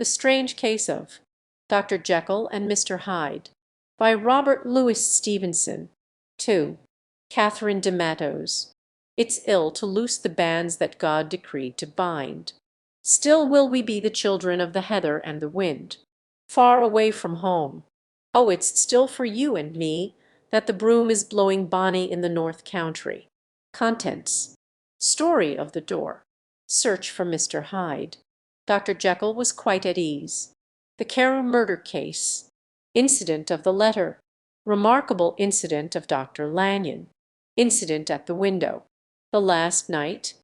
The Strange Case of Dr. Jekyll and Mr. Hyde, by Robert Louis Stevenson. 2. Catherine de Mattos. It's ill to loose the bands that God decreed to bind. Still will we be the children of the heather and the wind, far away from home. Oh, it's still for you and me that the broom is blowing bonny in the north country. Contents. Story of the door. Search for Mr. Hyde. Dr. Jekyll was quite at ease. The Carew murder case. Incident of the letter. Remarkable incident of Dr. Lanyon. Incident at the window. The last night.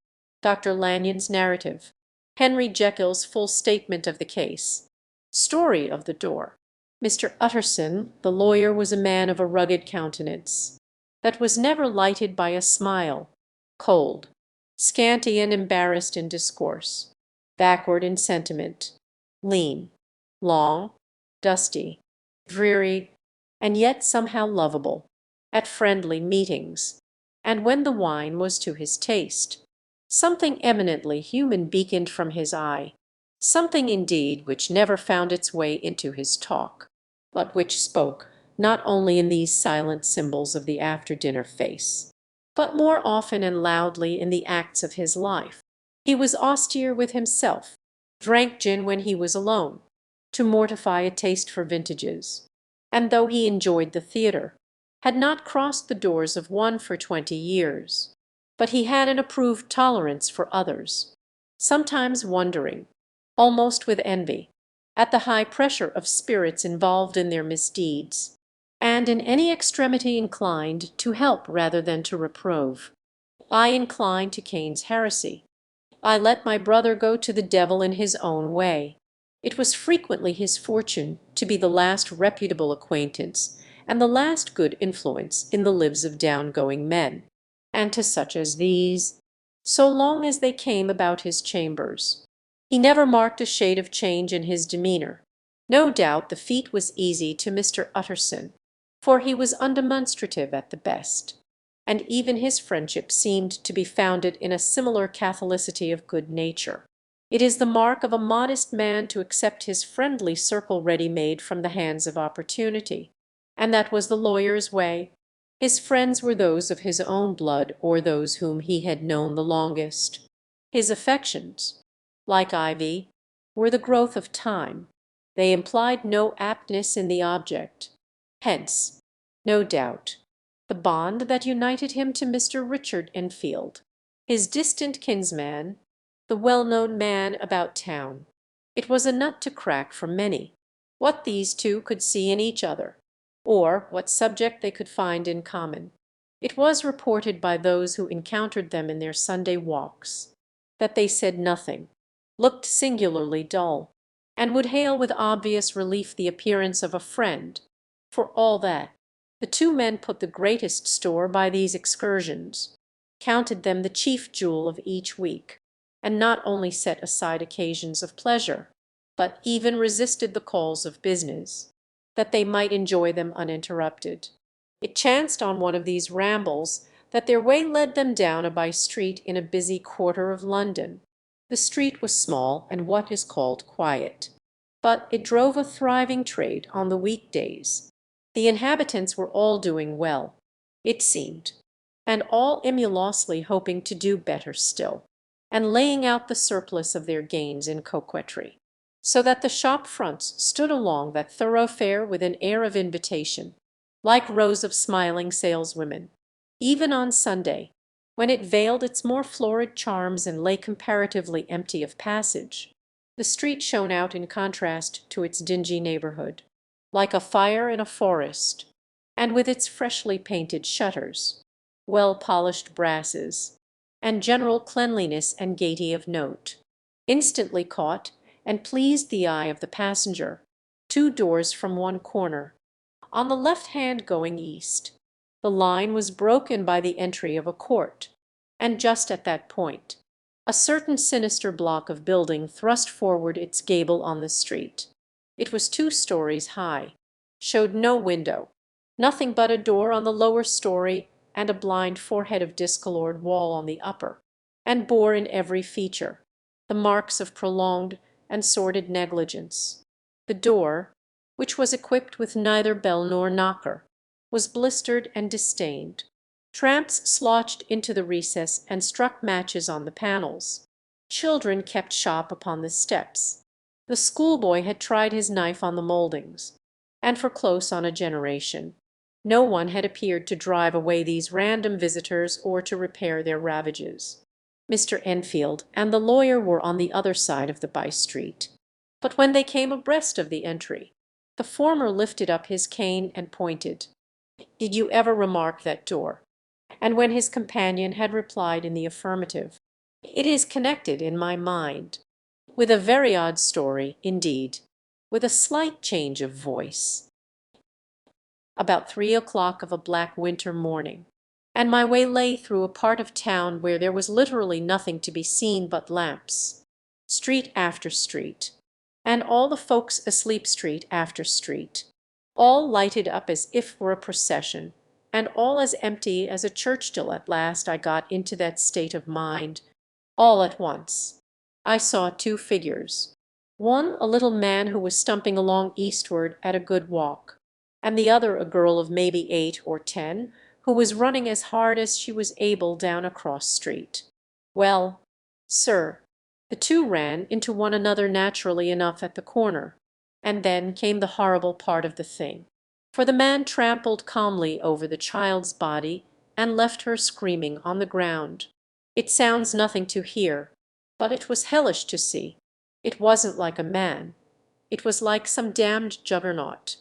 Dr. Lanyon's narrative. Henry Jekyll's full statement of the case. Story of the door. Mr. Utterson, the lawyer, was a man of a rugged countenance, that was never lighted by a smile, cold, scanty and embarrassed in discourse, backward in sentiment, lean, long, dusty, dreary, and yet somehow lovable, at friendly meetings, and when the wine was to his taste. Something eminently human beaconed from his eye, something indeed which never found its way into his talk, but which spoke not only in these silent symbols of the after-dinner face, but more often and loudly in the acts of his life. He was austere with himself, drank gin when he was alone, to mortify a taste for vintages, and though he enjoyed the theatre, had not crossed the doors of one for 20 years. But he had an approved tolerance for others, sometimes wondering, almost with envy, at the high pressure of spirits involved in their misdeeds, and in any extremity inclined to help rather than to reprove. I incline to Cain's heresy. I let my brother go to the devil in his own way. It was frequently his fortune to be the last reputable acquaintance and the last good influence in the lives of down-going men, and to such as these, so long as they came about his chambers, he never marked a shade of change in his demeanour. No doubt the feat was easy to Mr. Utterson, for he was undemonstrative at the best, and even his friendship seemed to be founded in a similar catholicity of good nature. It is the mark of a modest man to accept his friendly circle ready-made from the hands of opportunity, and that was the lawyer's way. His friends were those of his own blood or those whom he had known the longest. His affections, like ivy, were the growth of time. They implied no aptness in the object. Hence, no doubt, the bond that united him to Mr. Richard Enfield, his distant kinsman, the well-known man about town. It was a nut to crack for many, what these two could see in each other, or what subject they could find in common. It was reported by those who encountered them in their Sunday walks, that they said nothing, looked singularly dull, and would hail with obvious relief the appearance of a friend. For all that, the two men put the greatest store by these excursions, counted them the chief jewel of each week, and not only set aside occasions of pleasure, but even resisted the calls of business, that they might enjoy them uninterrupted. It chanced on one of these rambles that their way led them down a by-street in a busy quarter of London. The street was small and what is called quiet, but it drove a thriving trade on the week-days. The inhabitants were all doing well, it seemed, and all emulously hoping to do better still, and laying out the surplus of their gains in coquetry, so that the shop fronts stood along that thoroughfare with an air of invitation, like rows of smiling saleswomen. Even on Sunday, when it veiled its more florid charms and lay comparatively empty of passage, the street shone out in contrast to its dingy neighbourhood, like a fire in a forest, and with its freshly painted shutters, well-polished brasses, and general cleanliness and gaiety of note, instantly caught and pleased the eye of the passenger. 2 doors from one corner, on the left hand going east, the line was broken by the entry of a court, and just at that point a certain sinister block of building thrust forward its gable on the street. It was 2 stories high, showed no window, nothing but a door on the lower story and a blind forehead of discolored wall on the upper, and bore in every feature the marks of prolonged and sordid negligence. The door, which was equipped with neither bell nor knocker, was blistered and distained. Tramps slouched into the recess and struck matches on the panels. Children kept shop upon the steps. The schoolboy had tried his knife on the mouldings, and for close on a generation no one had appeared to drive away these random visitors or to repair their ravages. Mr. Enfield and the lawyer were on the other side of the by-street, but when they came abreast of the entry, the former lifted up his cane and pointed. "Did you ever remark that door?" And when his companion had replied in the affirmative, "It is connected in my mind with a very odd story indeed," with a slight change of voice. About 3 o'clock of a black winter morning, and my way lay through a part of town where there was literally nothing to be seen but lamps, street after street, and all the folks asleep street after street, all lighted up as if for a procession, and all as empty as a church. Till at last I got into that state of mind. All at once I saw two figures, one a little man who was stumping along eastward at a good walk, and the other a girl of maybe 8 or 10, who was running as hard as she was able down a cross street. Well, sir, the two ran into one another naturally enough at the corner, and then came the horrible part of the thing, for the man trampled calmly over the child's body and left her screaming on the ground. It sounds nothing to hear, but it was hellish to see. It wasn't like a man. It was like some damned juggernaut.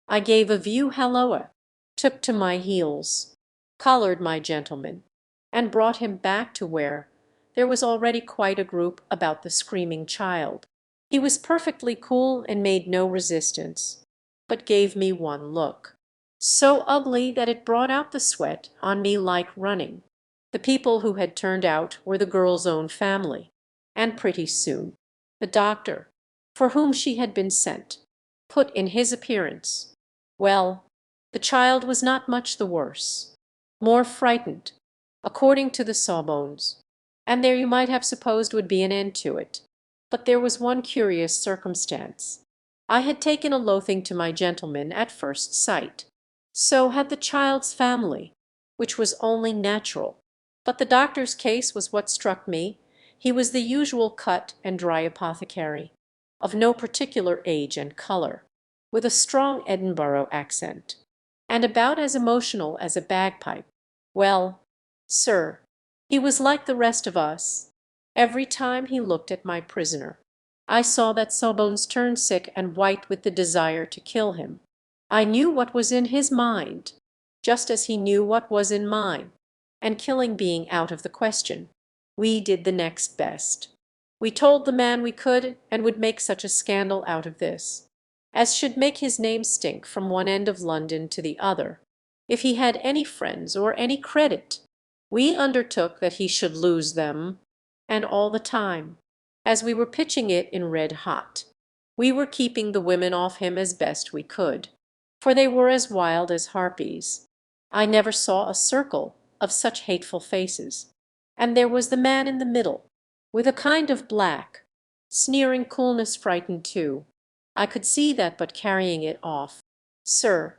I gave a view halloa, took to my heels, collared my gentleman, and brought him back to where there was already quite a group about the screaming child. He was perfectly cool and made no resistance, but gave me one look, so ugly that it brought out the sweat on me like running. The people who had turned out were the girl's own family, and pretty soon the doctor, for whom she had been sent, put in his appearance. Well, the child was not much the worse, more frightened, according to the sawbones, and there you might have supposed would be an end to it. But there was one curious circumstance. I had taken a loathing to my gentleman at first sight. So had the child's family, which was only natural. But the doctor's case was what struck me. He was the usual cut and dry apothecary, of no particular age and colour, with a strong Edinburgh accent, and about as emotional as a bagpipe. Well, sir, he was like the rest of us. Every time he looked at my prisoner, I saw that Sawbones turn sick and white with the desire to kill him. I knew what was in his mind, just as he knew what was in mine, and killing being out of the question, we did the next best. We told the man we could and would make such a scandal out of this as should make his name stink from one end of London to the other. If he had any friends or any credit, we undertook that he should lose them. And all the time, as we were pitching it in red hot, we were keeping the women off him as best we could, for they were as wild as harpies. I never saw a circle of such hateful faces. And there was the man in the middle, with a kind of black, sneering coolness, frightened too. I could see that, but carrying it off, sir,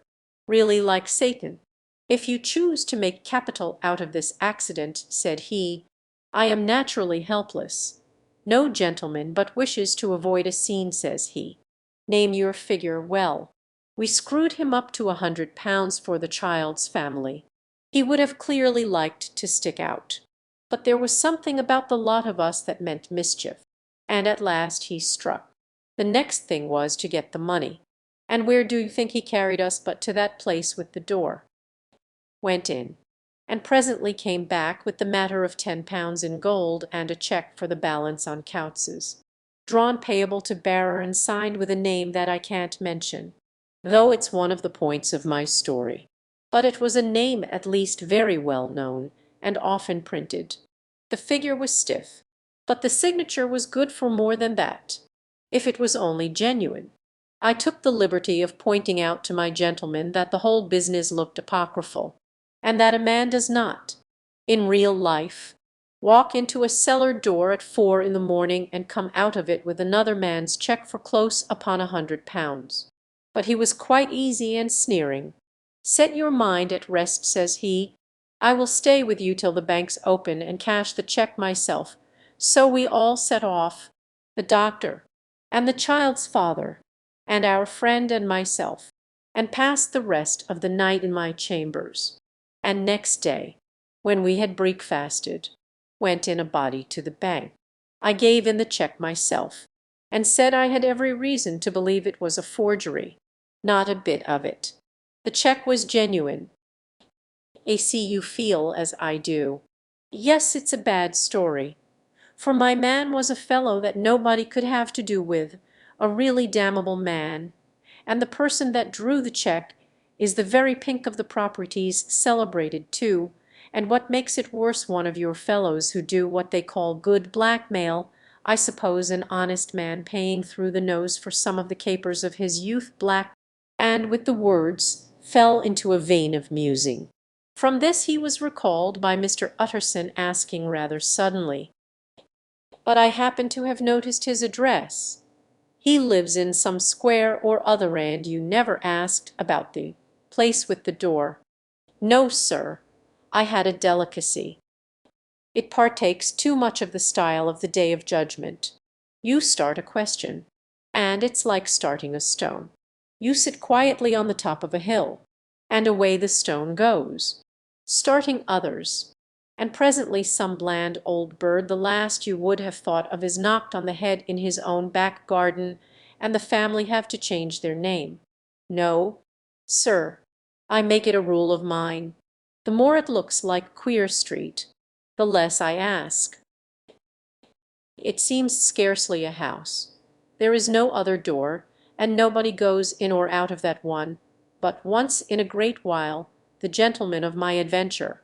really like Satan. "If you choose to make capital out of this accident," said he, "I am naturally helpless. No gentleman but wishes to avoid a scene," says he. "Name your figure well." We screwed him up to £100 for the child's family. He would have clearly liked to stick out, but there was something about the lot of us that meant mischief, and at last he struck. The next thing was to get the money, and where do you think he carried us but to that place with the door? Went in, and presently came back with the matter of £10 in gold and a cheque for the balance on Coutts's, drawn payable to bearer and signed with a name that I can't mention, though it's one of the points of my story. But it was a name at least very well known and often printed. The figure was stiff, but the signature was good for more than that, if it was only genuine. I took the liberty of pointing out to my gentleman that the whole business looked apocryphal, and that a man does not, in real life, walk into a cellar door at 4 in the morning, and come out of it with another man's cheque for close upon £100. But he was quite easy and sneering. "Set your mind at rest," says he. "I will stay with you till the banks open, and cash the cheque myself." So we all set off, the doctor, and the child's father, and our friend and myself, and passed the rest of the night in my chambers, and next day, when we had breakfasted, went in a body to the bank. I gave in the cheque myself, and said I had every reason to believe it was a forgery. Not a bit of it. The cheque was genuine. I see you feel as I do. Yes, it's a bad story, for my man was a fellow that nobody could have to do with, a really damnable man, and the person that drew the cheque is the very pink of the proprieties, celebrated too, and what makes it worse, one of your fellows who do what they call good blackmail, I suppose an honest man paying through the nose for some of the capers of his youth black, and with the words fell into a vein of musing. From this he was recalled by Mr. Utterson asking rather suddenly, "But I happen to have noticed his address. He lives in some square or other, and you never asked about the place with the door." "No, sir. I had a delicacy. It partakes too much of the style of the Day of Judgment. You start a question, and it's like starting a stone. You sit quietly on the top of a hill, and away the stone goes, starting others, and presently some bland old bird, the last you would have thought of, is knocked on the head in his own back garden, and the family have to change their name. No, sir, I make it a rule of mine. The more it looks like Queer Street, the less I ask. It seems scarcely a house. There is no other door, and nobody goes in or out of that one, but once in a great while the gentleman of my adventure.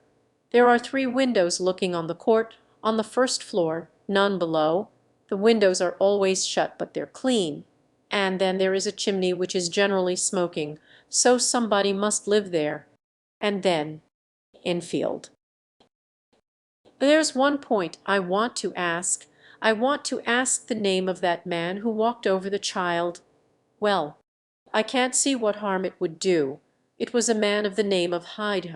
There are 3 windows looking on the court on the first floor, none below. The windows are always shut, but they're clean. And then there is a chimney which is generally smoking, so somebody must live there. And then Enfield. There's one point I want to ask. I want to ask the name of that man who walked over the child. Well, I can't see what harm it would do. It was a man of the name of Hyde.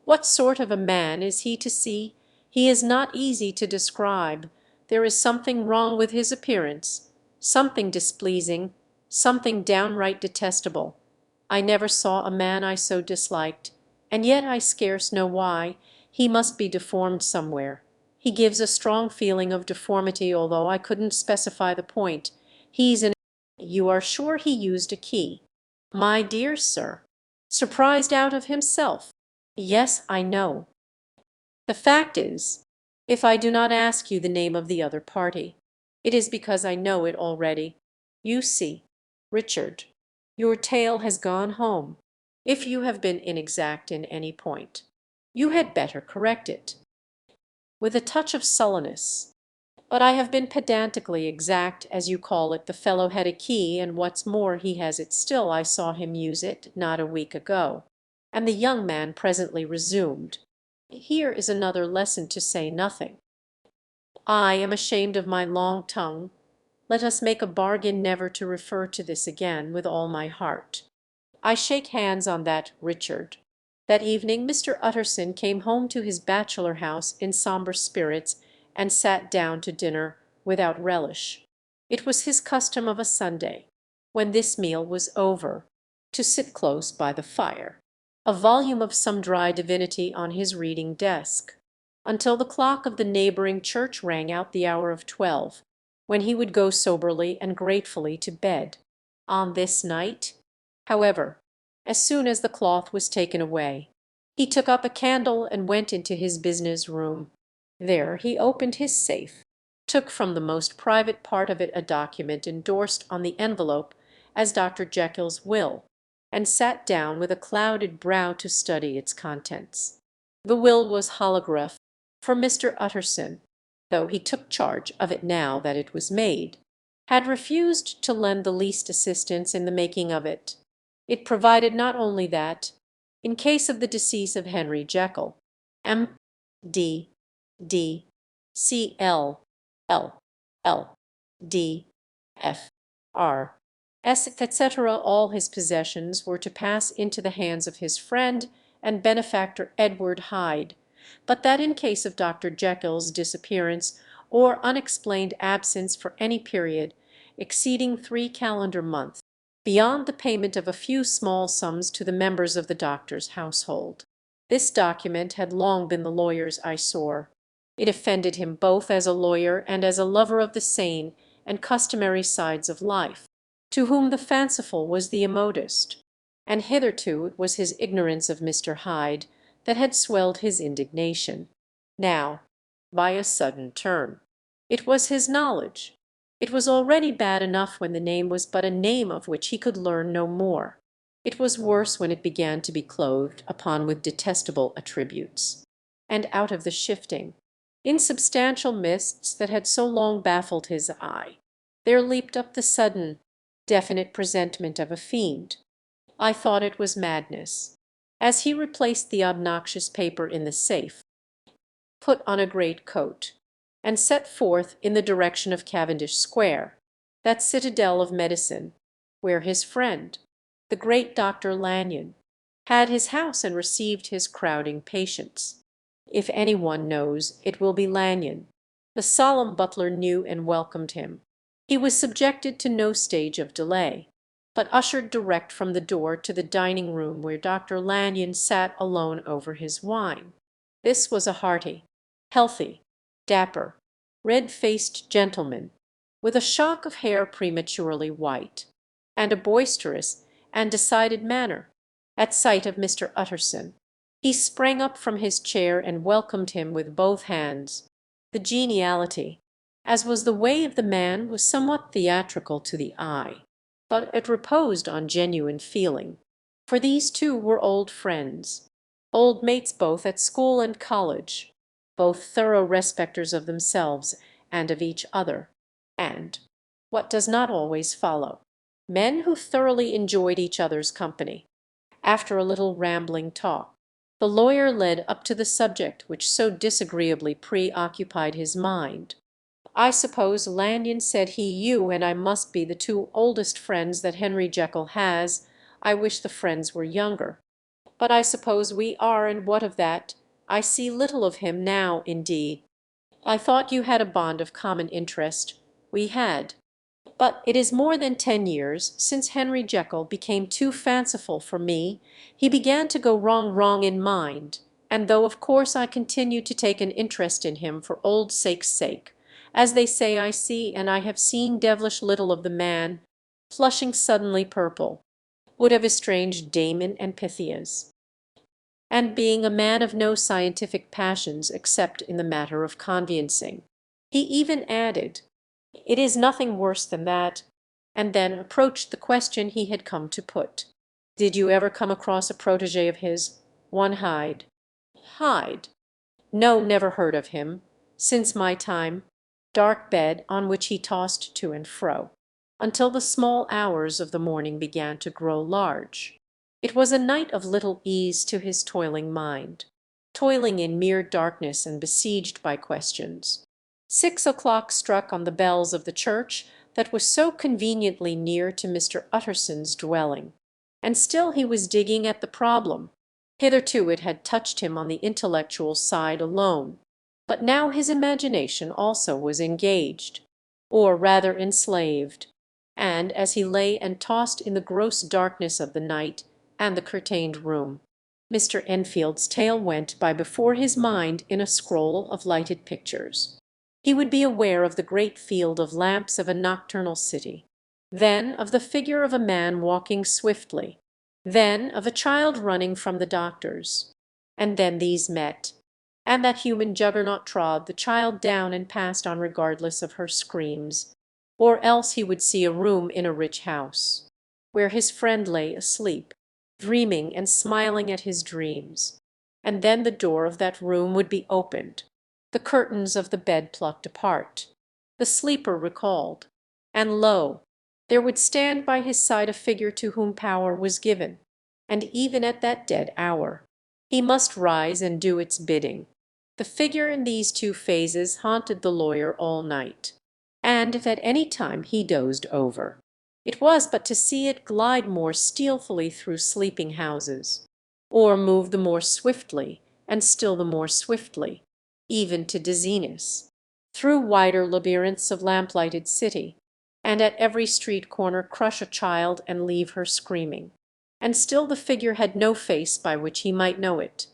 What sort of a man is he to see? He is not easy to describe. There is something wrong with his appearance, something displeasing, something downright detestable. I never saw a man I so disliked, and yet I scarce know why. He must be deformed somewhere. He gives a strong feeling of deformity, although I couldn't specify the point. He's an— You are sure he used a key? My dear sir, surprised out of himself. Yes, I know. The fact is, if I do not ask you the name of the other party, it is because I know it already. You see, Richard, your tale has gone home. If you have been inexact in any point, you had better correct it. With a touch of sullenness. But I have been pedantically exact, as you call it. The fellow had a key, and what's more, he has it still. I saw him use it not a week ago. And the young man presently resumed, "Here is another lesson to say nothing. I am ashamed of my long tongue. Let us make a bargain never to refer to this again, with all my heart. I shake hands on that, Richard." That evening Mr. Utterson came home to his bachelor house in sombre spirits, and sat down to dinner without relish. It was his custom of a Sunday, when this meal was over, to sit close by the fire, a volume of some dry divinity on his reading desk, until the clock of the neighbouring church rang out the hour of 12, when he would go soberly and gratefully to bed. On this night, however, as soon as the cloth was taken away, he took up a candle and went into his business room. There he opened his safe, took from the most private part of it a document endorsed on the envelope as Dr. Jekyll's will, and sat down with a clouded brow to study its contents. The will was holograph for Mr. Utterson, though he took charge of it now that it was made, had refused to lend the least assistance in the making of it. It provided not only that, in case of the decease of Henry Jekyll, M.D. C L L L D F R S, etc. All his possessions were to pass into the hands of his friend and benefactor Edward Hyde, but that in case of Dr. Jekyll's disappearance or unexplained absence for any period exceeding 3 calendar months, beyond the payment of a few small sums to the members of the doctor's household. This document had long been the lawyer's eyesore. It offended him both as a lawyer and as a lover of the sane and customary sides of life, to whom the fanciful was the immodest, and hitherto it was his ignorance of Mr. Hyde that had swelled his indignation. Now, by a sudden turn, it was his knowledge. It was already bad enough when the name was but a name of which he could learn no more. It was worse when it began to be clothed upon with detestable attributes. And out of the shifting, insubstantial mists that had so long baffled his eye, there leaped up the sudden, definite presentment of a fiend. I thought it was madness. As he replaced the obnoxious paper in the safe, put on a great coat, and set forth in the direction of Cavendish Square, that citadel of medicine, where his friend, the great Dr. Lanyon, had his house and received his crowding patients. If any one knows, it will be Lanyon. The solemn butler knew and welcomed him. He was subjected to no stage of delay, but ushered direct from the door to the dining room where Dr. Lanyon sat alone over his wine. This was a hearty, healthy, dapper, red-faced gentleman, with a shock of hair prematurely white, and a boisterous and decided manner. At sight of Mr. Utterson, he sprang up from his chair and welcomed him with both hands. The geniality, as was the way of the man, was somewhat theatrical to the eye, but it reposed on genuine feeling, for these two were old friends, old mates both at school and college, both thorough respecters of themselves and of each other, and, what does not always follow, men who thoroughly enjoyed each other's company. After a little rambling talk, the lawyer led up to the subject which so disagreeably preoccupied his mind. "I suppose Lanyon said you and I must be the two oldest friends that Henry Jekyll has. I wish the friends were younger. But I suppose we are, and what of that? I see little of him now, indeed. I thought you had a bond of common interest. We had. But it is more than 10 years since Henry Jekyll became too fanciful for me. He began to go wrong in mind, and though of course I continue to take an interest in him for old sake's sake, as they say, I see and I have seen devilish little of the man, flushing suddenly purple, would have estranged Damon and Pythias. And being a man of no scientific passions except in the matter of conveyancing, he even added, 'It is nothing worse than that,' and then approached the question he had come to put. 'Did you ever come across a protégé of his, one Hyde?' 'Hyde? No, never heard of him. Since my time, dark bed on which he tossed to and fro, until the small hours of the morning began to grow large. It was a night of little ease to his toiling mind, toiling in mere darkness and besieged by questions. 6 o'clock struck on the bells of the church that was so conveniently near to Mr. Utterson's dwelling, and still he was digging at the problem. Hitherto it had touched him on the intellectual side alone, but now his imagination also was engaged, or rather enslaved, and as he lay and tossed in the gross darkness of the night and the curtained room, Mr. Enfield's tale went by before his mind in a scroll of lighted pictures. He would be aware of the great field of lamps of a nocturnal city, then of the figure of a man walking swiftly, then of a child running from the doctor's. And then these met, and that human juggernaut trod the child down and passed on regardless of her screams. Or else he would see a room in a rich house, where his friend lay asleep, dreaming and smiling at his dreams, and then the door of that room would be opened, the curtains of the bed plucked apart, the sleeper recalled, and lo, there would stand by his side a figure to whom power was given, and even at that dead hour he must rise and do its bidding. The figure in these two phases haunted the lawyer all night, and if at any time he dozed over, it was but to see it glide more stealthily through sleeping houses, or move the more swiftly, and still the more swiftly, even to dizziness, through wider labyrinths of lamplighted city, and at every street corner crush a child and leave her screaming. And still the figure had no face by which he might know it,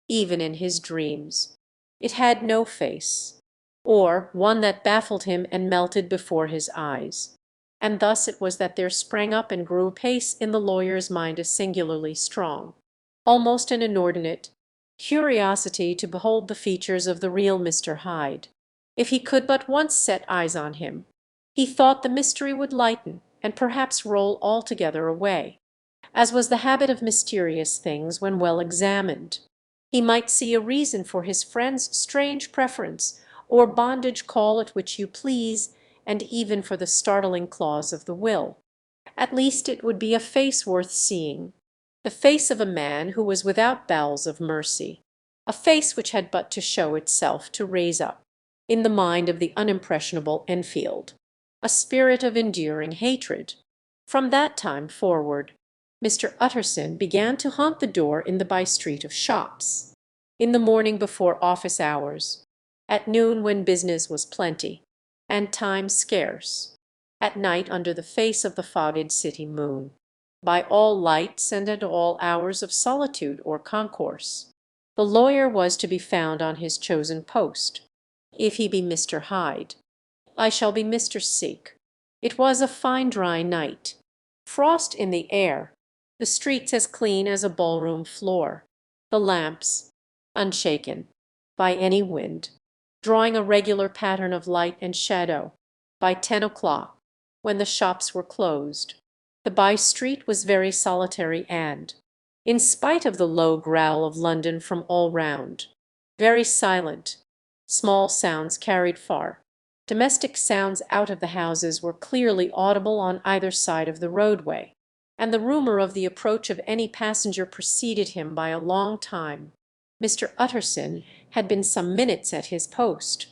even in his dreams. It had no face, or one that baffled him and melted before his eyes. And thus it was that there sprang up and grew apace in the lawyer's mind a singularly strong, almost an inordinate, curiosity to behold the features of the real Mr. Hyde. If he could but once set eyes on him, he thought the mystery would lighten and perhaps roll altogether away, as was the habit of mysterious things when well examined. He might see a reason for his friend's strange preference, or bondage, call it which you please, and even for the startling clause of the will. At least it would be a face worth seeing, the face of a man who was without bowels of mercy, a face which had but to show itself to raise up, in the mind of the unimpressionable Enfield, a spirit of enduring hatred. From that time forward, Mr. Utterson began to haunt the door in the by-street of shops, in the morning before office hours, at noon when business was plenty, and time scarce, at night under the face of the fogged city moon, by all lights and at all hours of solitude or concourse. The lawyer was to be found on his chosen post. If he be Mr. Hyde, I shall be Mr. Seek. It was a fine dry night, frost in the air, the streets as clean as a ballroom floor, the lamps unshaken by any wind, drawing a regular pattern of light and shadow. By 10 o'clock, when the shops were closed, the by-street was very solitary and, in spite of the low growl of London from all round, very silent. Small sounds carried far. Domestic sounds out of the houses were clearly audible on either side of the roadway, and the rumour of the approach of any passenger preceded him by a long time. Mr. Utterson had been some minutes at his post,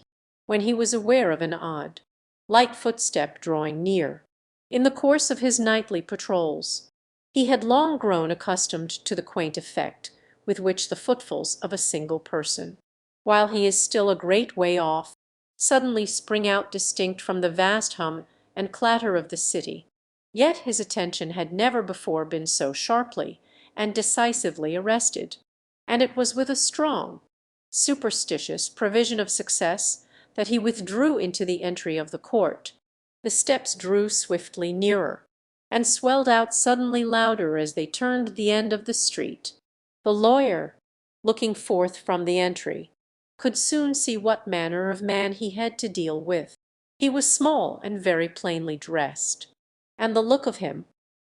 when he was aware of an odd, light footstep drawing near, in the course of his nightly patrols. He had long grown accustomed to the quaint effect with which the footfalls of a single person, while he is still a great way off, suddenly spring out distinct from the vast hum and clatter of the city. Yet his attention had never before been so sharply and decisively arrested, and it was with a strong, superstitious prevision of success that he withdrew into the entry of the court. The steps drew swiftly nearer, and swelled out suddenly louder as they turned the end of the street. The lawyer, looking forth from the entry, could soon see what manner of man he had to deal with. He was small and very plainly dressed, and the look of him,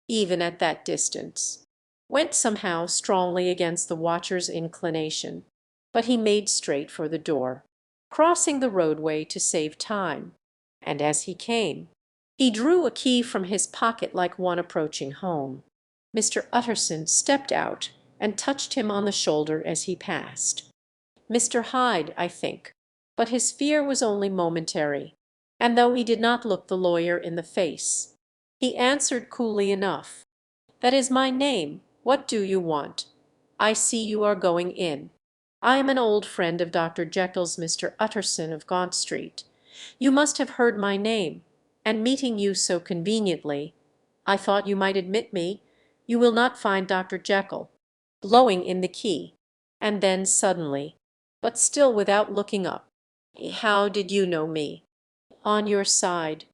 even at that distance, went somehow strongly against the watcher's inclination. But he made straight for the door, crossing the roadway to save time, and as he came, he drew a key from his pocket like one approaching home. Mr. Utterson stepped out and touched him on the shoulder as he passed. "Mr. Hyde, I think." But his fear was only momentary, and though he did not look the lawyer in the face, he answered coolly enough, "That is my name. What do you want? I see you are going in. I am an old friend of Dr. Jekyll's, Mr. Utterson of Gaunt Street. You must have heard my name, and meeting you so conveniently, I thought you might admit me. You will not find Dr. Jekyll," blowing in the key, and then suddenly, but still without looking up, "How did you know me?" "On your side."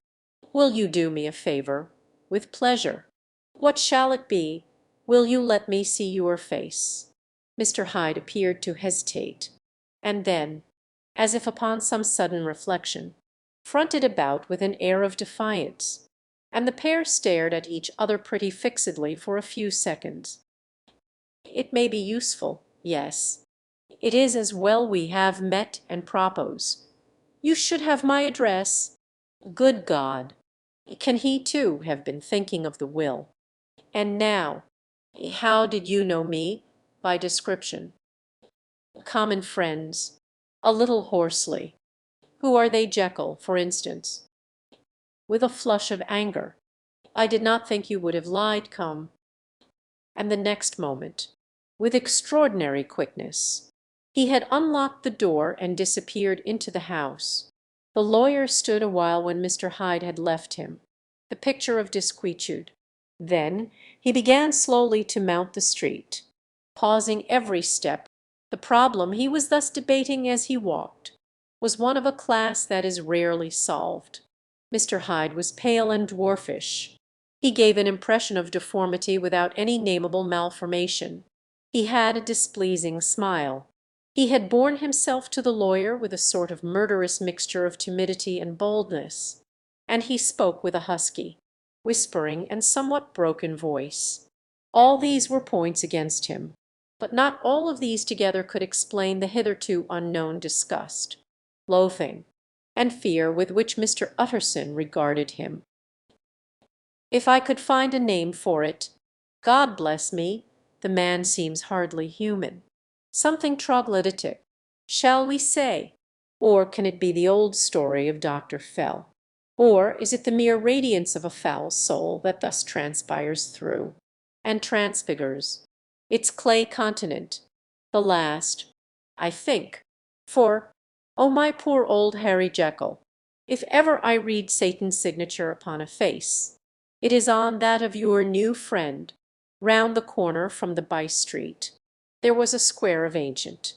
"Will you do me a favor?" "With pleasure." "What shall it be? Will you let me see your face?" Mr. Hyde appeared to hesitate, and then, as if upon some sudden reflection, fronted about with an air of defiance, and the pair stared at each other pretty fixedly for a few seconds. "It may be useful, yes. It is as well we have met and propos. You should have my address. Good God! Can he too have been thinking of the will? And now, how did you know me? By description." "Common friends." a little hoarsely. "Who are they, Jekyll, for instance?" With a flush of anger. "I did not think you would have lied, come." And the next moment, with extraordinary quickness, he had unlocked the door and disappeared into the house. The lawyer stood a while when Mr. Hyde had left him, the picture of disquietude. Then he began slowly to mount the street, pausing every step. The problem he was thus debating as he walked was one of a class that is rarely solved. Mr. Hyde was pale and dwarfish. He gave an impression of deformity without any nameable malformation. He had a displeasing smile. He had borne himself to the lawyer with a sort of murderous mixture of timidity and boldness, and he spoke with a husky, whispering, and somewhat broken voice. All these were points against him, but not all of these together could explain the hitherto unknown disgust, loathing, and fear with which Mr. Utterson regarded him. If I could find a name for it, God bless me, the man seems hardly human. Something troglodytic, shall we say? Or can it be the old story of Dr. Fell? Or is it the mere radiance of a foul soul that thus transpires through, and transfigures its clay continent, the last, I think? For, oh my poor old Harry Jekyll, if ever I read Satan's signature upon a face, it is on that of your new friend. Round the corner from the by-street there was a square of ancient,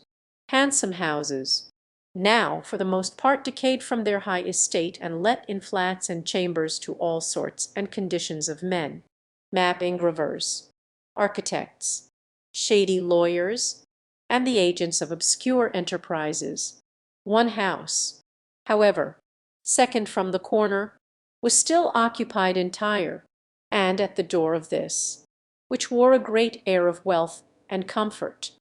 handsome houses, now for the most part decayed from their high estate and let in flats and chambers to all sorts and conditions of men, map engravers, architects, shady lawyers, and the agents of obscure enterprises. One house, however, second from the corner, was still occupied entire, and at the door of this, which wore a great air of wealth and comfort,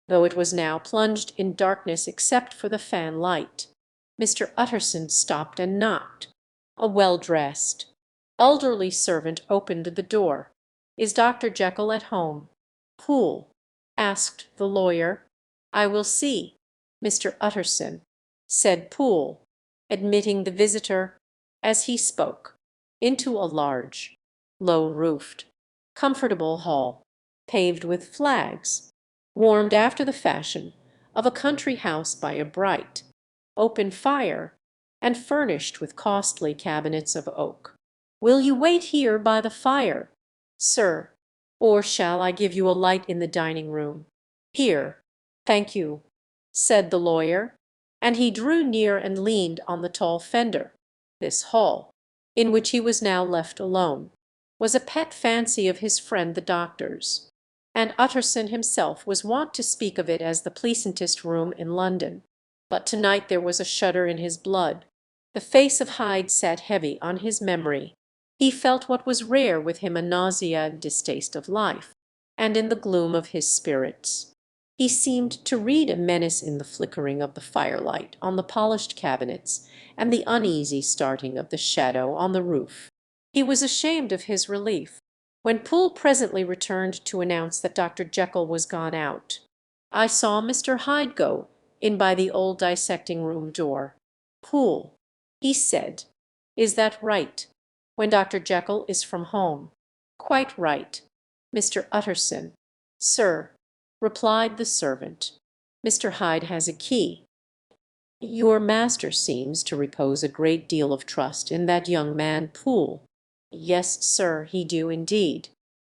though it was now plunged in darkness except for the fan light, Mr. Utterson stopped and knocked. A well-dressed, elderly servant opened the door. "Is Dr. Jekyll at home?" "Poole?" asked the lawyer. "I will see, Mr. Utterson," said Poole, admitting the visitor, as he spoke, into a large, low-roofed, comfortable hall, paved with flags, warmed after the fashion of a country house by a bright, open fire, and furnished with costly cabinets of oak. "Will you wait here by the fire, sir, or shall I give you a light in the dining-room?" "Here, thank you," said the lawyer, and he drew near and leaned on the tall fender. This hall, in which he was now left alone, was a pet fancy of his friend the doctor's, and Utterson himself was wont to speak of it as the pleasantest room in London. But to-night there was a shudder in his blood. The face of Hyde sat heavy on his memory. He felt what was rare with him, a nausea and distaste of life, and in the gloom of his spirits he seemed to read a menace in the flickering of the firelight on the polished cabinets and the uneasy starting of the shadow on the roof. He was ashamed of his relief when Poole presently returned to announce that Dr. Jekyll was gone out. "I saw Mr. Hyde go in by the old dissecting-room door. Poole," he said, "is that right, when Dr. Jekyll is from home?" "Quite right, Mr. Utterson, sir," replied the servant. "Mr. Hyde has a key." "Your master seems to repose a great deal of trust in that young man Poole." "Yes, sir, he do indeed.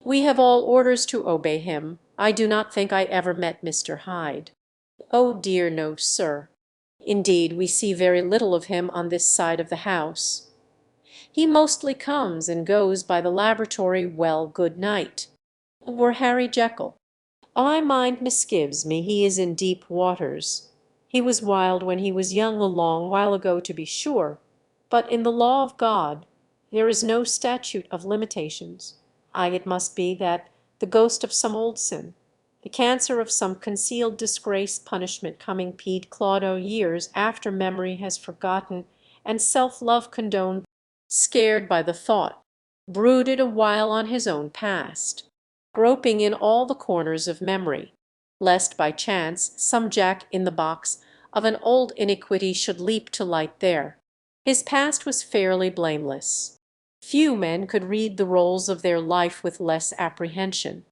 We have all orders to obey him. I do not think I ever met Mr. Hyde." "Oh dear, no, sir. Indeed, we see very little of him on this side of the house. He mostly comes and goes by the laboratory. Well, good night." "Or Harry Jekyll?" "My mind misgives me he is in deep waters. He was wild when he was young, a long while ago to be sure, but in the law of God there is no statute of limitations. Ay, it must be that the ghost of some old sin, the cancer of some concealed disgrace, punishment coming Pede Claudo years after memory has forgotten and self-love condoned, scared by the thought, brooded a while on his own past, groping in all the corners of memory, lest by chance some jack in the box of an old iniquity should leap to light there. His past was fairly blameless. Few men could read the rolls of their life with less apprehension.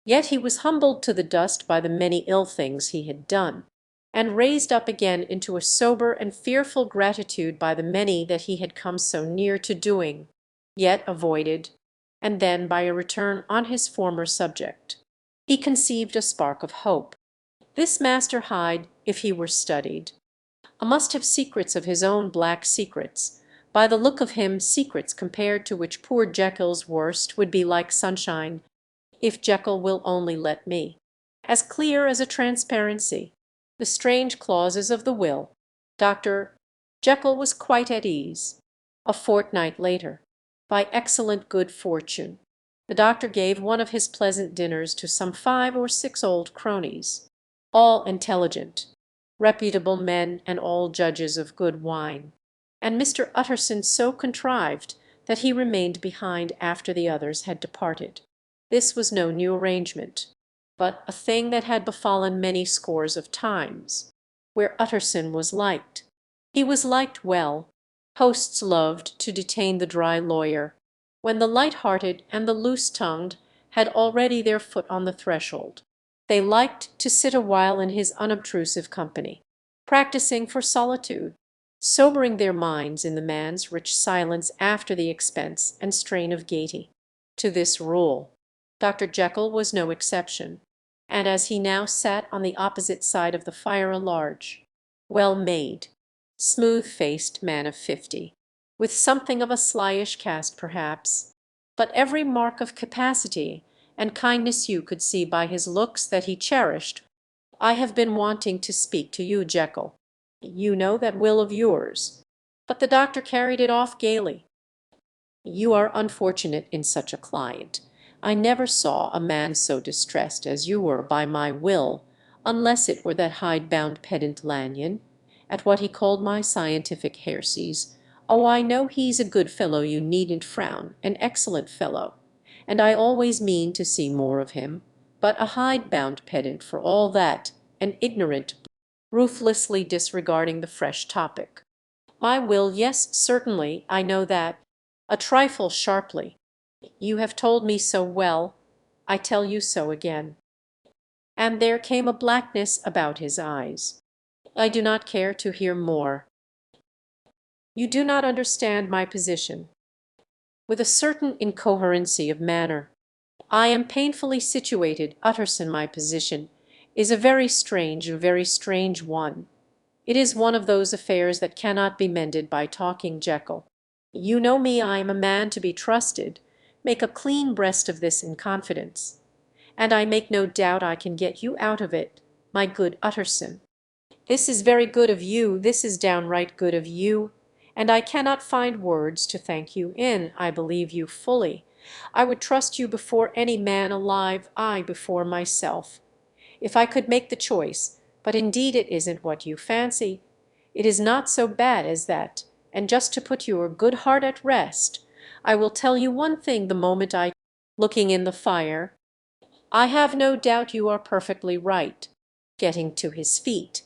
Yet he was humbled to the dust by the many ill things he had done, and raised up again into a sober and fearful gratitude by the many that he had come so near to doing, yet avoided, and then by a return on his former subject. He conceived a spark of hope. This Master Hyde, if he were studied, must have secrets of his own black secrets, by the look of him secrets compared to which poor Jekyll's worst would be like sunshine, if Jekyll will only let me, as clear as a transparency. The strange clauses of the will. Dr. Jekyll was quite at ease. A fortnight later, by excellent good fortune, the doctor gave one of his pleasant dinners to some 5 or 6 old cronies, all intelligent, reputable men and all judges of good wine, and Mr. Utterson so contrived that he remained behind after the others had departed. This was no new arrangement, but a thing that had befallen many scores of times, where Utterson was liked. He was liked well. Hosts loved to detain the dry lawyer, when the light-hearted and the loose-tongued had already their foot on the threshold. They liked to sit a while in his unobtrusive company, practising for solitude, sobering their minds in the man's rich silence after the expense and strain of gaiety. To this rule Dr. Jekyll was no exception, and as he now sat on the opposite side of the fire, a large, well-made, smooth-faced man of 50, with something of a slyish cast perhaps, but every mark of capacity and kindness you could see by his looks that he cherished. "I have been wanting to speak to you, Jekyll. You know that will of yours." But the doctor carried it off gaily. "You are unfortunate in such a client. I never saw a man so distressed as you were by my will, unless it were that hide-bound pedant Lanyon, at what he called my scientific heresies. Oh, I know he's a good fellow, you needn't frown, an excellent fellow, and I always mean to see more of him, but a hide-bound pedant for all that, an ignorant," ruthlessly disregarding the fresh topic. "My will, yes, certainly, I know that," a trifle sharply. "You have told me so well, I tell you so again." And there came a blackness about his eyes. "I do not care to hear more. You do not understand my position," with a certain incoherency of manner. "I am painfully situated, Utterson. My position is a very strange one. It is one of those affairs that cannot be mended by talking, Jekyll. You know me, I am a man to be trusted. Make a clean breast of this in confidence, and I make no doubt I can get you out of it, my good Utterson. This is very good of you, this is downright good of you, and I cannot find words to thank you in. I believe you fully. I would trust you before any man alive, I before myself, if I could make the choice, but indeed it isn't what you fancy. It is not so bad as that, and just to put your good heart at rest, I will tell you one thing the moment I—" looking in the fire, "I have no doubt you are perfectly right," getting to his feet.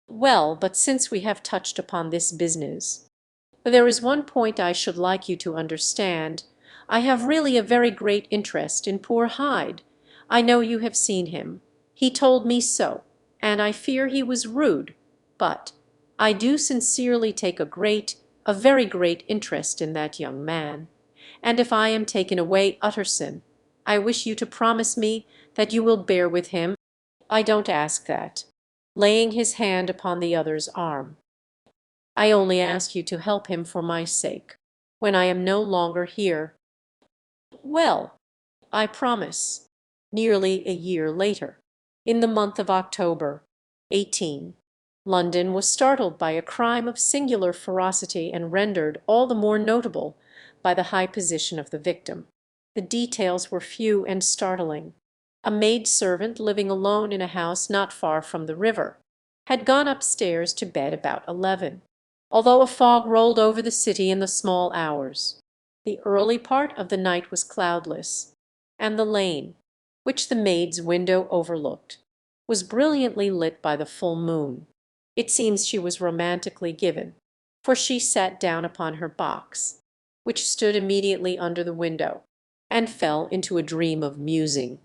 "Well, but since we have touched upon this business, there is one point I should like you to understand. I have really a very great interest in poor Hyde. I know you have seen him. He told me so, and I fear he was rude, but I do sincerely take a very great interest in that young man, and if I am taken away, Utterson, I wish you to promise me that you will bear with him. I don't ask that," laying his hand upon the other's arm. "I only ask you to help him for my sake, when I am no longer here." "Well, I promise." Nearly a year later, in the month of October, 18, London was startled by a crime of singular ferocity and rendered all the more notable by the high position of the victim. The details were few and startling. A maid-servant living alone in a house not far from the river had gone upstairs to bed about 11, although a fog rolled over the city in the small hours. The early part of the night was cloudless, and the lane, which the maid's window overlooked, was brilliantly lit by the full moon. It seems she was romantically given, for she sat down upon her box, which stood immediately under the window, and fell into a dream of musing.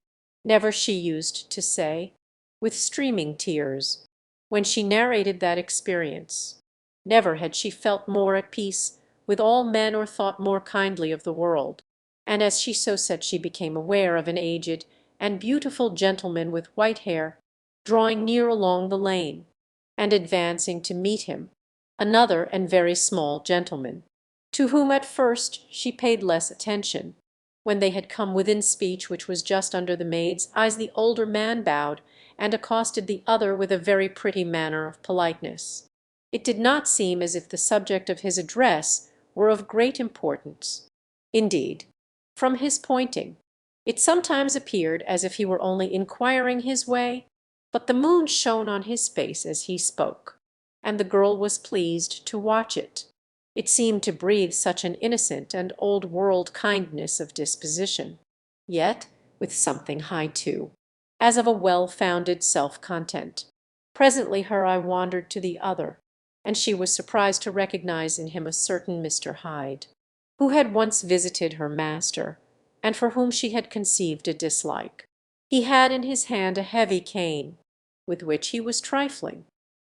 Never, she used to say, with streaming tears, when she narrated that experience, never had she felt more at peace with all men or thought more kindly of the world. And as she so said she became aware of an aged and beautiful gentleman with white hair drawing near along the lane, and advancing to meet him, another and very small gentleman, to whom at first she paid less attention. When they had come within speech which was just under the maid's eyes, the older man bowed and accosted the other with a very pretty manner of politeness. It did not seem as if the subject of his address were of great importance. Indeed, from his pointing, it sometimes appeared as if he were only inquiring his way, but the moon shone on his face as he spoke, and the girl was pleased to watch it. It seemed to breathe such an innocent and old-world kindness of disposition, yet with something high too, as of a well-founded self-content. Presently her eye wandered to the other, and she was surprised to recognize in him a certain Mr. Hyde, who had once visited her master, and for whom she had conceived a dislike. He had in his hand a heavy cane, with which he was trifling,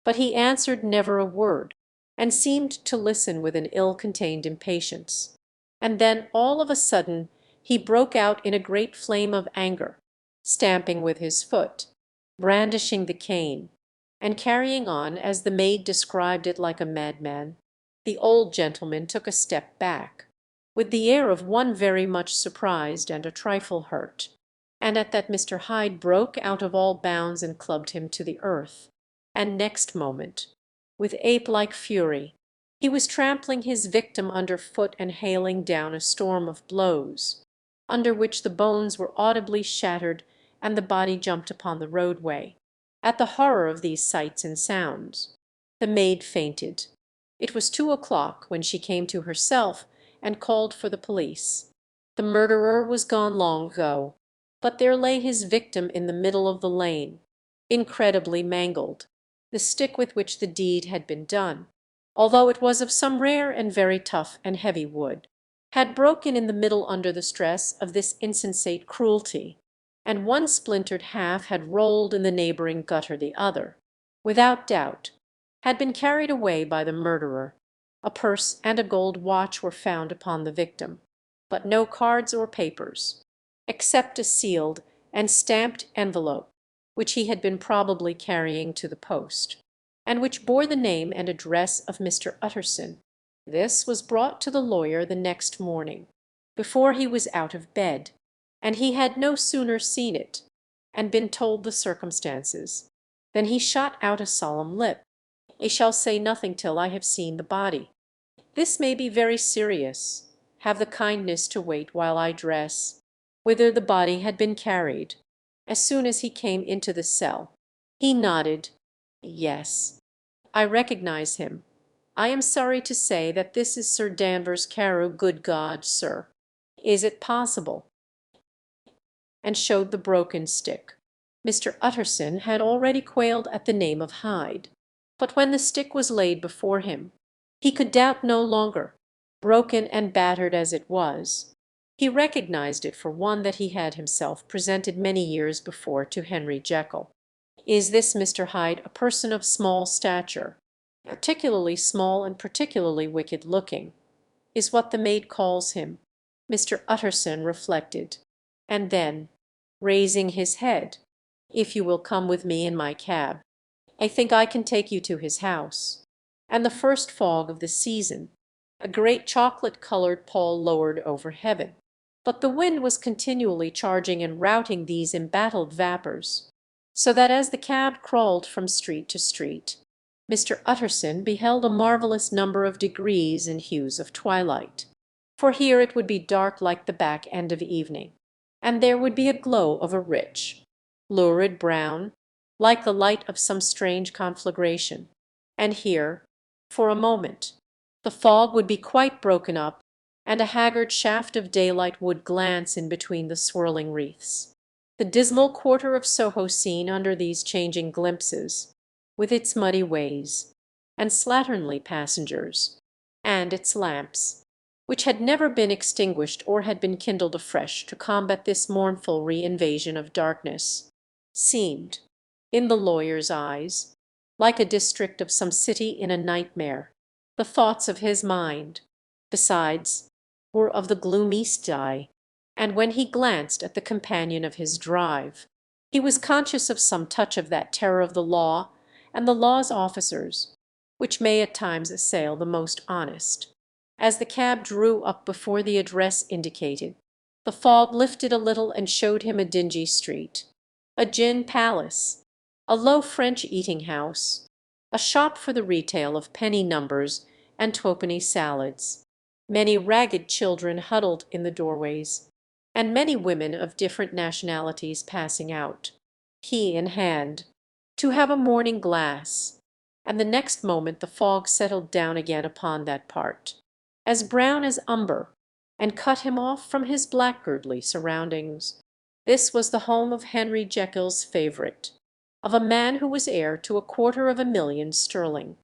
but he answered never a word, and seemed to listen with an ill-contained impatience. And then all of a sudden he broke out in a great flame of anger, stamping with his foot, brandishing the cane, and carrying on as the maid described it like a madman. The old gentleman took a step back, with the air of one very much surprised and a trifle hurt, and at that Mr. Hyde broke out of all bounds and clubbed him to the earth, and next moment, with ape-like fury, he was trampling his victim under foot and hailing down a storm of blows, under which the bones were audibly shattered and the body jumped upon the roadway. At the horror of these sights and sounds, the maid fainted. It was 2 o'clock when she came to herself and called for the police. The murderer was gone long ago, but there lay his victim in the middle of the lane, incredibly mangled. The stick with which the deed had been done, although it was of some rare and very tough and heavy wood, had broken in the middle under the stress of this insensate cruelty, and one splintered half had rolled in the neighbouring gutter. The other, without doubt, had been carried away by the murderer. A purse and a gold watch were found upon the victim, but no cards or papers, except a sealed and stamped envelope, which he had been probably carrying to the post, and which bore the name and address of Mr. Utterson. This was brought to the lawyer the next morning, before he was out of bed, and he had no sooner seen it, and been told the circumstances, than he shot out a solemn lip. "I shall say nothing till I have seen the body. This may be very serious. Have the kindness to wait while I dress," whither the body had been carried. As soon as he came into the cell, he nodded. "Yes, I recognize him. I am sorry to say that this is Sir Danvers Carew. Good God, sir! Is it possible?" and showed the broken stick. Mr. Utterson had already quailed at the name of Hyde, but when the stick was laid before him, he could doubt no longer. Broken and battered as it was, he recognized it for one that he had himself presented many years before to Henry Jekyll. "Is this Mr. Hyde a person of small stature, particularly small and particularly wicked-looking?" is what the maid calls him. Mr. Utterson reflected, and then, raising his head, "If you will come with me in my cab, I think I can take you to his house." And the first fog of the season, a great chocolate-coloured pall lowered over heaven, but the wind was continually charging and routing these embattled vapours, so that as the cab crawled from street to street, Mr. Utterson beheld a marvellous number of degrees and hues of twilight. For here it would be dark like the back end of evening, and there would be a glow of a rich, lurid brown, like the light of some strange conflagration. And here, for a moment, the fog would be quite broken up, and a haggard shaft of daylight would glance in between the swirling wreaths. The dismal quarter of Soho seen under these changing glimpses with its muddy ways, and slatternly passengers, and its lamps, which had never been extinguished or had been kindled afresh to combat this mournful re-invasion of darkness, seemed, in the lawyer's eyes, like a district of some city in a nightmare. The thoughts of his mind, besides, were of the gloomy sty, and when he glanced at the companion of his drive, he was conscious of some touch of that terror of the law and the law's officers, which may at times assail the most honest. As the cab drew up before the address indicated, the fog lifted a little and showed him a dingy street, a gin palace, a low French eating-house, a shop for the retail of penny numbers and twopenny salads, many ragged children huddled in the doorways, and many women of different nationalities passing out, key in hand, to have a morning glass, and the next moment the fog settled down again upon that part, as brown as umber, and cut him off from his blackguardly surroundings. This was the home of Henry Jekyll's favourite, of a man who was heir to £250,000 sterling.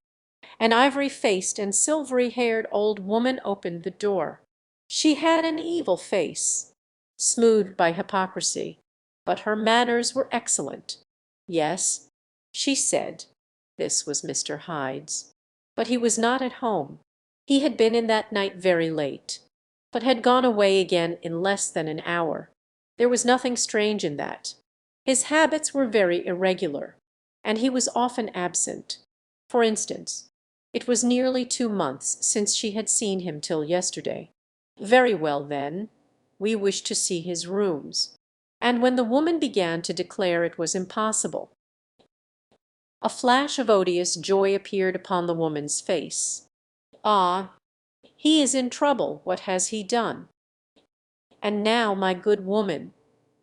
An ivory-faced and silvery-haired old woman opened the door. She had an evil face, smoothed by hypocrisy, but her manners were excellent. Yes, she said, this was Mr. Hyde's, but he was not at home. He had been in that night very late, but had gone away again in less than an hour. There was nothing strange in that. His habits were very irregular, and he was often absent. For instance, it was nearly 2 months since she had seen him till yesterday. Very well, then, we wish to see his rooms. And when the woman began to declare it was impossible, a flash of odious joy appeared upon the woman's face. Ah, he is in trouble. What has he done? And now, my good woman,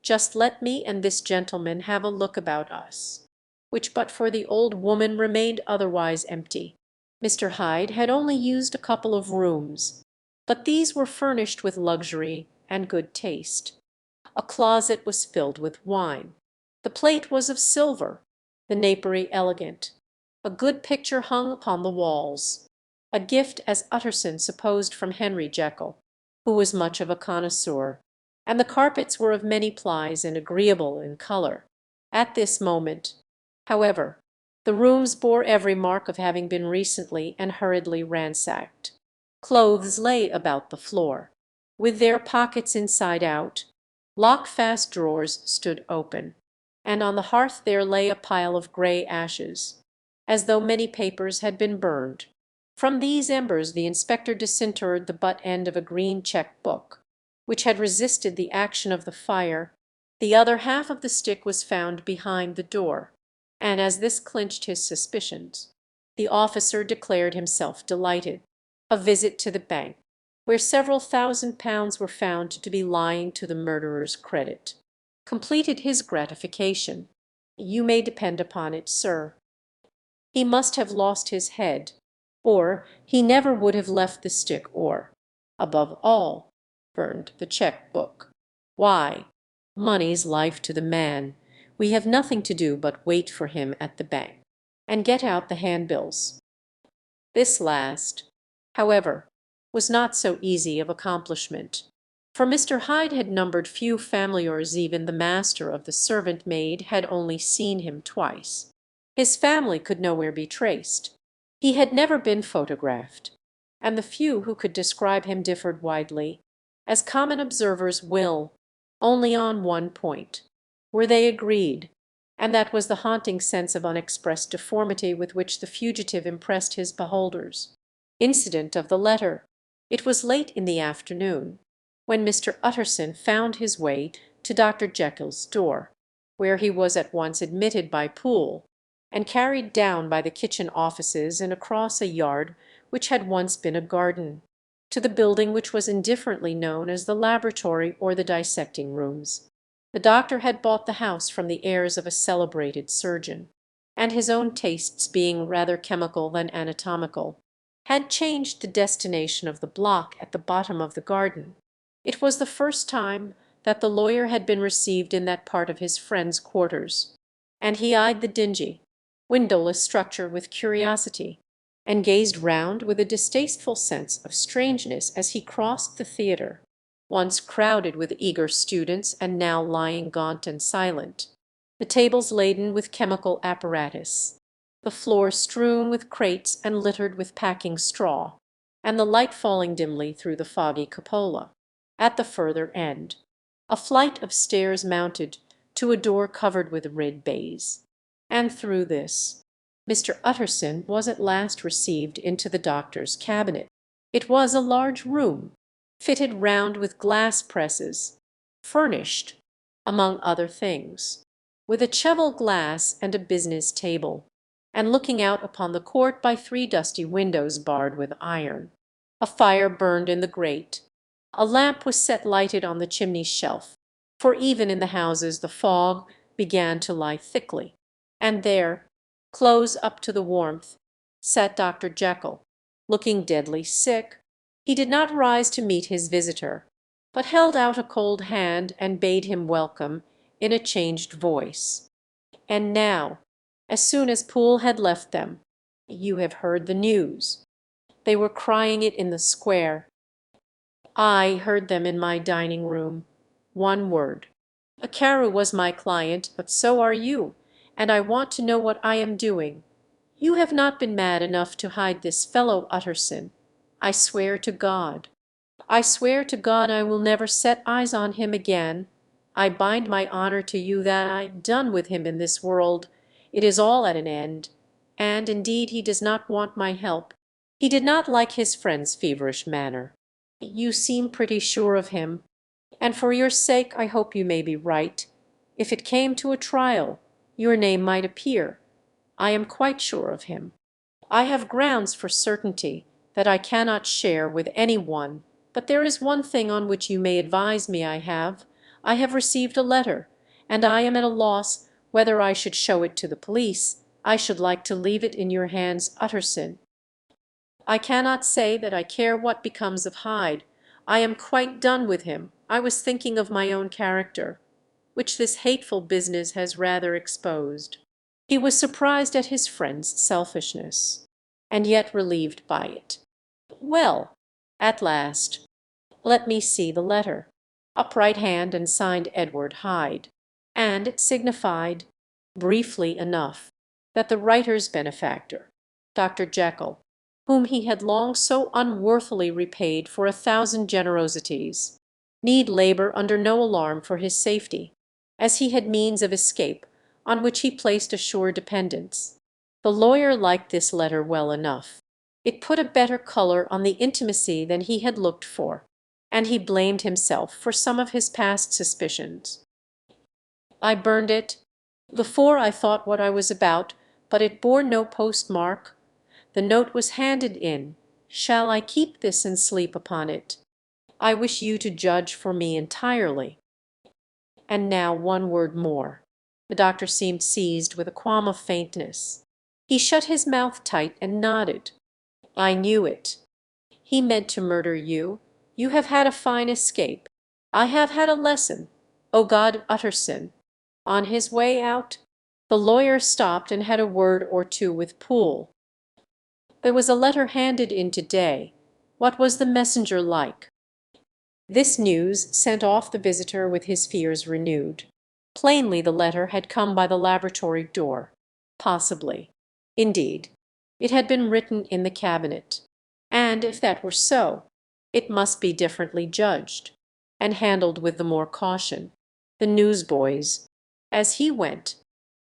just let me and this gentleman have a look about us, which but for the old woman remained otherwise empty. Mr. Hyde had only used a couple of rooms, but these were furnished with luxury and good taste. A closet was filled with wine. The plate was of silver, the napery elegant. A good picture hung upon the walls, a gift as Utterson supposed from Henry Jekyll, who was much of a connoisseur, and the carpets were of many plies and agreeable in colour. At this moment, however, the rooms bore every mark of having been recently and hurriedly ransacked. Clothes lay about the floor, with their pockets inside out, lock-fast drawers stood open, and on the hearth there lay a pile of grey ashes, as though many papers had been burned. From these embers the inspector disinterred the butt end of a green check book, which had resisted the action of the fire. The other half of the stick was found behind the door, and as this clinched his suspicions, the officer declared himself delighted. A visit to the bank, where several £1,000s were found to be lying to the murderer's credit, completed his gratification. You may depend upon it, sir, he must have lost his head, or he never would have left the stick, or, above all, burned the cheque-book. Why, money's life to the man. We have nothing to do but wait for him at the bank, and get out the handbills. This last, however, was not so easy of accomplishment, for Mr. Hyde had numbered few familiars. Even the master of the servant-maid had only seen him twice. His family could nowhere be traced. He had never been photographed, and the few who could describe him differed widely, as common observers will, only on one point, where they agreed, and that was the haunting sense of unexpressed deformity with which the fugitive impressed his beholders. Incident of the letter. It was late in the afternoon when Mr. Utterson found his way to Dr. Jekyll's door, where he was at once admitted by Poole, and carried down by the kitchen offices and across a yard which had once been a garden, to the building which was indifferently known as the laboratory or the dissecting rooms. The doctor had bought the house from the heirs of a celebrated surgeon, and his own tastes being rather chemical than anatomical, had changed the destination of the block at the bottom of the garden. It was the first time that the lawyer had been received in that part of his friend's quarters, and he eyed the dingy, windowless structure with curiosity, and gazed round with a distasteful sense of strangeness as he crossed the theatre, once crowded with eager students and now lying gaunt and silent, the tables laden with chemical apparatus, the floor strewn with crates and littered with packing straw, and the light falling dimly through the foggy cupola. At the further end, a flight of stairs mounted to a door covered with red baize, and through this Mr. Utterson was at last received into the doctor's cabinet. It was a large room, fitted round with glass presses, furnished, among other things, with a cheval glass and a business table, and looking out upon the court by 3 dusty windows barred with iron. A fire burned in the grate. A lamp was set lighted on the chimney shelf, for even in the houses the fog began to lie thickly, and there, close up to the warmth, sat Dr. Jekyll, looking deadly sick. He did not rise to meet his visitor, but held out a cold hand and bade him welcome in a changed voice. "And now," as soon as Poole had left them, "you have heard the news." They were crying it in the square. I heard them in my dining-room. One word. Carew was my client, but so are you, and I want to know what I am doing. You have not been mad enough to hide this fellow Utterson. I swear to God. I swear to God I will never set eyes on him again. I bind my honour to you that I'm done with him in this world. It is all at an end. And indeed he does not want my help. He did not like his friend's feverish manner. You seem pretty sure of him, and for your sake I hope you may be right. If it came to a trial, your name might appear. I am quite sure of him. I have grounds for certainty that I cannot share with any one, but there is one thing on which you may advise me. I have received a letter, and I am at a loss whether I should show it to the police. I should like to leave it in your hands, Utterson. I cannot say that I care what becomes of Hyde. I am quite done with him. I was thinking of my own character, which this hateful business has rather exposed." He was surprised at his friend's selfishness, and yet relieved by it. "Well, at last, let me see the letter." Upright hand and signed Edward Hyde, and it signified, briefly enough, that the writer's benefactor, Dr. Jekyll, whom he had long so unworthily repaid for 1,000 generosities, need labour under no alarm for his safety, as he had means of escape on which he placed a sure dependence. The lawyer liked this letter well enough. It put a better colour on the intimacy than he had looked for, and he blamed himself for some of his past suspicions. "I burned it before I thought what I was about, but it bore no postmark. The note was handed in. Shall I keep this and sleep upon it? I wish you to judge for me entirely. And now one word more." The doctor seemed seized with a qualm of faintness. He shut his mouth tight and nodded. "I knew it. He meant to murder you. You have had a fine escape. I have had a lesson. O God, Utterson." On his way out, the lawyer stopped and had a word or two with Poole. "There was a letter handed in to-day. What was the messenger like?" This news sent off the visitor with his fears renewed. Plainly the letter had come by the laboratory door. Possibly, indeed, it had been written in the cabinet, and if that were so, it must be differently judged, and handled with the more caution. The newsboys, as he went,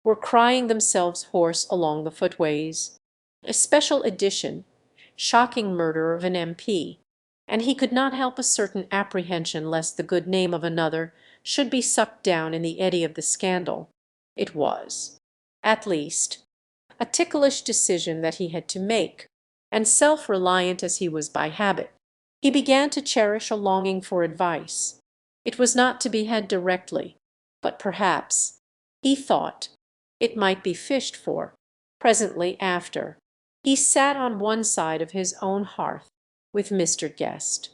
were crying themselves hoarse along the footways. A special edition, shocking murder of an MP, and he could not help a certain apprehension lest the good name of another should be sucked down in the eddy of the scandal. It was, at least, a ticklish decision that he had to make, and self-reliant as he was by habit, he began to cherish a longing for advice. It was not to be had directly, but perhaps, he thought, it might be fished for, presently after. He sat on one side of his own hearth, with Mr. Guest,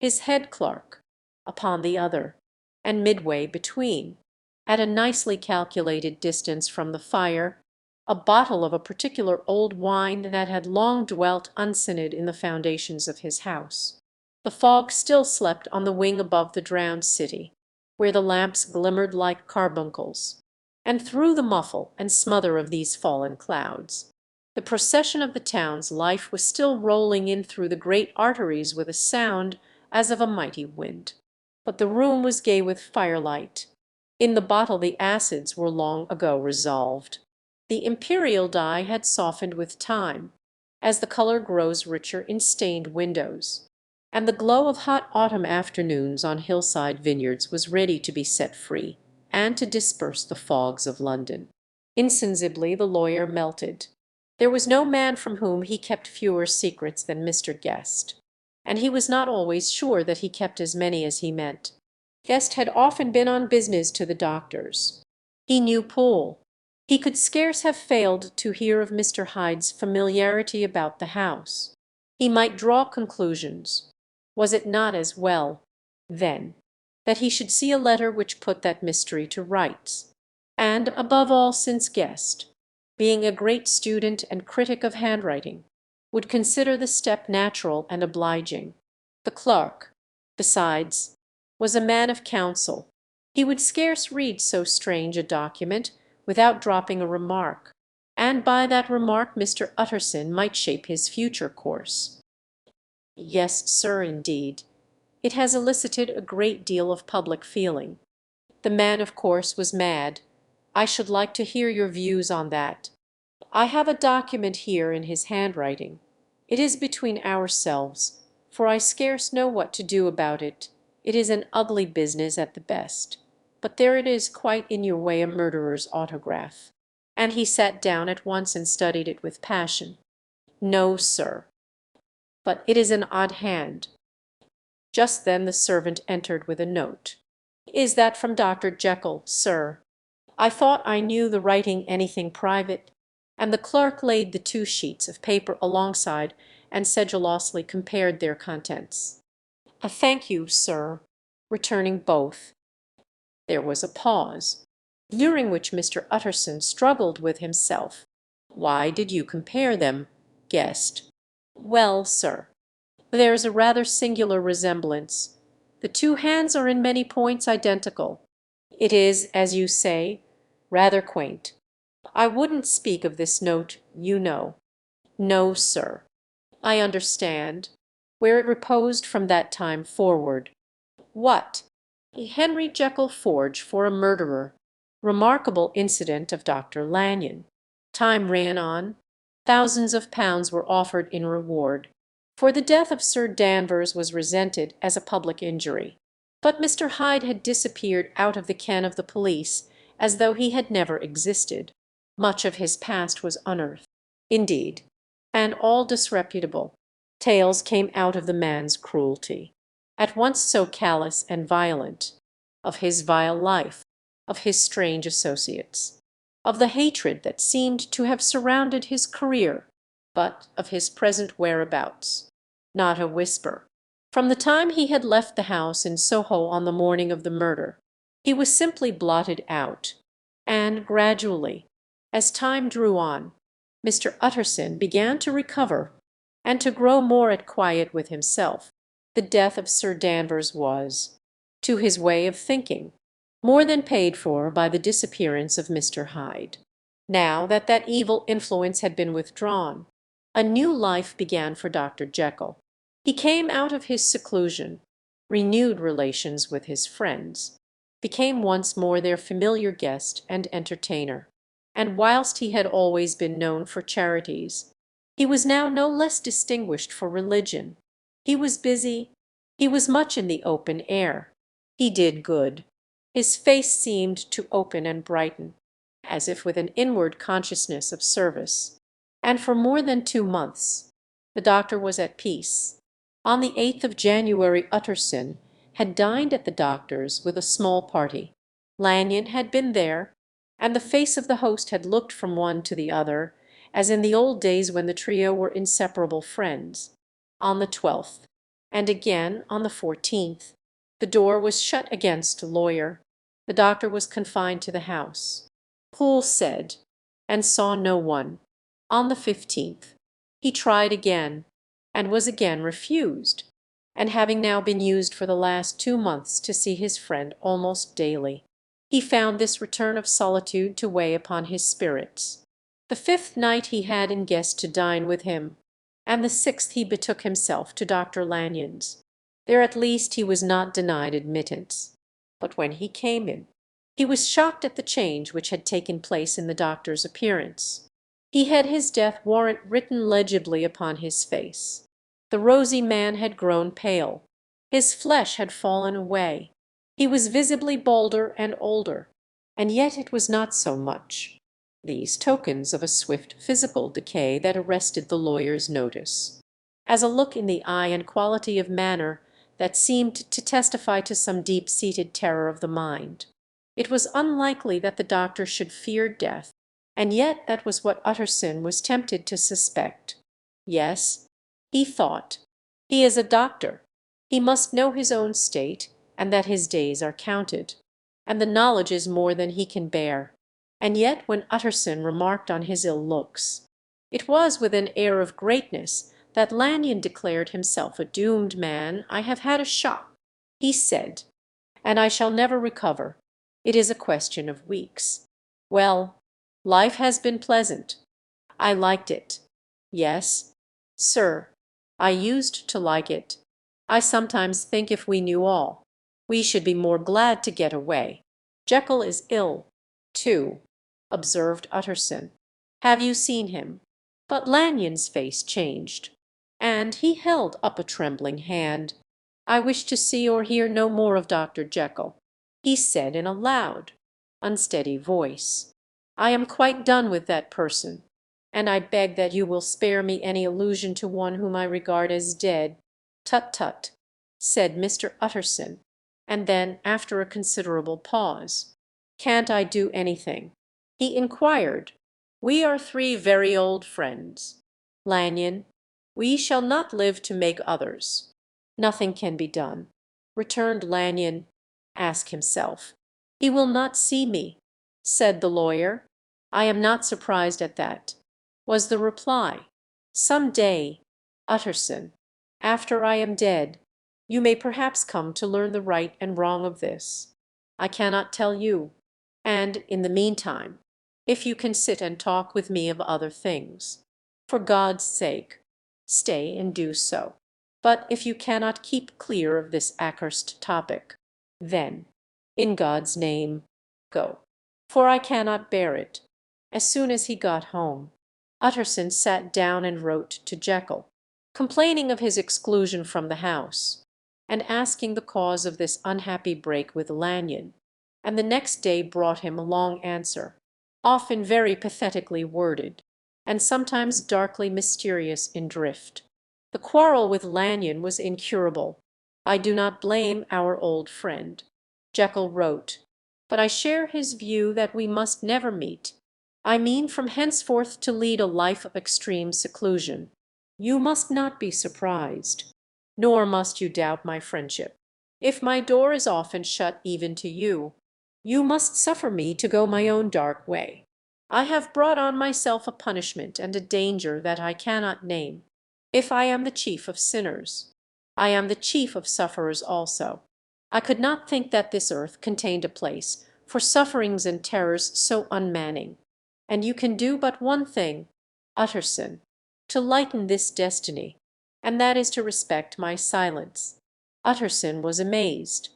his head clerk, upon the other, and midway between, at a nicely calculated distance from the fire, a bottle of a particular old wine that had long dwelt unsined in the foundations of his house. The fog still slept on the wing above the drowned city, where the lamps glimmered like carbuncles, and through the muffle and smother of these fallen clouds, the procession of the town's life was still rolling in through the great arteries with a sound as of a mighty wind. But the room was gay with firelight. In the bottle the acids were long ago resolved. The imperial dye had softened with time, as the color grows richer in stained windows, and the glow of hot autumn afternoons on hillside vineyards was ready to be set free and to disperse the fogs of London. Insensibly the lawyer melted. There was no man from whom he kept fewer secrets than Mr. Guest, and he was not always sure that he kept as many as he meant. Guest had often been on business to the doctors. He knew Poole. He could scarce have failed to hear of Mr. Hyde's familiarity about the house. He might draw conclusions. Was it not as well, then, that he should see a letter which put that mystery to rights? And, above all, since Guest, being a great student and critic of handwriting, would consider the step natural and obliging. The clerk, besides, was a man of counsel. He would scarce read so strange a document without dropping a remark, and by that remark Mr. Utterson might shape his future course. Yes, sir, indeed. It has elicited a great deal of public feeling. The man, of course, was mad. I should like to hear your views on that. I have a document here in his handwriting. It is between ourselves, for I scarce know what to do about it. It is an ugly business at the best, but there it is, quite in your way, a murderer's autograph." And he sat down at once and studied it with passion. "No, sir, but it is an odd hand." Just then the servant entered with a note. "Is that from Dr. Jekyll, sir? I thought I knew the writing anything private." And the clerk laid the 2 sheets of paper alongside and sedulously compared their contents. "I thank you, sir," returning both. There was a pause, during which Mr. Utterson struggled with himself. "Why did you compare them, Guest?" "Well, sir, there's a rather singular resemblance. The 2 hands are in many points identical. It is, as you say, rather quaint. I wouldn't speak of this note, you know." "No, sir. I understand. Where it reposed from that time forward." "What?" "Henry Jekyll forged for a murderer. Remarkable incident of Dr. Lanyon. Time ran on. Thousands of pounds were offered in reward, for the death of Sir Danvers was resented as a public injury. But Mr. Hyde had disappeared out of the ken of the police as though he had never existed. Much of his past was unearthed, indeed, and all disreputable. Tales came out of the man's cruelty, at once so callous and violent, of his vile life, of his strange associates, of the hatred that seemed to have surrounded his career, but of his present whereabouts not a whisper. From the time he had left the house in Soho on the morning of the murder, he was simply blotted out, and gradually, as time drew on, Mr. Utterson began to recover and to grow more at quiet with himself. The death of Sir Danvers was, to his way of thinking, more than paid for by the disappearance of Mr. Hyde. Now that that evil influence had been withdrawn, a new life began for Dr. Jekyll. He came out of his seclusion, renewed relations with his friends, became once more their familiar guest and entertainer, and whilst he had always been known for charities, he was now no less distinguished for religion. He was busy, he was much in the open air, he did good. His face seemed to open and brighten, as if with an inward consciousness of service, and for more than 2 months the doctor was at peace. On the 8th of January Utterson had dined at the doctor's with a small party. Lanyon had been there, and the face of the host had looked from one to the other, as in the old days when the trio were inseparable friends. On the 12th, and again on the 14th, the door was shut against a lawyer. The doctor was confined to the house. Poole said, and saw no one. On the 15th he tried again, and was again refused, and having now been used for the last 2 months to see his friend almost daily, he found this return of solitude to weigh upon his spirits. The 5th night he had in guest to dine with him, and the 6th he betook himself to Dr. Lanyon's. There at least he was not denied admittance. But when he came in, he was shocked at the change which had taken place in the doctor's appearance. He had his death warrant written legibly upon his face. The rosy man had grown pale. His flesh had fallen away. He was visibly bolder and older, and yet it was not so much. These tokens of a swift physical decay that arrested the lawyer's notice, as a look in the eye and quality of manner that seemed to testify to some deep-seated terror of the mind. It was unlikely that the doctor should fear death, and yet that was what Utterson was tempted to suspect. Yes, he thought, he is a doctor. He must know his own state, and that his days are counted, and the knowledge is more than he can bear. And yet when Utterson remarked on his ill looks, it was with an air of greatness that Lanyon declared himself a doomed man. "I have had a shock," he said, "and I shall never recover. It is a question of weeks. Well, life has been pleasant. I liked it. Yes, sir, I used to like it. I sometimes think if we knew all, we should be more glad to get away. Jekyll is ill, too," observed Utterson. "Have you seen him?" But Lanyon's face changed, and he held up a trembling hand. "I wish to see or hear no more of Dr. Jekyll," he said in a loud, unsteady voice. "I am quite done with that person, and I beg that you will spare me any allusion to one whom I regard as dead." "Tut, tut," said Mr. Utterson, and then, after a considerable pause, "Can't I do anything?" he inquired. "We are three very old friends, Lanyon. We shall not live to make others." "Nothing can be done," returned Lanyon. "Ask himself." "He will not see me," said the lawyer. "I am not surprised at that," was the reply. "Some day, Utterson, after I am dead, you may perhaps come to learn the right and wrong of this. I cannot tell you. And in the meantime, if you can sit and talk with me of other things, for God's sake, stay and do so. But if you cannot keep clear of this accursed topic, then, in God's name, go, for I cannot bear it." As soon as he got home, Utterson sat down and wrote to Jekyll, complaining of his exclusion from the house, and asking the cause of this unhappy break with Lanyon, and the next day brought him a long answer, often very pathetically worded, and sometimes darkly mysterious in drift. The quarrel with Lanyon was incurable. "I do not blame our old friend," Jekyll wrote, "but I share his view that we must never meet. I mean from henceforth to lead a life of extreme seclusion. You must not be surprised, nor must you doubt my friendship. If my door is often shut even to you, you must suffer me to go my own dark way. I have brought on myself a punishment and a danger that I cannot name. If I am the chief of sinners, I am the chief of sufferers also. I could not think that this earth contained a place for sufferings and terrors so unmanning. And you can do but one thing, Utterson, to lighten this destiny, and that is to respect my silence." Utterson was amazed.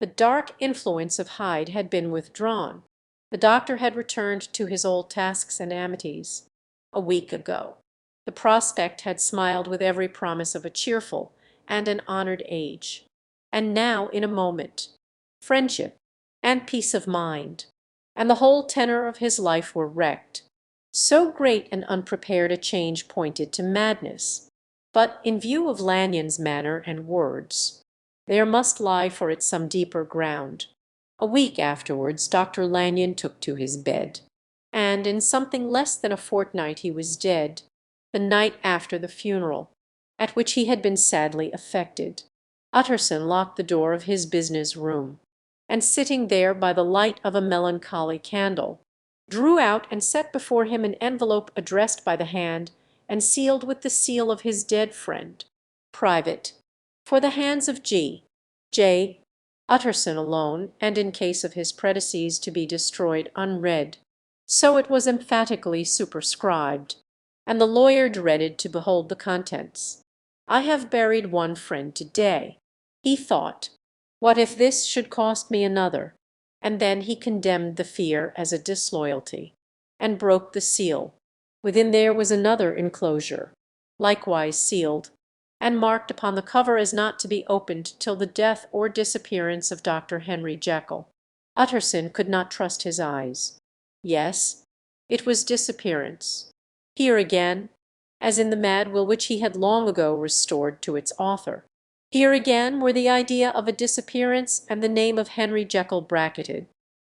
The dark influence of Hyde had been withdrawn. The doctor had returned to his old tasks and amities. A week ago the prospect had smiled with every promise of a cheerful and an honored age. And now, in a moment, friendship and peace of mind, and the whole tenor of his life were wrecked. So great and unprepared a change pointed to madness. But in view of Lanyon's manner and words, there must lie for it some deeper ground. A week afterwards Dr. Lanyon took to his bed, and in something less than a fortnight he was dead, the night after the funeral, at which he had been sadly affected. Utterson locked the door of his business room, and sitting there by the light of a melancholy candle, drew out and set before him an envelope addressed by the hand and sealed with the seal of his dead friend. Private. For the hands of J. Utterson alone, and in case of his predecease to be destroyed unread. So it was emphatically superscribed, and the lawyer dreaded to behold the contents. I have buried one friend to-day, he thought. What if this should cost me another? And then he condemned the fear as a disloyalty, and broke the seal. Within there was another enclosure, likewise sealed, and marked upon the cover as not to be opened till the death or disappearance of Dr. Henry Jekyll. Utterson could not trust his eyes. Yes, it was disappearance. Here again, as in the mad will which he had long ago restored to its author, here again were the idea of a disappearance and the name of Henry Jekyll bracketed.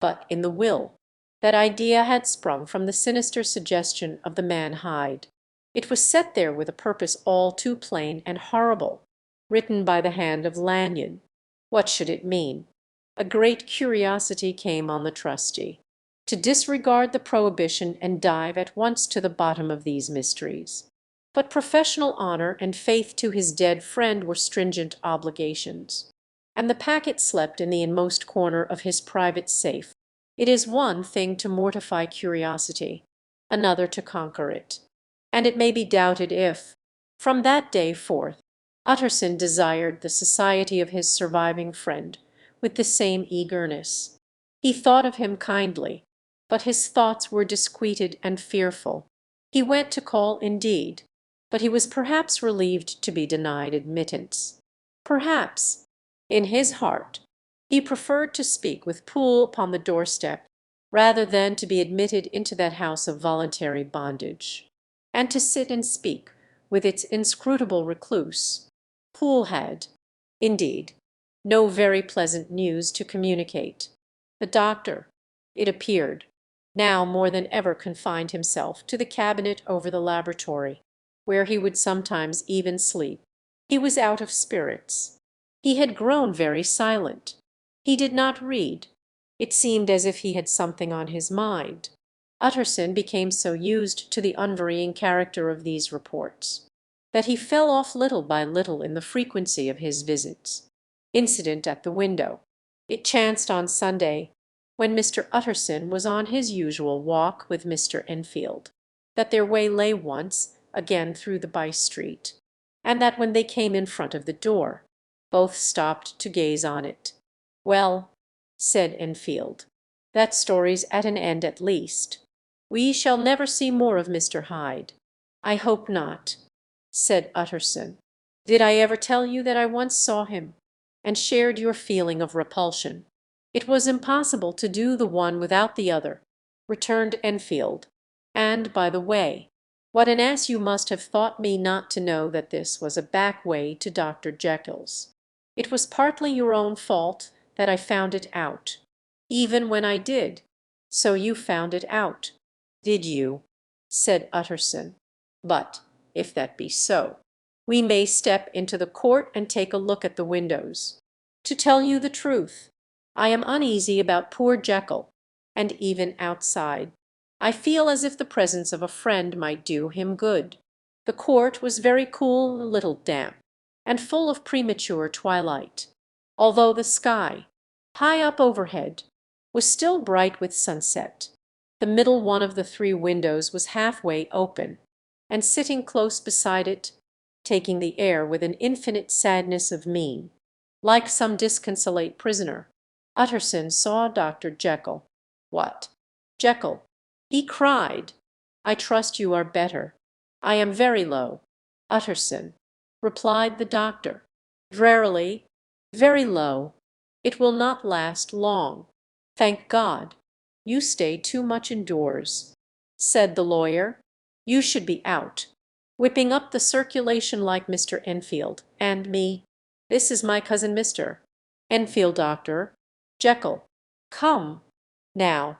But in the will, that idea had sprung from the sinister suggestion of the man Hyde. It was set there with a purpose all too plain and horrible, written by the hand of Lanyon. What should it mean? A great curiosity came on the trustee to disregard the prohibition and dive at once to the bottom of these mysteries. But professional honor and faith to his dead friend were stringent obligations, and the packet slept in the inmost corner of his private safe. It is one thing to mortify curiosity, another to conquer it, and it may be doubted if, from that day forth, Utterson desired the society of his surviving friend with the same eagerness. He thought of him kindly, but his thoughts were disquieted and fearful. He went to call indeed, but he was perhaps relieved to be denied admittance. Perhaps, in his heart, he preferred to speak with Poole upon the doorstep rather than to be admitted into that house of voluntary bondage, and to sit and speak with its inscrutable recluse. Poole had, indeed, no very pleasant news to communicate. The doctor, it appeared, now more than ever confined himself to the cabinet over the laboratory, where he would sometimes even sleep. He was out of spirits. He had grown very silent. He did not read. It seemed as if he had something on his mind. Utterson became so used to the unvarying character of these reports that he fell off little by little in the frequency of his visits. Incident at the window. It chanced on Sunday, when Mr. Utterson was on his usual walk with Mr. Enfield, that their way lay once again through the by-street, and that when they came in front of the door, both stopped to gaze on it. "Well," said Enfield, "that story's at an end at least. We shall never see more of Mr. Hyde." "I hope not," said Utterson. "Did I ever tell you that I once saw him, and shared your feeling of repulsion?" "It was impossible to do the one without the other," returned Enfield. "And, by the way, what an ass you must have thought me not to know that this was a back way to Dr. Jekyll's. It was partly your own fault that I found it out, even when I did. So you found it out, did you?" said Utterson. "But, if that be so, we may step into the court and take a look at the windows. To tell you the truth, I am uneasy about poor Jekyll, and even outside. I feel as if the presence of a friend might do him good." The court was very cool, a little damp, and full of premature twilight, although the sky, high up overhead, was still bright with sunset. The middle one of the three windows was half-way open, and sitting close beside it, taking the air with an infinite sadness of mien, like some disconsolate prisoner, Utterson saw Dr. Jekyll. "What, Jekyll!" he cried. "I trust you are better." "I am very low, Utterson," replied the doctor. "Verily, very low. It will not last long. Thank God, you stay too much indoors," said the lawyer. "You should be out, whipping up the circulation like Mr. Enfield and me. This is my cousin Mr. Enfield, Doctor Jekyll. Come, now,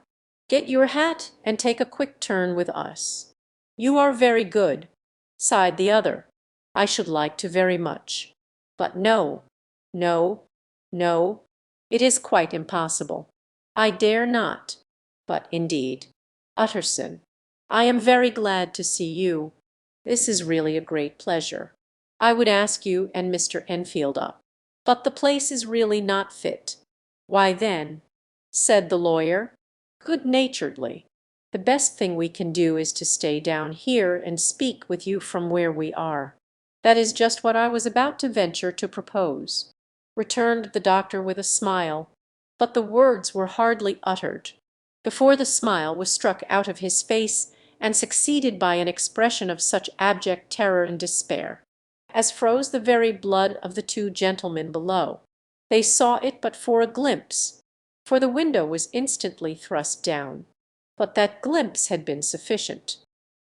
get your hat and take a quick turn with us." "You are very good," sighed the other. "I should like to very much. But no, no, no, it is quite impossible. I dare not. But indeed Utterson. I am very glad to see you. This is really a great pleasure. I would ask you and Mr. Enfield up, but the place is really not fit. Why then, said the lawyer, good-naturedly, the best thing we can do is to stay down here and speak with you from where we are. That is just what I was about to venture to propose, returned the doctor with a smile, but the words were hardly uttered before the smile was struck out of his face and succeeded by an expression of such abject terror and despair as froze the very blood of the two gentlemen below. They saw it but for a glimpse, for the window was instantly thrust down, but that glimpse had been sufficient,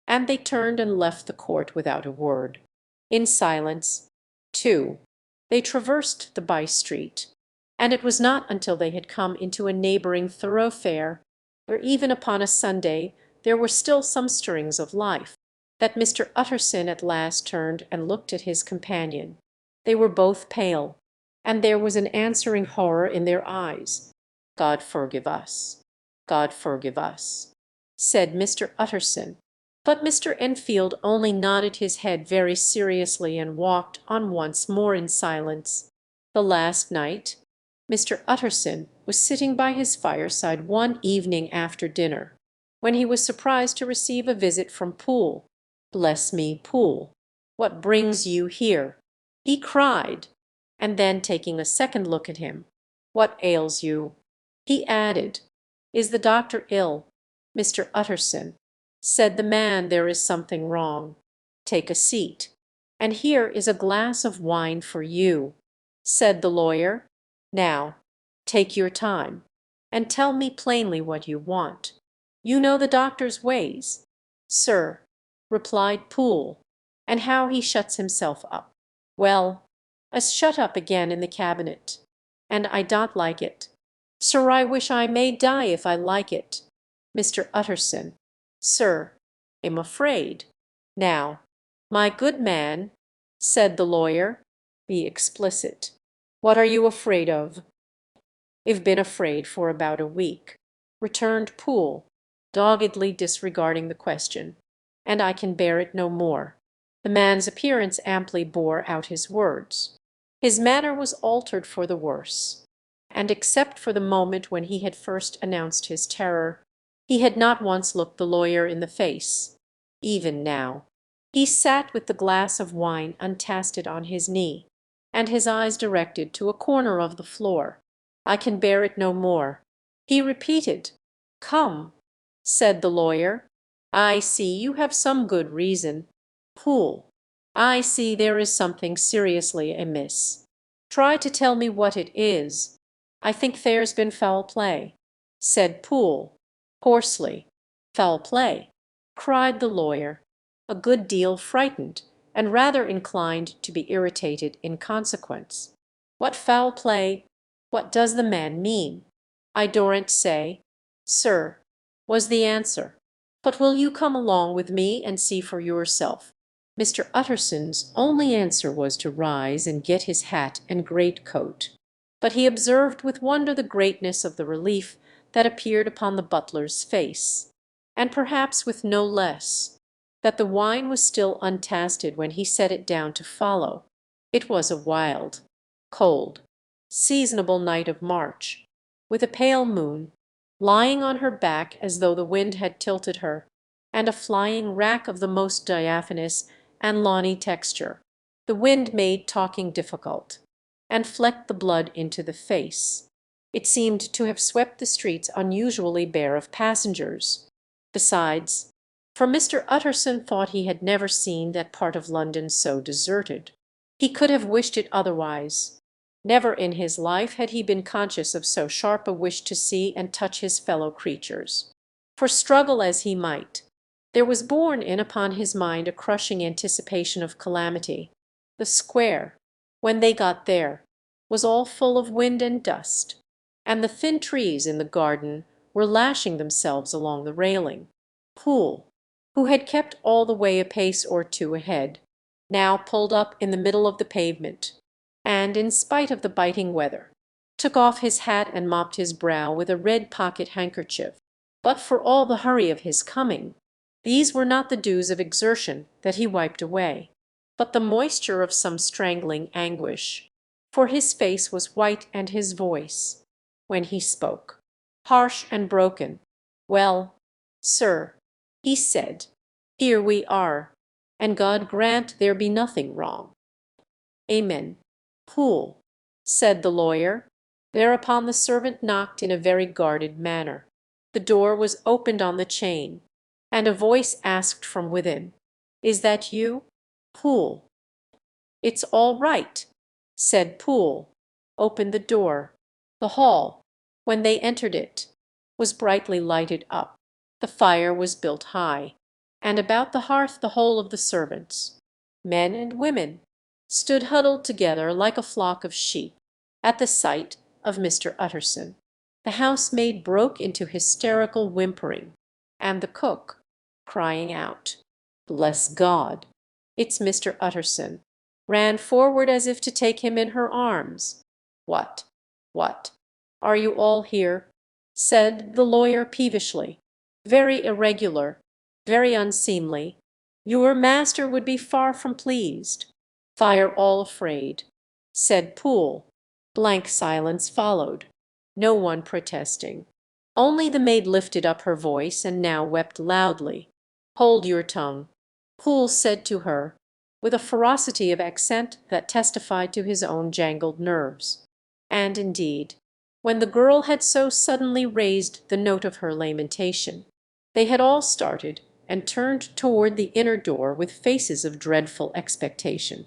and they turned and left the court without a word. In silence, too, they traversed the by-street, and it was not until they had come into a neighbouring thoroughfare, where even upon a Sunday there were still some stirrings of life, that Mr. Utterson at last turned and looked at his companion. They were both pale, and there was an answering horror in their eyes. "God forgive us! God forgive us!" said Mr. Utterson. But Mr. Enfield only nodded his head very seriously and walked on once more in silence. The last night Mr. Utterson was sitting by his fireside one evening after dinner, when he was surprised to receive a visit from Poole. "Bless me, Poole, what brings you here?" he cried, and then taking a second look at him, "What ails you?" he added. "Is the doctor ill?" "Mr. Utterson," said the man, "there is something wrong. Take a seat, and here is a glass of wine for you," said the lawyer. "Now, take your time, and tell me plainly what you want. You know the doctor's ways." "Sir," replied Poole, "and how he shuts himself up. Well, as shut up again in the cabinet, and I don't like it. Sir, I wish I may die if I like it." Mr. Utterson. "Sir, am afraid." "Now, my good man," said the lawyer, "be explicit. What are you afraid of?" "I've been afraid for about a week," returned Poole, doggedly disregarding the question, "and I can bear it no more." The man's appearance amply bore out his words. His manner was altered for the worse, and except for the moment when he had first announced his terror, he had not once looked the lawyer in the face. Even now he sat with the glass of wine untasted on his knee, and his eyes directed to a corner of the floor. "I can bear it no more," he repeated. "Come," said the lawyer, "I see you have some good reason. Poole, I see there is something seriously amiss. Try to tell me what it is." "I think there's been foul play," said Poole, hoarsely. "Foul play!" cried the lawyer, a good deal frightened, and rather inclined to be irritated in consequence. "What foul play? What does the man mean?" "I daren't say, sir," was the answer. "But will you come along with me and see for yourself?" Mr. Utterson's only answer was to rise and get his hat and greatcoat, but he observed with wonder the greatness of the relief that appeared upon the butler's face, and perhaps with no less, that the wine was still untasted when he set it down to follow. It was a wild, cold, seasonable night of March, with a pale moon lying on her back as though the wind had tilted her, and a flying rack of the most diaphanous and lawny texture. The wind made talking difficult, and flecked the blood into the face. It seemed to have swept the streets unusually bare of passengers. Besides, for Mr. Utterson thought he had never seen that part of London so deserted. He could have wished it otherwise. Never in his life had he been conscious of so sharp a wish to see and touch his fellow creatures. For struggle as he might, there was borne in upon his mind a crushing anticipation of calamity. The square, when they got there, was all full of wind and dust, and the thin trees in the garden were lashing themselves along the railing. Poole, who had kept all the way a pace or two ahead, now pulled up in the middle of the pavement, and, in spite of the biting weather, took off his hat and mopped his brow with a red pocket handkerchief. But for all the hurry of his coming, these were not the dews of exertion that he wiped away, but the moisture of some strangling anguish. For his face was white and his voice, when he spoke, harsh and broken. "Well, sir," he said, "here we are, and God grant there be nothing wrong." "Amen. Poole," said the lawyer. Thereupon the servant knocked in a very guarded manner. The door was opened on the chain, and a voice asked from within, "Is that you, Poole?" "It's all right," said Poole. Opened the door. The hall, when they entered it, was brightly lighted up. The fire was built high, and about the hearth the whole of the servants, men and women, stood huddled together like a flock of sheep at the sight of Mr. Utterson. The housemaid broke into hysterical whimpering, and the cook, crying out, "Bless God, it's Mr. Utterson," ran forward as if to take him in her arms. "What, are you all here?" said the lawyer peevishly. "Very irregular, very unseemly. Your master would be far from pleased." "Fire all afraid," said Poole. Blank silence followed, no one protesting. Only the maid lifted up her voice and now wept loudly. "Hold your tongue," Poole said to her, with a ferocity of accent that testified to his own jangled nerves. And indeed, when the girl had so suddenly raised the note of her lamentation, they had all started and turned toward the inner door with faces of dreadful expectation.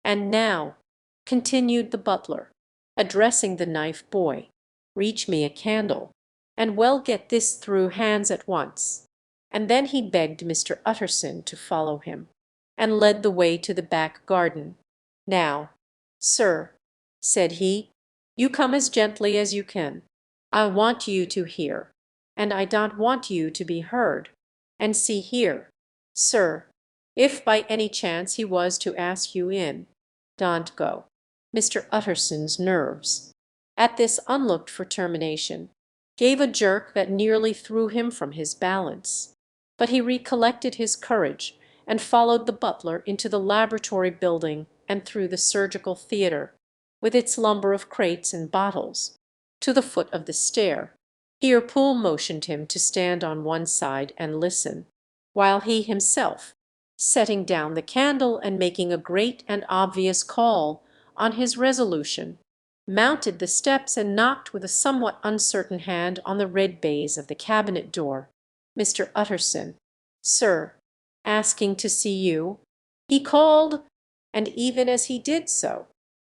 "And now," continued the butler, addressing the knife boy, "reach me a candle, and well get this through hands at once." And then he begged Mr. Utterson to follow him, and led the way to the back garden. "Now, sir," said he, "you come as gently as you can. I want you to hear, and I don't want you to be heard. And see here, sir, if by any chance he was to ask you in, don't go." Mr. Utterson's nerves, at this unlooked-for termination, gave a jerk that nearly threw him from his balance. But he recollected his courage and followed the butler into the laboratory building and through the surgical theatre, with its lumber of crates and bottles, to the foot of the stair. Here Poole motioned him to stand on one side and listen, while he himself, setting down the candle and making a great and obvious call on his resolution, mounted the steps and knocked with a somewhat uncertain hand on the red baize of the cabinet door. "Mr. Utterson, sir, asking to see you," he called, and even as he did so,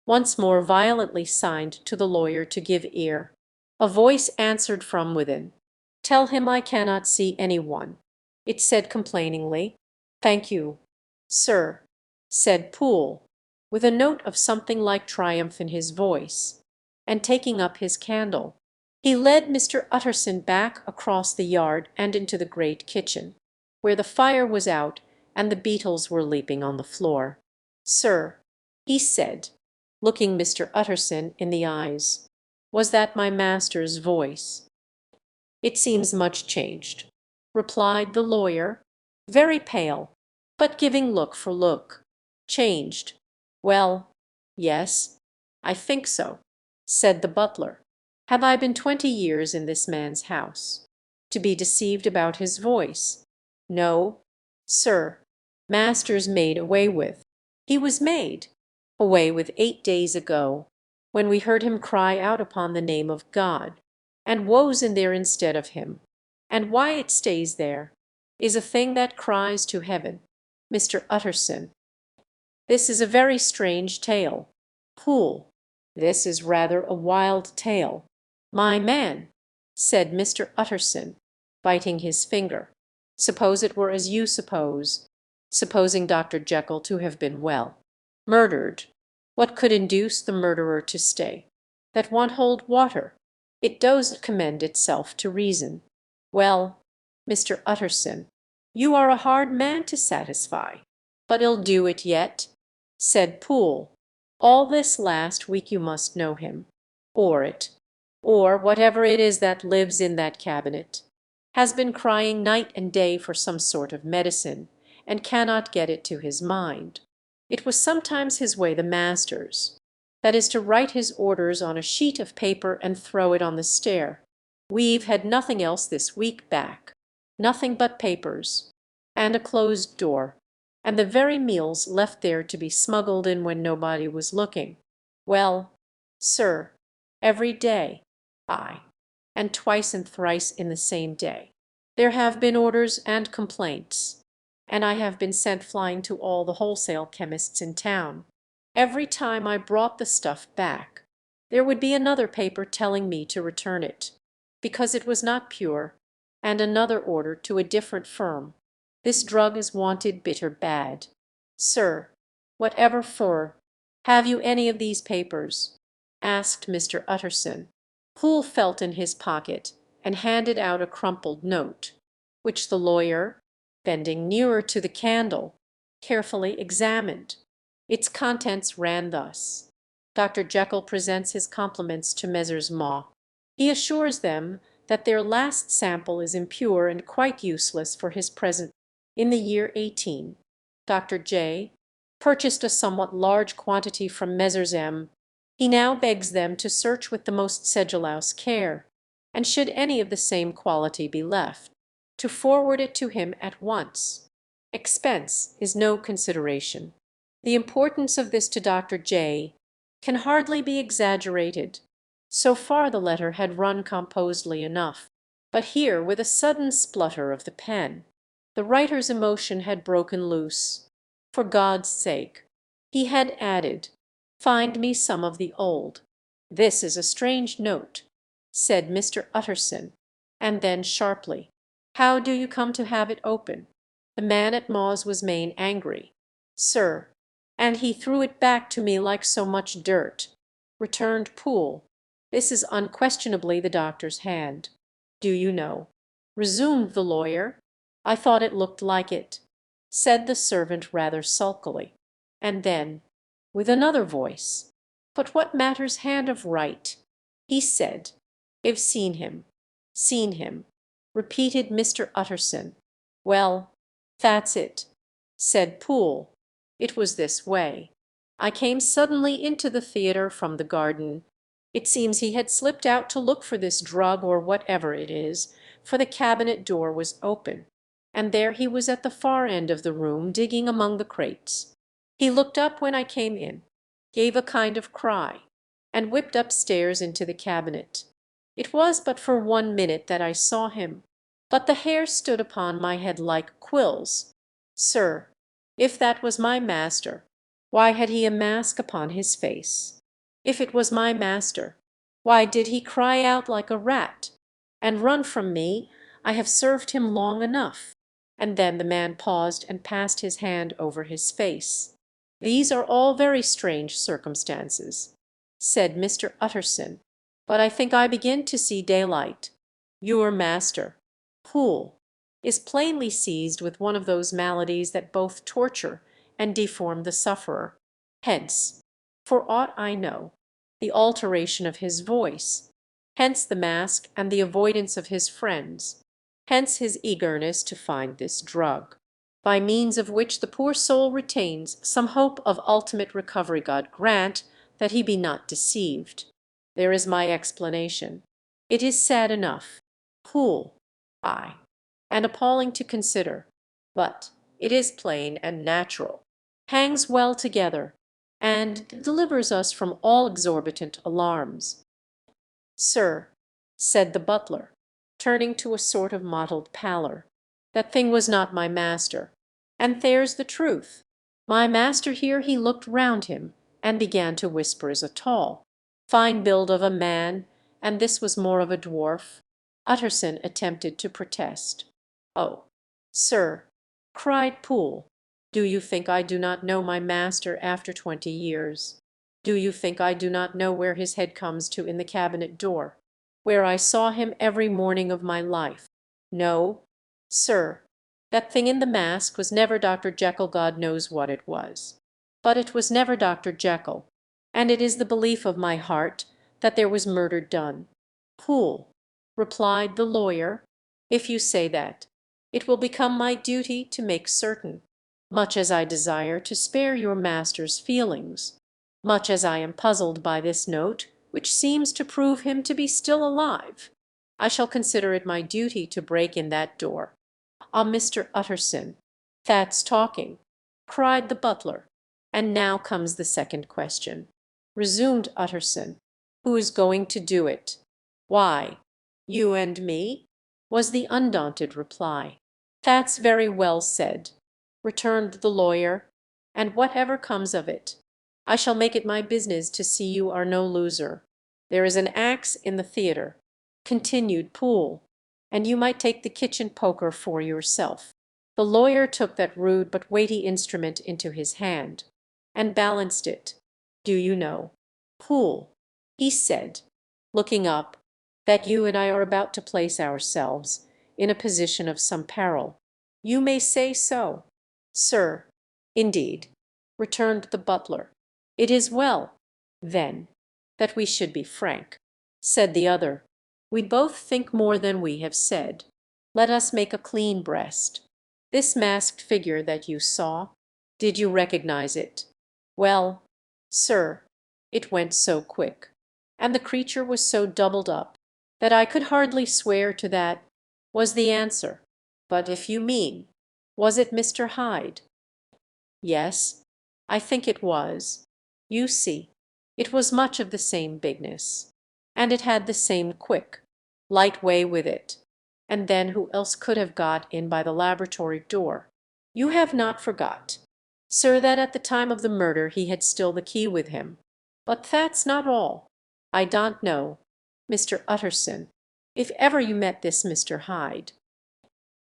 once more violently signed to the lawyer to give ear. A voice answered from within. "Tell him I cannot see any one," it said complainingly. "Thank you, sir," said Poole, with a note of something like triumph in his voice, and taking up his candle, he led Mr. Utterson back across the yard and into the great kitchen, where the fire was out and the beetles were leaping on the floor. "Sir," he said, looking Mr. Utterson in the eyes, "was that my master's voice?" "It seems much changed," replied the lawyer, very pale, but giving look for look. "Changed? Well, yes, I think so," said the butler. "Have I been 20 years in this man's house, to be deceived about his voice? No, sir, master's made away with. He was made away with 8 days ago, when we heard him cry out upon the name of God, and woe's in there instead of him. And why it stays there is a thing that cries to heaven. Mr. Utterson, this is a very strange tale. Poole, this is rather a wild tale." "My man," said Mr. Utterson, biting his finger, "suppose it were as you suppose, supposing Dr. Jekyll to have been well, murdered, what could induce the murderer to stay? That won't hold water. It doesn't commend itself to reason." "Well, Mr. Utterson, you are a hard man to satisfy, but he'll do it yet," said Poole. "All this last week you must know him, or whatever it is that lives in that cabinet. has been crying night and day for some sort of medicine, and cannot get it to his mind. It was sometimes his way, the master's, that is to write his orders on a sheet of paper and throw it on the stair. We've had nothing else this week back, nothing but papers, and a closed door, and the very meals left there to be smuggled in when nobody was looking. Well, sir, every day, ay, and twice and thrice in the same day, there have been orders and complaints, and I have been sent flying to all the wholesale chemists in town. Every time I brought the stuff back, there would be another paper telling me to return it, because it was not pure, and another order to a different firm. This drug is wanted bitter bad. Sir, whatever for? Have you any of these papers?" asked Mr. Utterson. Poole felt in his pocket and handed out a crumpled note, which the lawyer, bending nearer to the candle, carefully examined. Its contents ran thus: Dr. Jekyll presents his compliments to Messrs. Maw. He assures them that their last sample is impure and quite useless for his present. In the year 18, Dr. J. purchased a somewhat large quantity from Messrs. M. He now begs them to search with the most sedulous care, and should any of the same quality be left, to forward it to him at once. Expense is no consideration. The importance of this to Dr. J. can hardly be exaggerated. So far the letter had run composedly enough, but here, with a sudden splutter of the pen, the writer's emotion had broken loose. For God's sake, he had added, find me some of the old. This is a strange note, said Mr. Utterson, and then sharply, how do you come to have it open? The man at Maw's was main angry, sir, and he threw it back to me like so much dirt, returned Poole. This is unquestionably the doctor's hand. Do you know, resumed the lawyer, I thought it looked like it, said the servant rather sulkily, and then, with another voice, but what matters hand of right? He said, I've seen him, repeated Mr. Utterson. Well, that's it, said Poole. It was this way. I came suddenly into the theatre from the garden. It seems he had slipped out to look for this drug or whatever it is, for the cabinet door was open, and there he was at the far end of the room digging among the crates. He looked up when I came in, gave a kind of cry, and whipped upstairs into the cabinet. It was but for 1 minute that I saw him, but the hair stood upon my head like quills. Sir, if that was my master, why had he a mask upon his face? If it was my master, why did he cry out like a rat, and run from me? I have served him long enough. And then the man paused and passed his hand over his face. These are all very strange circumstances, said Mr. Utterson, but I think I begin to see daylight. Your master, Poole, is plainly seized with one of those maladies that both torture and deform the sufferer. Hence, for aught I know, the alteration of his voice, hence the mask and the avoidance of his friends, hence his eagerness to find this drug, by means of which the poor soul retains some hope of ultimate recovery. God grant that he be not deceived. There is my explanation. It is sad enough, Poole, ay, and appalling to consider, but it is plain and natural, hangs well together, and delivers us from all exorbitant alarms. Sir, said the butler, turning to a sort of mottled pallor, that thing was not my master, and there's the truth. My master here, he looked round him, and began to whisper, is a tall, fine build of a man, and this was more of a dwarf. Utterson attempted to protest. Oh, sir, cried Poole, do you think I do not know my master after 20 years? Do you think I do not know where his head comes to in the cabinet door, where I saw him every morning of my life? No, sir, that thing in the mask was never Dr. Jekyll. God knows what it was, but it was never Dr. Jekyll, and it is the belief of my heart that there was murder done. Poole, replied the lawyer, If you say that, it will become my duty to make certain, much as I desire to spare your master's feelings, much as I am puzzled by this note, which seems to prove him to be still alive, I shall consider it my duty to break in that door. Ah, Mr. Utterson, that's talking," cried the butler. "And now comes the second question," resumed Utterson. "Who is going to do it?" "Why, you and me," was the undaunted reply. "That's very well said," returned the lawyer, "and whatever comes of it, I shall make it my business to see you are no loser. There is an axe in the theatre," continued Poole, "and you might take the kitchen poker for yourself." The lawyer took that rude but weighty instrument into his hand, and balanced it. "Do you know, Poole," he said, looking up, "that you and I are about to place ourselves in a position of some peril?" "You may say so, sir." "Indeed," returned the butler. "It is well, then, that we should be frank," said the other. "We both think more than we have said. Let us make a clean breast. This masked figure that you saw, did you recognize it?" "Well, sir, it went so quick, and the creature was so doubled up, that I could hardly swear to that," was the answer. "But if you mean, was it Mr. Hyde?" "Yes, I think it was. You see, it was much of the same bigness, and it had the same quick, light way with it. And then who else could have got in by the laboratory door? You have not forgot, sir, that at the time of the murder he had still the key with him. But that's not all. I don't know, Mr. Utterson, if ever you met this Mr. Hyde."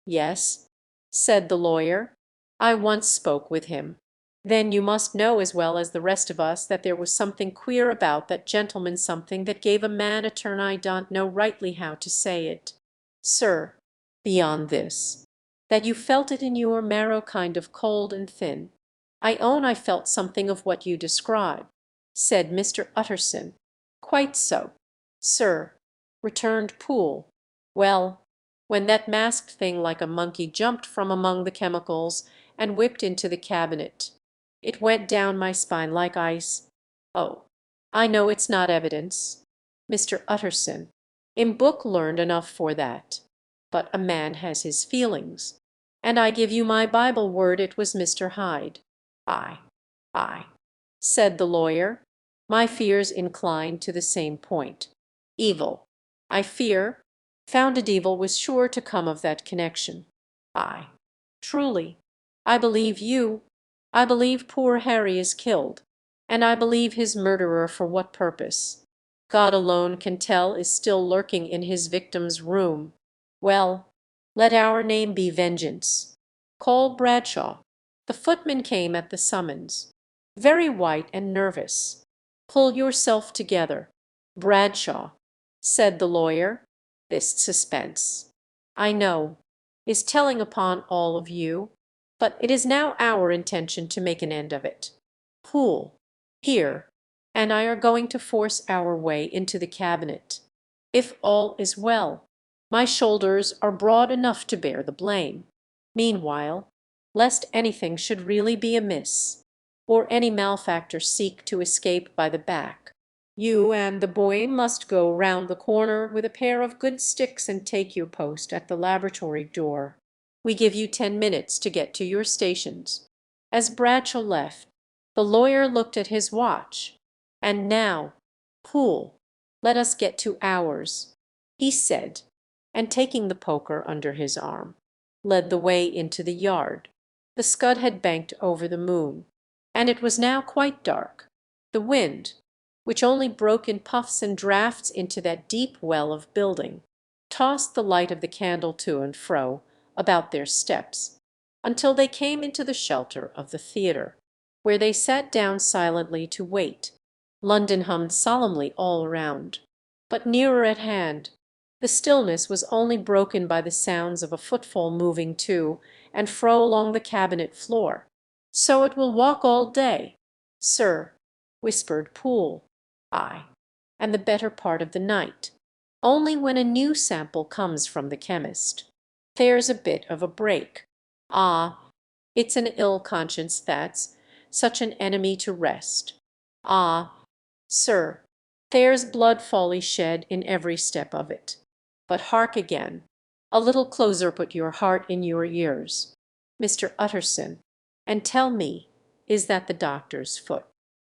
"Yes," said the lawyer, "I once spoke with him." "Then you must know as well as the rest of us that there was something queer about that gentleman, something that gave a man a turn, I don't know rightly how to say it, sir, beyond this, that you felt it in your marrow kind of cold and thin." "I own I felt something of what you describe," said Mr. Utterson. "Quite so, sir," returned Poole. "Well, when that masked thing like a monkey jumped from among the chemicals and whipped into the cabinet, it went down my spine like ice. Oh, I know it's not evidence, Mr. Utterson. In book learned enough for that. But a man has his feelings, and I give you my Bible word it was Mr. Hyde." "Ay, ay," said the lawyer. "My fears incline to the same point. Evil, I fear, founded evil was sure to come of that connection. Ay, truly, I believe you. I believe poor Harry is killed, and I believe his murderer for what purpose, God alone can tell, is still lurking in his victim's room. Well, let our name be Vengeance. Call Bradshaw." The footman came at the summons, very white and nervous. "Pull yourself together, Bradshaw," said the lawyer. "This suspense, I know, is telling upon all of you, but it is now our intention to make an end of it. Poole, here, and I are going to force our way into the cabinet. If all is well, my shoulders are broad enough to bear the blame. Meanwhile, lest anything should really be amiss, or any malefactor seek to escape by the back, you and the boy must go round the corner with a pair of good sticks and take your post at the laboratory door. We give you 10 minutes to get to your stations." As Bradshaw left, the lawyer looked at his watch. "And now, Poole, let us get to ours," he said, and taking the poker under his arm, led the way into the yard. The scud had banked over the moon, and it was now quite dark. The wind, which only broke in puffs and draughts into that deep well of building, tossed the light of the candle to and fro about their steps, until they came into the shelter of the theatre, where they sat down silently to wait. London hummed solemnly all around, but nearer at hand the stillness was only broken by the sounds of a footfall moving to and fro along the cabinet floor. "So it will walk all day, sir," whispered Poole. "Ay, and the better part of the night, only when a new sample comes from the chemist." There's a bit of a break. Ah, it's an ill conscience that's such an enemy to rest. Ah, sir, there's blood folly shed in every step of it. But hark again, a little closer put your heart in your ears, Mr. Utterson, and tell me, is that the doctor's foot?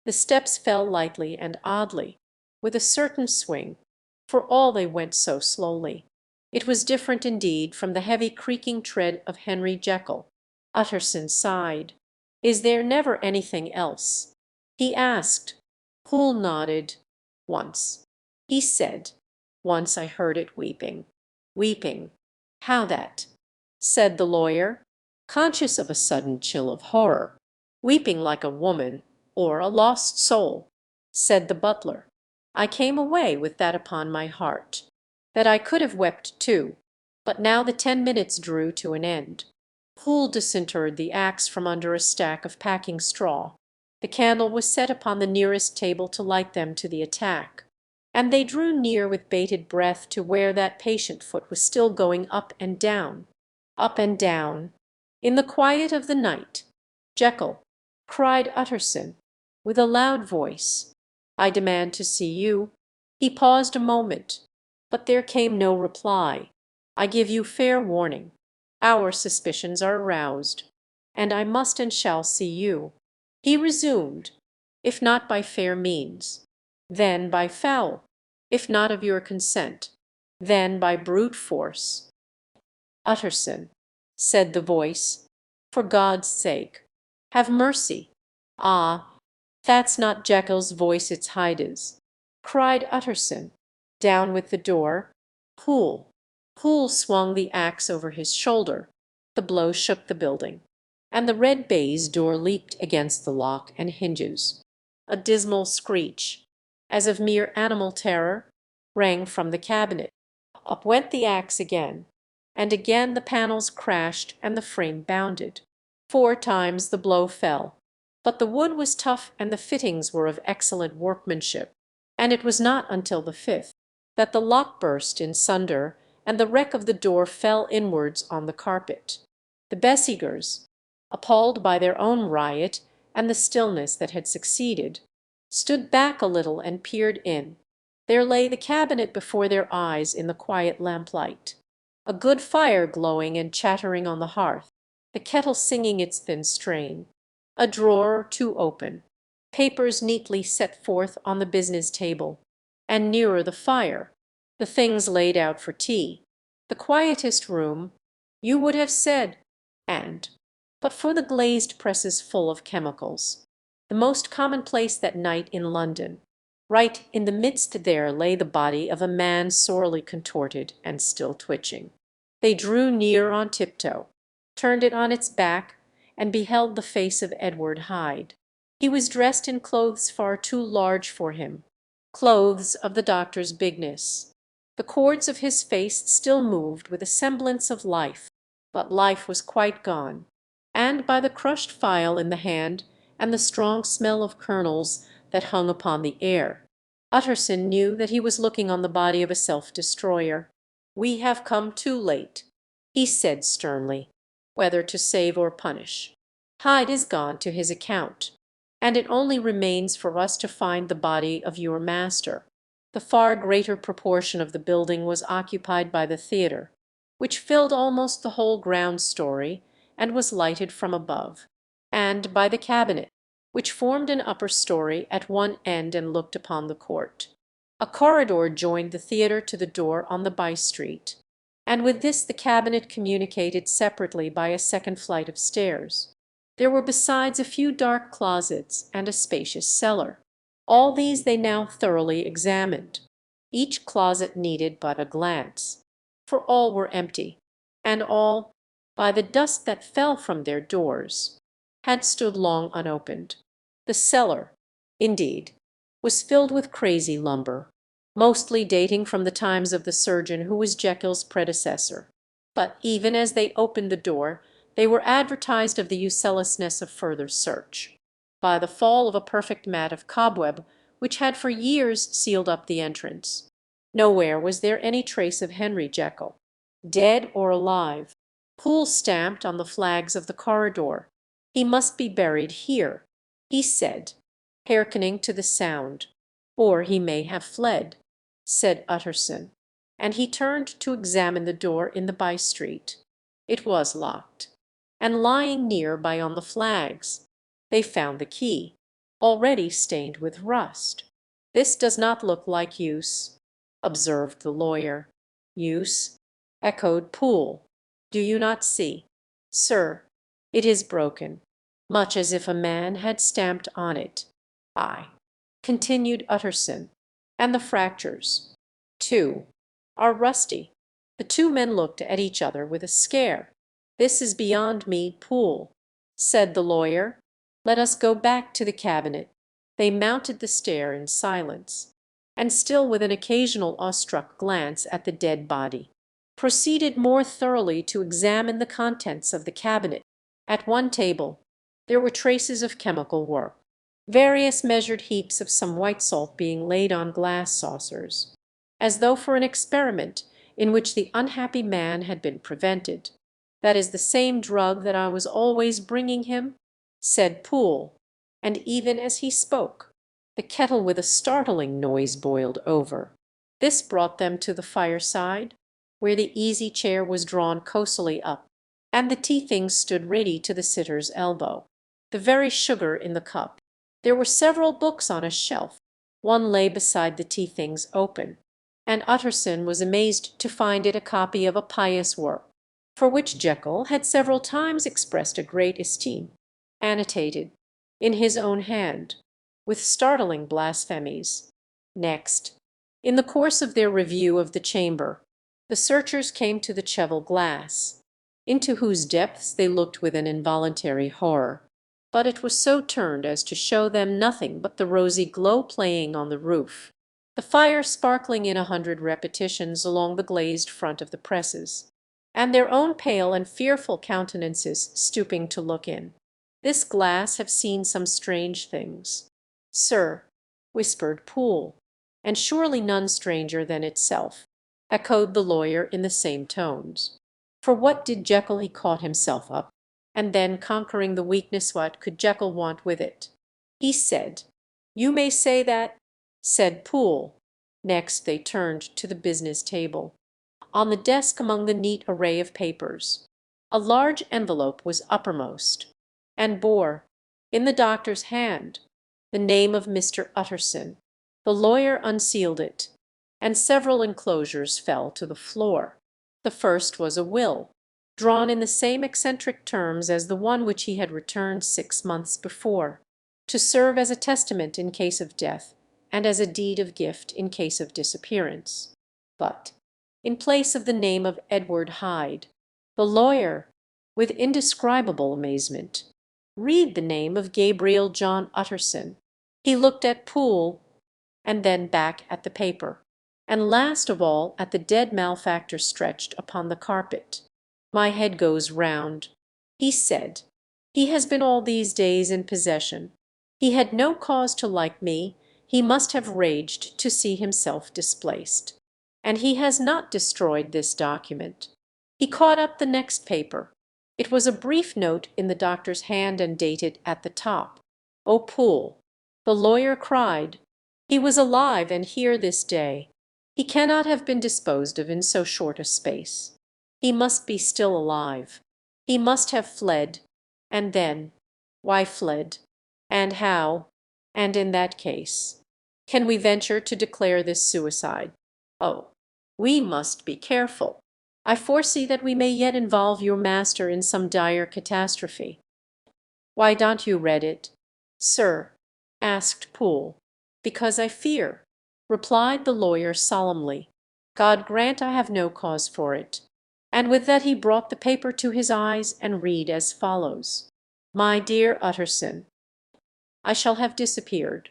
The steps fell lightly and oddly, with a certain swing, for all they went so slowly. It was different indeed from the heavy creaking tread of Henry Jekyll. Utterson sighed. "Is there never anything else?" he asked. Poole nodded. "Once," he said. "Once I heard it weeping." "Weeping? How that?" said the lawyer, conscious of a sudden chill of horror. "Weeping like a woman, or a lost soul," said the butler. "I came away with that upon my heart, that I could have wept too, but now the 10 minutes drew to an end." Poole disinterred the axe from under a stack of packing straw. The candle was set upon the nearest table to light them to the attack, and they drew near with bated breath to where that patient foot was still going up and down, in the quiet of the night. "Jekyll," cried Utterson, with a loud voice, "I demand to see you." He paused a moment, but there came no reply. "I give you fair warning. Our suspicions are aroused, and I must and shall see you." He resumed, "If not by fair means, then by foul; if not of your consent, then by brute force." "Utterson," said the voice, "for God's sake, have mercy." "Ah, that's not Jekyll's voice, it's Hyde's," cried Utterson. "Down with the door." Poole swung the axe over his shoulder. The blow shook the building, and the red baize door leaped against the lock and hinges. A dismal screech, as of mere animal terror, rang from the cabinet. Up went the axe again, and again the panels crashed and the frame bounded. 4 times the blow fell, but the wood was tough and the fittings were of excellent workmanship, and it was not until the 5th that the lock burst in sunder and the wreck of the door fell inwards on the carpet. The Bessigers, appalled by their own riot and the stillness that had succeeded, stood back a little and peered in. There lay the cabinet before their eyes in the quiet lamplight, a good fire glowing and chattering on the hearth, the kettle singing its thin strain, a drawer or two open, papers neatly set forth on the business table, and nearer the fire the things laid out for tea. The quietest room, you would have said, and, but for the glazed presses full of chemicals, the most commonplace that night in London. Right in the midst there lay the body of a man sorely contorted and still twitching. They drew near on tiptoe, turned it on its back, and beheld the face of Edward Hyde. He was dressed in clothes far too large for him, clothes of the doctor's bigness. The cords of his face still moved with a semblance of life, but life was quite gone, and by the crushed phial in the hand and the strong smell of kernels that hung upon the air, Utterson knew that he was looking on the body of a self-destroyer. "We have come too late," he said sternly, "whether to save or punish. Hyde is gone to his account, and it only remains for us to find the body of your master." The far greater proportion of the building was occupied by the theatre, which filled almost the whole ground story and was lighted from above, and by the cabinet, which formed an upper story at one end and looked upon the court. A corridor joined the theatre to the door on the by-street, and with this the cabinet communicated separately by a second flight of stairs. There were besides a few dark closets and a spacious cellar. All these they now thoroughly examined. Each closet needed but a glance, for all were empty, and all, by the dust that fell from their doors, had stood long unopened. The cellar, indeed, was filled with crazy lumber, mostly dating from the times of the surgeon who was Jekyll's predecessor. But even as they opened the door they were advertised of the uselessness of further search, by the fall of a perfect mat of cobweb which had for years sealed up the entrance. Nowhere was there any trace of Henry Jekyll. dead or alive. Poole stamped on the flags of the corridor. "He must be buried here," he said, hearkening to the sound. "Or he may have fled," said Utterson, and he turned to examine the door in the by-street. It was locked, and lying near by on the flags they found the key, already stained with rust. "This does not look like use," observed the lawyer. "Use?" echoed Poole. "Do you not see, sir, it is broken, much as if a man had stamped on it?" "Ay," continued Utterson, "and the fractures, too, are rusty." The two men looked at each other with a scare. "This is beyond me, Poole," said the lawyer. "Let us go back to the cabinet." They mounted the stair in silence, and still with an occasional awestruck glance at the dead body, proceeded more thoroughly to examine the contents of the cabinet. At one table there were traces of chemical work, various measured heaps of some white salt being laid on glass saucers, as though for an experiment in which the unhappy man had been prevented. "That is the same drug that I was always bringing him," said Poole, and even as he spoke the kettle with a startling noise boiled over. This brought them to the fireside, where the easy chair was drawn cosily up, and the tea things stood ready to the sitter's elbow, the very sugar in the cup. There were several books on a shelf. One lay beside the tea things open, and Utterson was amazed to find it a copy of a pious work, for which Jekyll had several times expressed a great esteem, annotated in his own hand, with startling blasphemies. Next, in the course of their review of the chamber, the searchers came to the cheval glass, into whose depths they looked with an involuntary horror, but it was so turned as to show them nothing but the rosy glow playing on the roof, the fire sparkling in 100 repetitions along the glazed front of the presses, and their own pale and fearful countenances stooping to look in. "This glass have seen some strange things, sir," whispered Poole. "And surely none stranger than itself," echoed the lawyer in the same tones. For what did Jekyll? He caught himself up, and then conquering the weakness, what could Jekyll want with it? He said, "You may say that," said Poole. Next they turned to the business table. On the desk among the neat array of papers, a large envelope was uppermost, and bore, in the doctor's hand, the name of Mr. Utterson. The lawyer unsealed it, and several enclosures fell to the floor. The first was a will, drawn in the same eccentric terms as the one which he had returned 6 months before, to serve as a testament in case of death and as a deed of gift in case of disappearance. But in place of the name of Edward Hyde, the lawyer, with indescribable amazement, read the name of Gabriel John Utterson. He looked at Poole, and then back at the paper, and last of all at the dead malefactor stretched upon the carpet. "My head goes round," he said. "He has been all these days in possession. He had no cause to like me. He must have raged to see himself displaced. And he has not destroyed this document." He caught up the next paper. It was a brief note in the doctor's hand and dated at the top. "O Poole," the lawyer cried, "he was alive and here this day. He cannot have been disposed of in so short a space. He must be still alive. He must have fled, and then, why fled, and how, and in that case, can we venture to declare this suicide? Oh, we must be careful. I foresee that we may yet involve your master in some dire catastrophe." "Why don't you read it, sir?" asked Poole. "Because I fear," replied the lawyer solemnly. "God grant I have no cause for it." And with that he brought the paper to his eyes and read as follows: "My dear Utterson, I shall have disappeared.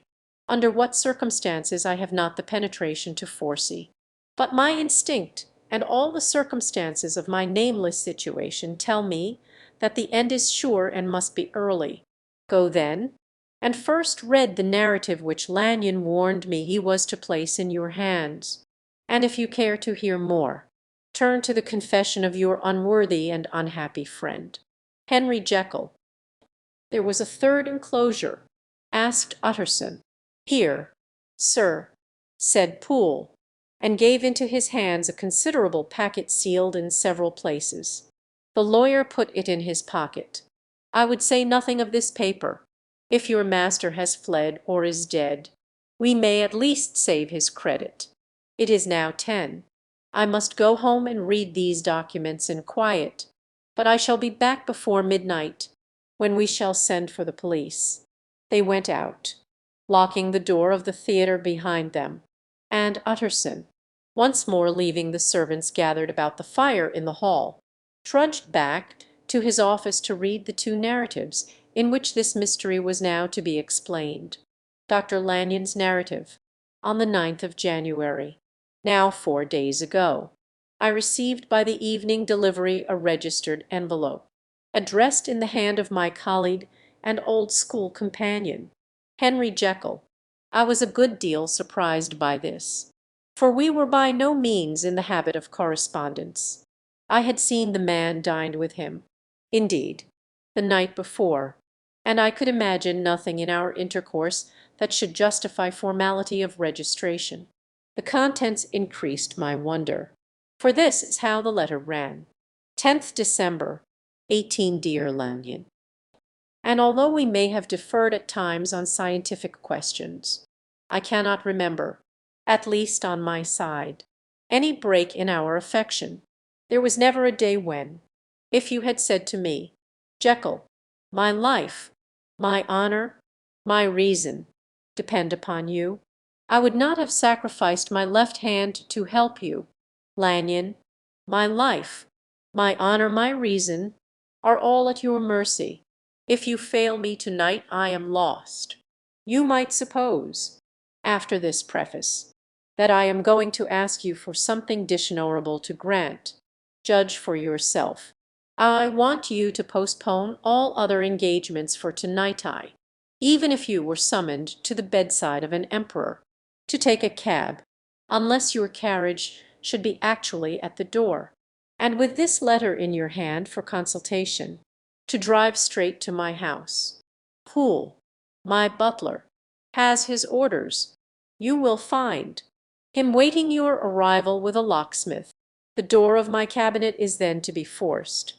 Under what circumstances I have not the penetration to foresee. But my instinct and all the circumstances of my nameless situation tell me that the end is sure and must be early. Go then, and first read the narrative which Lanyon warned me he was to place in your hands. And if you care to hear more, Turn to the confession of your unworthy and unhappy friend, Henry Jekyll. There was a third enclosure. Asked Utterson. Here, sir, said Poole, and gave into his hands a considerable packet sealed in several places. The lawyer put it in his pocket. I would say nothing of this paper. If your master has fled or is dead, we may at least save his credit. It is now 10. I must go home and read these documents in quiet, but I shall be back before midnight, when we shall send for the police. They went out, locking the door of the theatre behind them, and Utterson, once more leaving the servants gathered about the fire in the hall, trudged back to his office to read the two narratives in which this mystery was now to be explained. Dr. Lanyon's narrative, on the 9th of January, now 4 days ago. I received by the evening delivery a registered envelope, addressed in the hand of my colleague and old school companion, Henry Jekyll. I was a good deal surprised by this, for we were by no means in the habit of correspondence. I had seen the man, dined with him, indeed, the night before, and I could imagine nothing in our intercourse that should justify formality of registration. The contents increased my wonder, for this is how the letter ran. 10th December, 18 Dear Lanyon. And although we may have differed at times on scientific questions, I cannot remember, at least on my side, any break in our affection. There was never a day when, if you had said to me, Jekyll, my life, my honor, my reason depend upon you, I would not have sacrificed my left hand to help you. Lanyon, my life, my honor, my reason are all at your mercy. If you fail me tonight, I am lost. You might suppose, after this preface, that I am going to ask you for something dishonorable to grant. Judge for yourself. I want you to postpone all other engagements for tonight. Even if you were summoned to the bedside of an emperor, to take a cab, unless your carriage should be actually at the door, and with this letter in your hand for consultation, to drive straight to my house. Poole, my butler, has his orders. You will find him waiting your arrival with a locksmith. The door of my cabinet is then to be forced,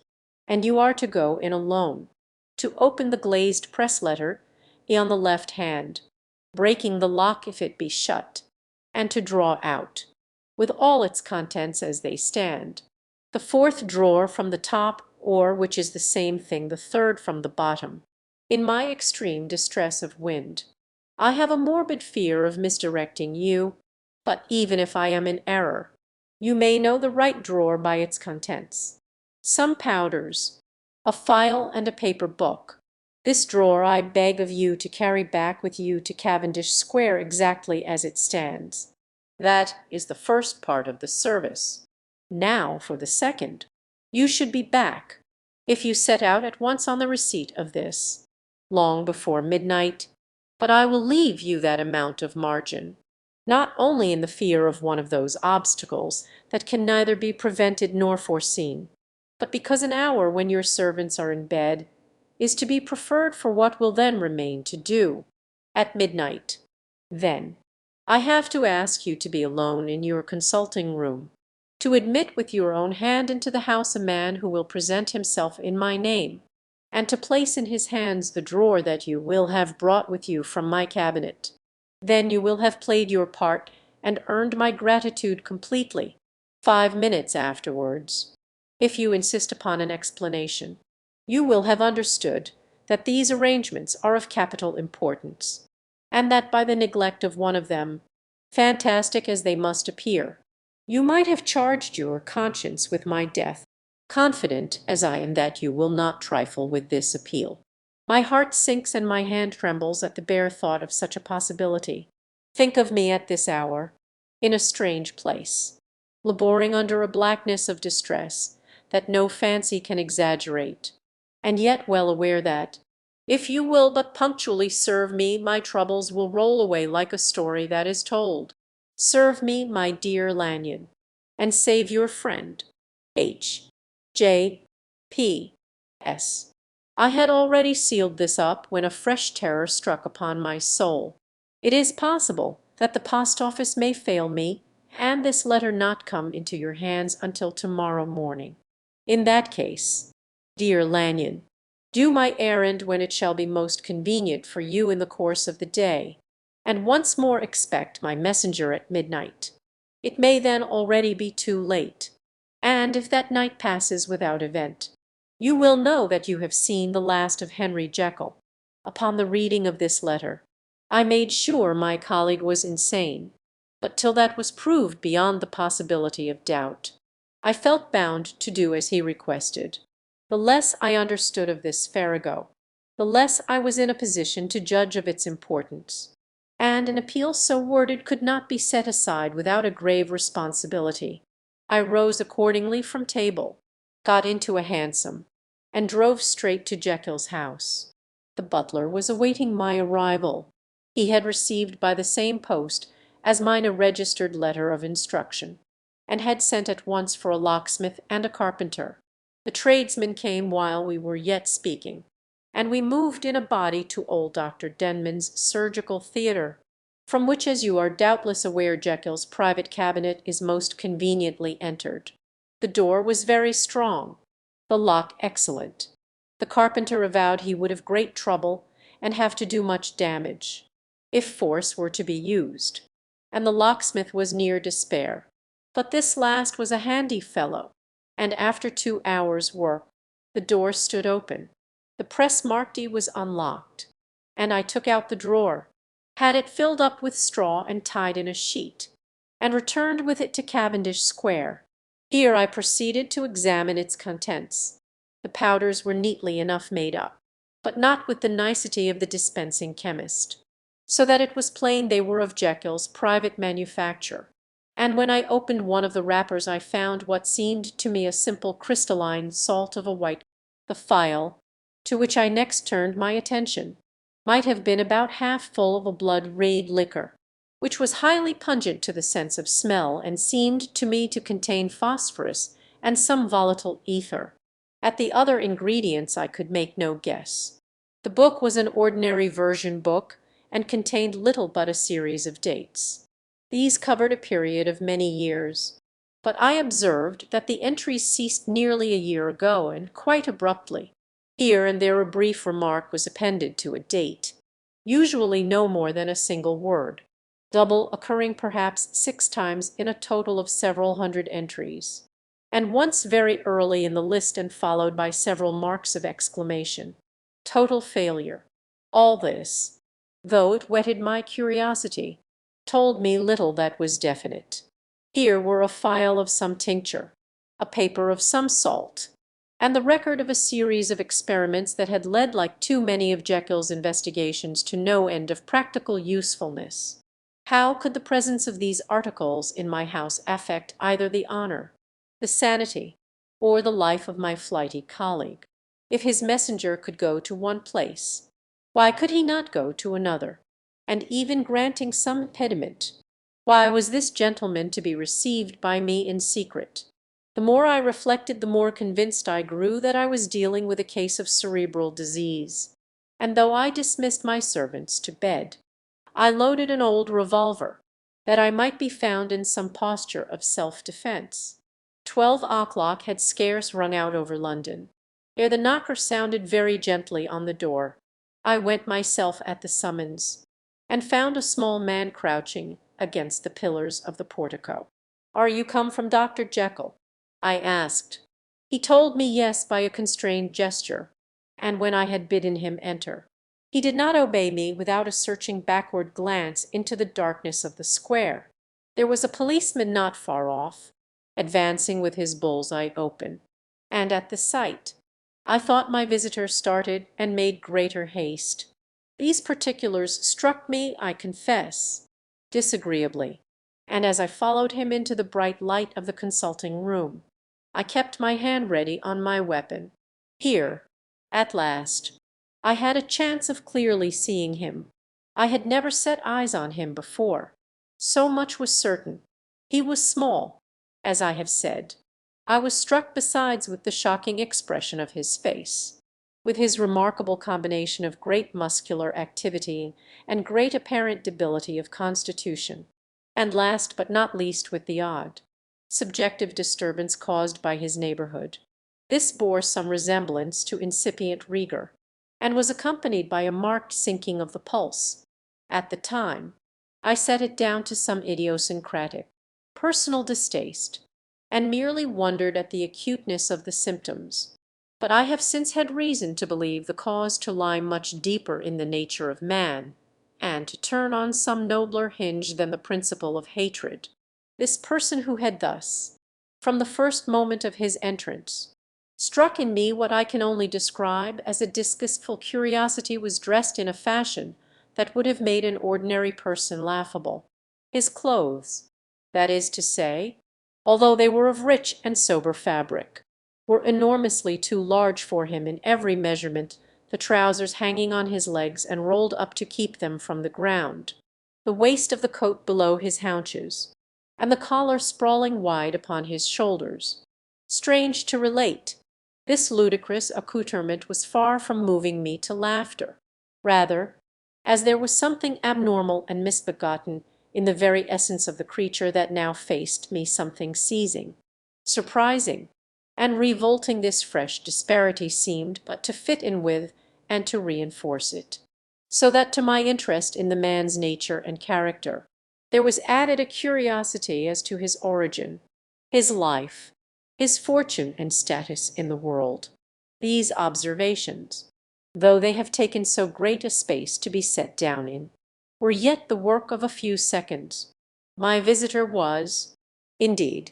and you are to go in alone, to open the glazed press letter on the left hand, breaking the lock if it be shut, and to draw out, with all its contents as they stand, the fourth drawer from the top, or, which is the same thing, the third from the bottom. In my extreme distress of wind, I have a morbid fear of misdirecting you, but even if I am in error, you may know the right drawer by its contents. Some powders, a file, and a paper book. This drawer I beg of you to carry back with you to Cavendish Square exactly as it stands. That is the first part of the service. Now for the second. You should be back, if you set out at once on the receipt of this, long before midnight, but I will leave you that amount of margin, not only in the fear of one of those obstacles that can neither be prevented nor foreseen, but because an hour when your servants are in bed is to be preferred for what will then remain to do. At midnight, then, I have to ask you to be alone in your consulting room, to admit with your own hand into the house a man who will present himself in my name, and to place in his hands the drawer that you will have brought with you from my cabinet. Then you will have played your part and earned my gratitude completely. 5 minutes afterwards, if you insist upon an explanation, you will have understood that these arrangements are of capital importance, and that by the neglect of one of them, fantastic as they must appear, you might have charged your conscience with my death. Confident as I am that you will not trifle with this appeal, my heart sinks and my hand trembles at the bare thought of such a possibility. Think of me at this hour, in a strange place, laboring under a blackness of distress that no fancy can exaggerate, and yet well aware that, if you will but punctually serve me, my troubles will roll away like a story that is told. Serve me, my dear Lanyon, and save your friend, H. J. P. S. I had already sealed this up when a fresh terror struck upon my soul. It is possible that the post office may fail me, and this letter not come into your hands until tomorrow morning. In that case, dear Lanyon, do my errand when it shall be most convenient for you in the course of the day, and once more expect my messenger at midnight. It may then already be too late, and if that night passes without event, you will know that you have seen the last of Henry Jekyll. Upon the reading of this letter, I made sure my colleague was insane, but till that was proved beyond the possibility of doubt, I felt bound to do as he requested. The less I understood of this farrago, the less I was in a position to judge of its importance, and an appeal so worded could not be set aside without a grave responsibility. I rose accordingly from table, got into a hansom, and drove straight to Jekyll's house. The butler was awaiting my arrival. He had received by the same post as mine a registered letter of instruction, and had sent at once for a locksmith and a carpenter. The tradesmen came while we were yet speaking, and we moved in a body to old Dr. Denman's surgical theatre, from which, as you are doubtless aware, Jekyll's private cabinet is most conveniently entered. The door was very strong, the lock excellent. The carpenter avowed he would have great trouble and have to do much damage, if force were to be used, and the locksmith was near despair. But this last was a handy fellow, and after 2 hours' work the door stood open. The press marquee was unlocked, and I took out the drawer, had it filled up with straw and tied in a sheet, and returned with it to Cavendish Square. Here I proceeded to examine its contents. The powders were neatly enough made up, but not with the nicety of the dispensing chemist, so that it was plain they were of Jekyll's private manufacture. And when I opened one of the wrappers I found what seemed to me a simple crystalline salt of a white. The phial, to which I next turned my attention, might have been about half full of a blood-red liquor, which was highly pungent to the sense of smell, and seemed to me to contain phosphorus and some volatile ether. At the other ingredients I could make no guess. The book was an ordinary version book, and contained little but a series of dates. These covered a period of many years, but I observed that the entries ceased nearly a year ago, and quite abruptly. Here and there a brief remark was appended to a date, usually no more than a single word, double occurring perhaps 6 times in a total of several hundred entries, and once very early in the list and followed by several marks of exclamation. Total failure. All this, though it whetted my curiosity, told me little that was definite. Here were a phial of some tincture, a paper of some salt, and the record of a series of experiments that had led, like too many of Jekyll's investigations, to no end of practical usefulness. How could the presence of these articles in my house affect either the honor, the sanity, or the life of my flighty colleague? If his messenger could go to one place, why could he not go to another? And even granting some impediment, why was this gentleman to be received by me in secret? The more I reflected, the more convinced I grew that I was dealing with a case of cerebral disease, and though I dismissed my servants to bed, I loaded an old revolver, that I might be found in some posture of self-defence. 12 o'clock had scarce rung out over London, ere the knocker sounded very gently on the door. I went myself at the summons, and found a small man crouching against the pillars of the portico. "Are you come from Dr. Jekyll?" I asked. He told me yes by a constrained gesture, and when I had bidden him enter, he did not obey me without a searching backward glance into the darkness of the square. There was a policeman not far off, advancing with his bull's-eye open, and at the sight I thought my visitor started and made greater haste. These particulars struck me, I confess, disagreeably, and as I followed him into the bright light of the consulting room, I kept my hand ready on my weapon. Here, at last, I had a chance of clearly seeing him. I had never set eyes on him before. So much was certain. He was small, as I have said. I was struck besides with the shocking expression of his face, with his remarkable combination of great muscular activity and great apparent debility of constitution, and last but not least with the odd, subjective disturbance caused by his neighborhood. This bore some resemblance to incipient rigor, and was accompanied by a marked sinking of the pulse. At the time, I set it down to some idiosyncratic, personal distaste, and merely wondered at the acuteness of the symptoms. But I have since had reason to believe the cause to lie much deeper in the nature of man, and to turn on some nobler hinge than the principle of hatred. This person who had thus, from the first moment of his entrance, struck in me what I can only describe as a disgustful curiosity was dressed in a fashion that would have made an ordinary person laughable. His clothes, that is to say, although they were of rich and sober fabric, were enormously too large for him in every measurement, the trousers hanging on his legs and rolled up to keep them from the ground, the waist of the coat below his haunches, and the collar sprawling wide upon his shoulders. Strange to relate, this ludicrous accoutrement was far from moving me to laughter. Rather, as there was something abnormal and misbegotten in the very essence of the creature that now faced me, something seizing, surprising, and revolting, this fresh disparity seemed but to fit in with and to reinforce it. So that to my interest in the man's nature and character there was added a curiosity as to his origin, his life, his fortune and status in the world. These observations, though they have taken so great a space to be set down in, were yet the work of a few seconds. My visitor was, indeed,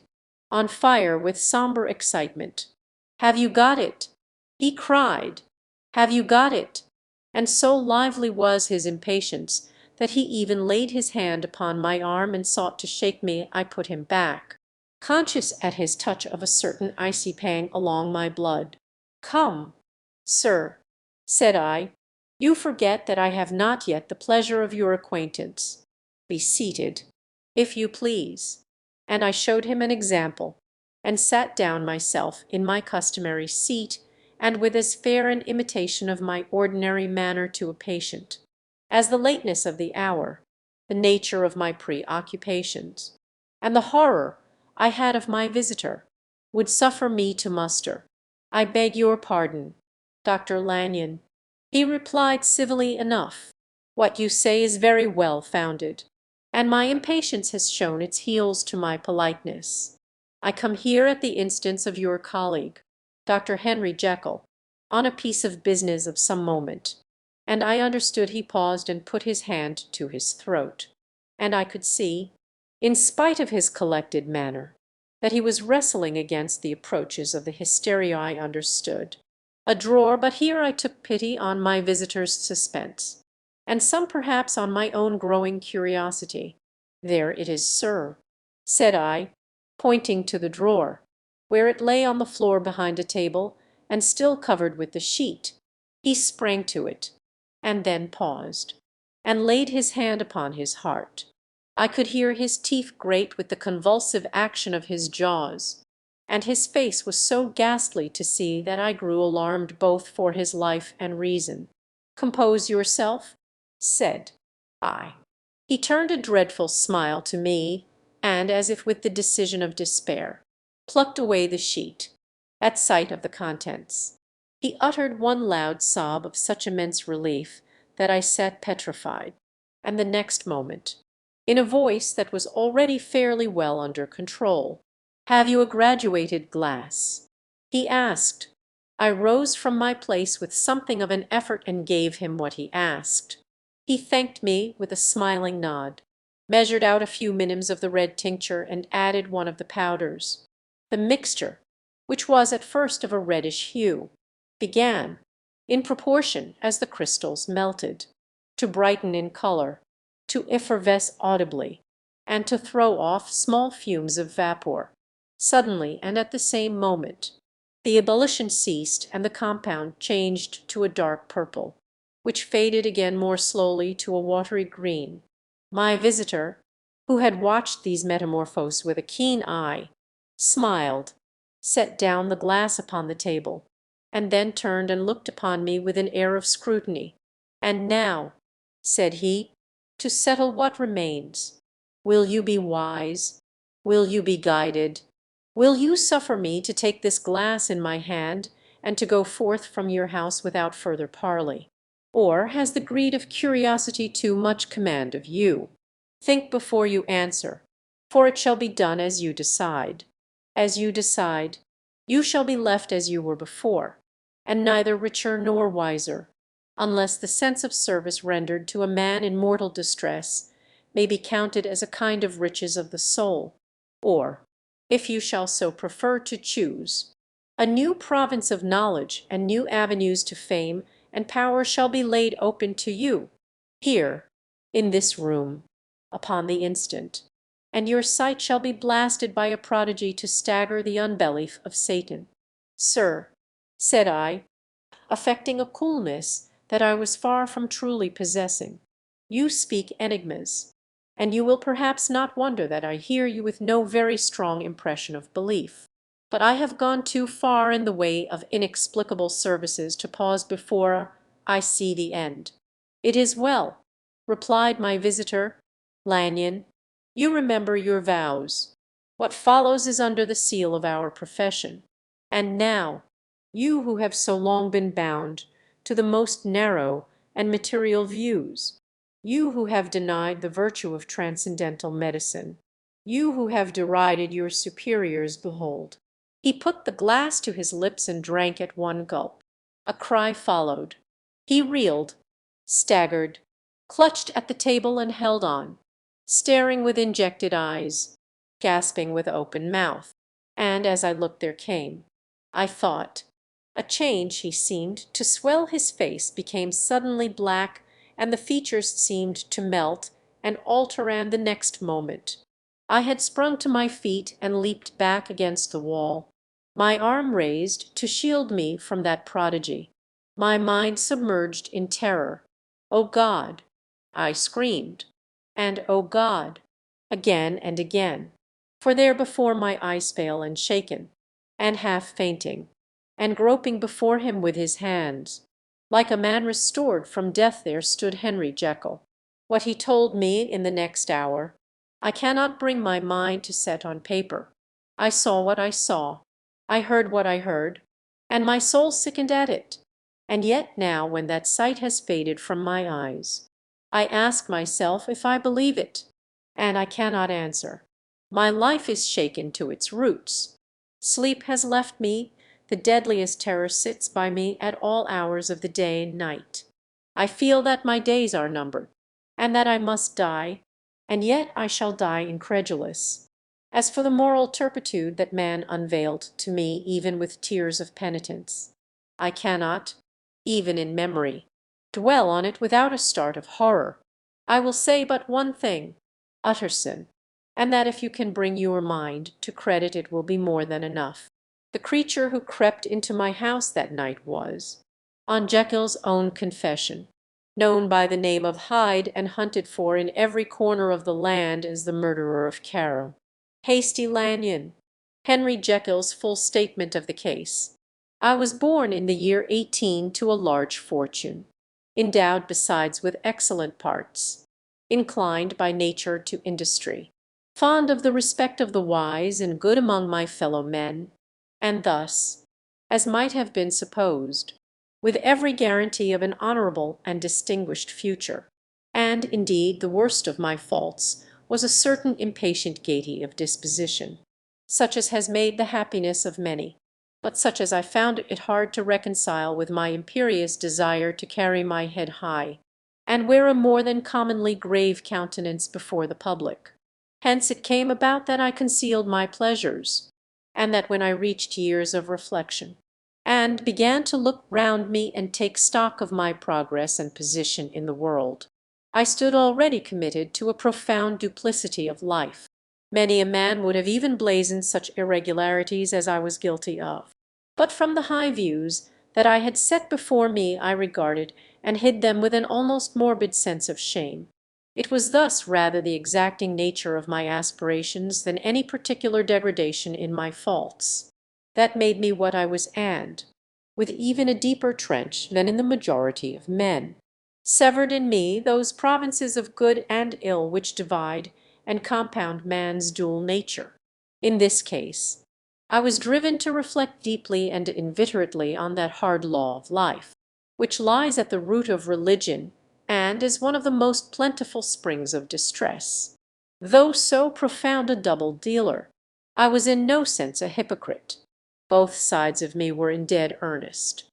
on fire with sombre excitement. "Have you got it?" he cried. "Have you got it?" And so lively was his impatience that he even laid his hand upon my arm and sought to shake me. I put him back, conscious at his touch of a certain icy pang along my blood. "Come, sir," said I, "you forget that I have not yet the pleasure of your acquaintance. Be seated, if you please." And I showed him an example, and sat down myself in my customary seat, and with as fair an imitation of my ordinary manner to a patient, as the lateness of the hour, the nature of my preoccupations, and the horror I had of my visitor, would suffer me to muster. "I beg your pardon, Dr. Lanyon," he replied civilly enough. "What you say is very well founded, and my impatience has shown its heels to my politeness. I come here at the instance of your colleague, Dr. Henry Jekyll, on a piece of business of some moment." And I understood he paused and put his hand to his throat, and I could see, in spite of his collected manner, that he was wrestling against the approaches of the hysteria. I understood. A drawer, but here I took pity on my visitor's suspense, and some perhaps on my own growing curiosity. "There it is, sir," said I, pointing to the drawer, where it lay on the floor behind a table and still covered with the sheet. He sprang to it, and then paused, and laid his hand upon his heart. I could hear his teeth grate with the convulsive action of his jaws, and his face was so ghastly to see that I grew alarmed both for his life and reason. "Compose yourself," said I. He turned a dreadful smile to me, and, as if with the decision of despair, plucked away the sheet, at sight of the contents. He uttered one loud sob of such immense relief that I sat petrified, and the next moment, in a voice that was already fairly well under control, "Have you a graduated glass?" he asked. I rose from my place with something of an effort and gave him what he asked. He thanked me with a smiling nod, measured out a few minims of the red tincture, and added one of the powders. The mixture, which was at first of a reddish hue, began, in proportion as the crystals melted, to brighten in color, to effervesce audibly, and to throw off small fumes of vapor. Suddenly, and at the same moment, the ebullition ceased and the compound changed to a dark purple, which faded again more slowly to a watery green. My visitor, who had watched these metamorphoses with a keen eye, smiled, set down the glass upon the table, and then turned and looked upon me with an air of scrutiny. "And now," said he, "to settle what remains. Will you be wise? Will you be guided? Will you suffer me to take this glass in my hand and to go forth from your house without further parley? Or has the greed of curiosity too much command of you? Think before you answer, for it shall be done as you decide. As you decide, you shall be left as you were before, and neither richer nor wiser, unless the sense of service rendered to a man in mortal distress may be counted as a kind of riches of the soul, or, if you shall so prefer to choose, a new province of knowledge and new avenues to fame and power shall be laid open to you, here, in this room, upon the instant, and your sight shall be blasted by a prodigy to stagger the unbelief of Satan." "Sir," said I, affecting a coolness that I was far from truly possessing, "you speak enigmas, and you will perhaps not wonder that I hear you with no very strong impression of belief. But I have gone too far in the way of inexplicable services to pause before I see the end." "It is well," replied my visitor. "Lanyon, you remember your vows. What follows is under the seal of our profession. And now, you who have so long been bound to the most narrow and material views, you who have denied the virtue of transcendental medicine, you who have derided your superiors, behold." He put the glass to his lips and drank at one gulp. A cry followed. He reeled, staggered, clutched at the table and held on, staring with injected eyes, gasping with open mouth. And as I looked there came, I thought, a change. He seemed to swell, his face became suddenly black, and the features seemed to melt and alter, and the next moment I had sprung to my feet and leaped back against the wall, my arm raised to shield me from that prodigy, my mind submerged in terror. "O God!" I screamed, and "O God!" again and again, for there before my eyes pale and shaken, and half fainting, and groping before him with his hands, like a man restored from death, there stood Henry Jekyll. What he told me in the next hour I cannot bring my mind to set on paper. I saw what I saw, I heard what I heard, and my soul sickened at it. And yet now, when that sight has faded from my eyes, I ask myself if I believe it, and I cannot answer. My life is shaken to its roots. Sleep has left me, the deadliest terror sits by me at all hours of the day and night. I feel that my days are numbered, and that I must die, and yet I shall die incredulous. As for the moral turpitude that man unveiled to me even with tears of penitence, I cannot, even in memory, dwell on it without a start of horror. I will say but one thing, Utterson, and that if you can bring your mind to credit it will be more than enough. The creature who crept into my house that night was, on Jekyll's own confession, known by the name of Hyde and hunted for in every corner of the land as the murderer of Caro. Hasty Lanyon, Henry Jekyll's full statement of the case. I was born in the year 18 to a large fortune, endowed besides with excellent parts, inclined by nature to industry, fond of the respect of the wise and good among my fellow men, and thus, as might have been supposed, with every guarantee of an honorable and distinguished future. And indeed the worst of my faults was a certain impatient gaiety of disposition, such as has made the happiness of many, but such as I found it hard to reconcile with my imperious desire to carry my head high, and wear a more than commonly grave countenance before the public. Hence it came about that I concealed my pleasures, and that when I reached years of reflection, and began to look round me and take stock of my progress and position in the world, I stood already committed to a profound duplicity of life. Many a man would have even blazoned such irregularities as I was guilty of. But from the high views that I had set before me I regarded and hid them with an almost morbid sense of shame. It was thus rather the exacting nature of my aspirations than any particular degradation in my faults that made me what I was, and, with even a deeper trench than in the majority of men, severed in me those provinces of good and ill which divide and compound man's dual nature. In this case, I was driven to reflect deeply and inveterately on that hard law of life, which lies at the root of religion and is one of the most plentiful springs of distress. Though so profound a double dealer, I was in no sense a hypocrite. Both sides of me were in dead earnest.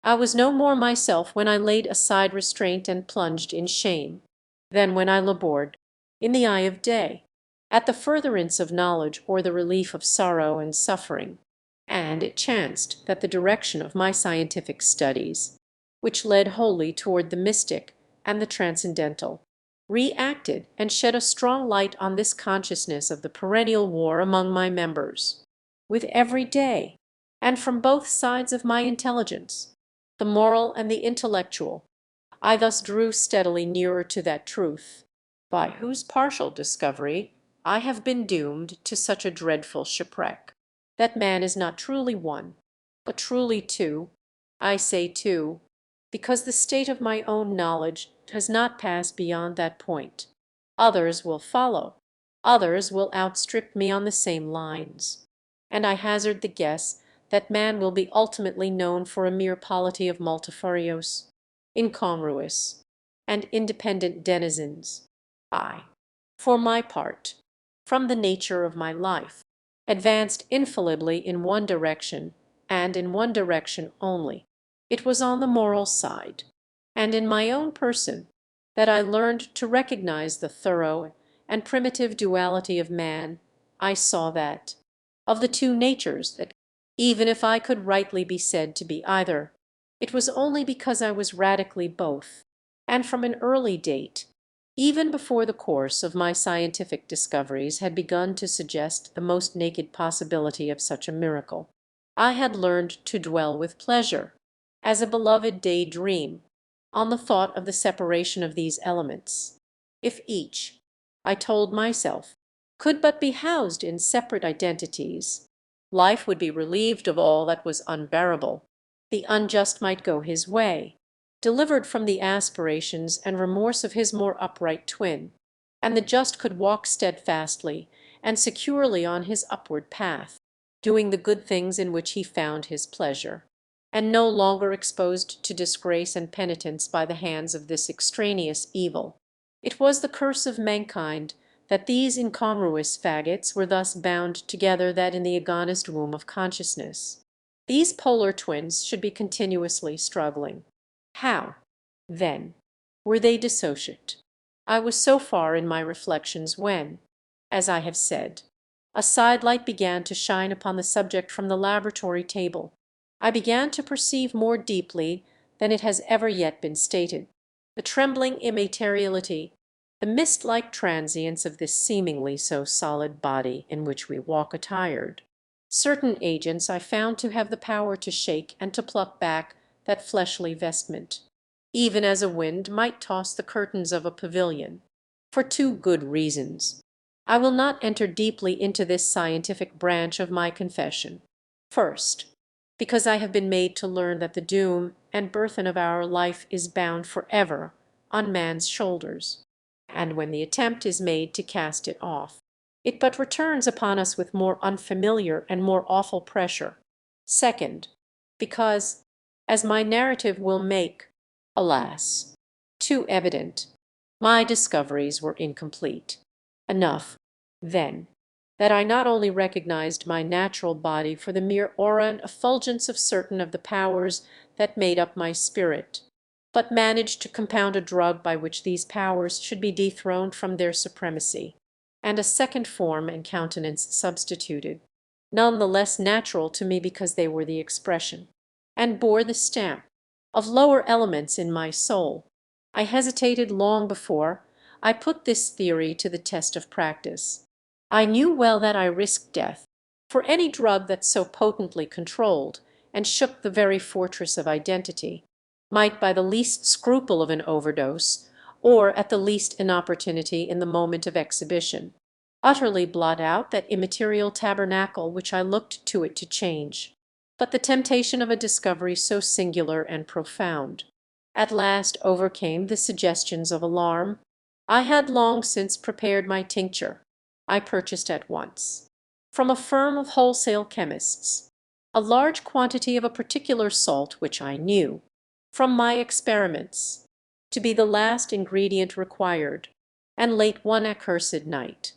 I was no more myself when I laid aside restraint and plunged in shame, than when I labored, in the eye of day, at the furtherance of knowledge or the relief of sorrow and suffering. And it chanced that the direction of my scientific studies, which led wholly toward the mystic and the transcendental, reacted and shed a strong light on this consciousness of the perennial war among my members. With every day, and from both sides of my intelligence, the moral and the intellectual, I thus drew steadily nearer to that truth, by whose partial discovery I have been doomed to such a dreadful shipwreck, that man is not truly one, but truly two. I say two, because the state of my own knowledge has not passed beyond that point. Others will follow, others will outstrip me on the same lines, and I hazard the guess that man will be ultimately known for a mere polity of multifarious, incongruous, and independent denizens. I, for my part, from the nature of my life, advanced infallibly in one direction, and in one direction only. It was on the moral side, and in my own person, that I learned to recognize the thorough and primitive duality of man. I saw that, of the two natures that, even if I could rightly be said to be either, it was only because I was radically both, and from an early date, even before the course of my scientific discoveries had begun to suggest the most naked possibility of such a miracle. I had learned to dwell with pleasure, as a beloved day dream, on the thought of the separation of these elements. If each, I told myself, could but be housed in separate identities, life would be relieved of all that was unbearable. The unjust might go his way, delivered from the aspirations and remorse of his more upright twin, and the just could walk steadfastly and securely on his upward path, doing the good things in which he found his pleasure, and no longer exposed to disgrace and penitence by the hands of this extraneous evil. It was the curse of mankind that these incongruous faggots were thus bound together, that in the agonist womb of consciousness these polar twins should be continuously struggling. How, then, were they dissociate? I was so far in my reflections when, as I have said, a sidelight began to shine upon the subject from the laboratory table. I began to perceive more deeply than it has ever yet been stated the trembling immateriality, the mist-like transience of this seemingly so solid body in which we walk attired. Certain agents I found to have the power to shake and to pluck back that fleshly vestment, even as a wind might toss the curtains of a pavilion, for two good reasons. I will not enter deeply into this scientific branch of my confession. First, because I have been made to learn that the doom and burthen of our life is bound forever on man's shoulders, and when the attempt is made to cast it off, it but returns upon us with more unfamiliar and more awful pressure. Second, because, as my narrative will make, alas, too evident, my discoveries were incomplete. Enough, then, that I not only recognized my natural body for the mere aura and effulgence of certain of the powers that made up my spirit, but managed to compound a drug by which these powers should be dethroned from their supremacy, and a second form and countenance substituted, none the less natural to me because they were the expression, and bore the stamp, of lower elements in my soul. I hesitated long before I put this theory to the test of practice. I knew well that I risked death, for any drug that so potently controlled and shook the very fortress of identity might, by the least scruple of an overdose, or at the least inopportunity in the moment of exhibition, utterly blot out that immaterial tabernacle which I looked to it to change. But the temptation of a discovery so singular and profound at last overcame the suggestions of alarm. I had long since prepared my tincture. I purchased at once, from a firm of wholesale chemists, a large quantity of a particular salt which I knew, from my experiments, to be the last ingredient required, and late one accursed night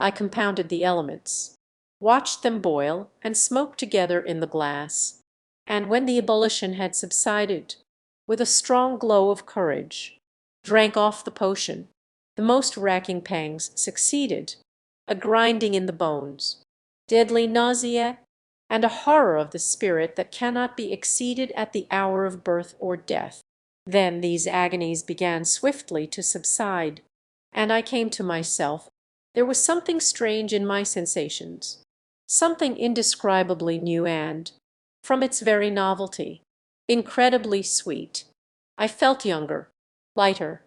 I compounded the elements, watched them boil and smoke together in the glass, and when the ebullition had subsided, with a strong glow of courage, drank off the potion. The most racking pangs succeeded, a grinding in the bones, deadly nausea, and a horror of the spirit that cannot be exceeded at the hour of birth or death. Then these agonies began swiftly to subside, and I came to myself. There was something strange in my sensations, something indescribably new and, from its very novelty, incredibly sweet. I felt younger, lighter,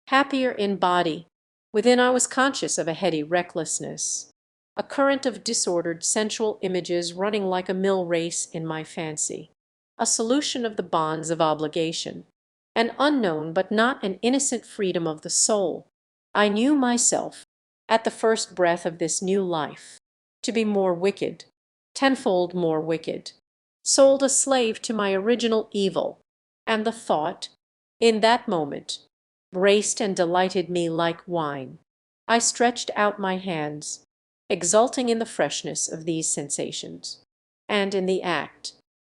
happier in body. Within I was conscious of a heady recklessness, a current of disordered sensual images running like a mill race in my fancy, a solution of the bonds of obligation, an unknown but not an innocent freedom of the soul. I knew myself, at the first breath of this new life, to be more wicked, tenfold more wicked, sold a slave to my original evil, and the thought, in that moment, braced and delighted me like wine. I stretched out my hands, exulting in the freshness of these sensations, and in the act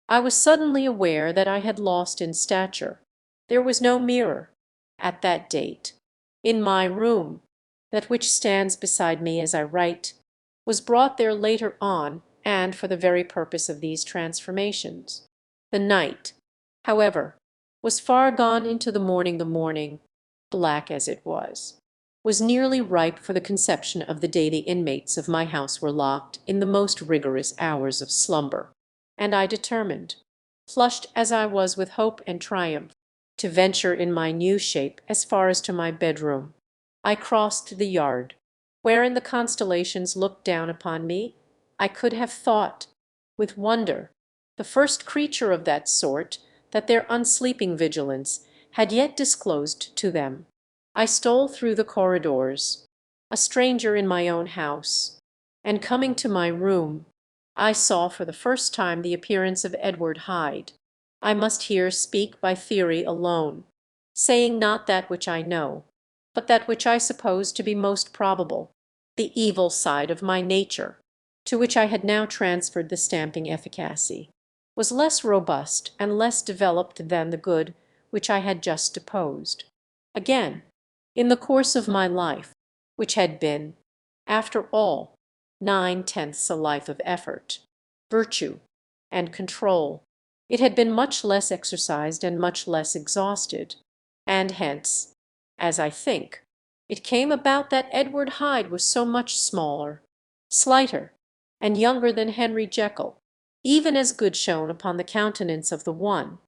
I was suddenly aware that I had lost in stature. There was no mirror, at that date, in my room. That which stands beside me as I write was brought there later on, and for the very purpose of these transformations. The night, however, was far gone into the morning. The morning, black as it was nearly ripe for the conception of the day the inmates of my house were locked in the most rigorous hours of slumber, and I determined, flushed as I was with hope and triumph, to venture in my new shape as far as to my bedroom. I crossed the yard, wherein the constellations looked down upon me. I could have thought, with wonder, the first creature of that sort that their unsleeping vigilance had yet disclosed to them. I stole through the corridors, a stranger in my own house, and coming to my room, I saw for the first time the appearance of Edward Hyde. I must here speak by theory alone, saying not that which I know, but that which I suppose to be most probable. The evil side of my nature, to which I had now transferred the stamping efficacy, was less robust and less developed than the good which I had just deposed. Again, in the course of my life, which had been, after all, 9/10 a life of effort, virtue, and control, it had been much less exercised and much less exhausted, and hence, as I think, it came about that Edward Hyde was so much smaller, slighter, and younger than Henry Jekyll. Even as good shone upon the countenance of the one,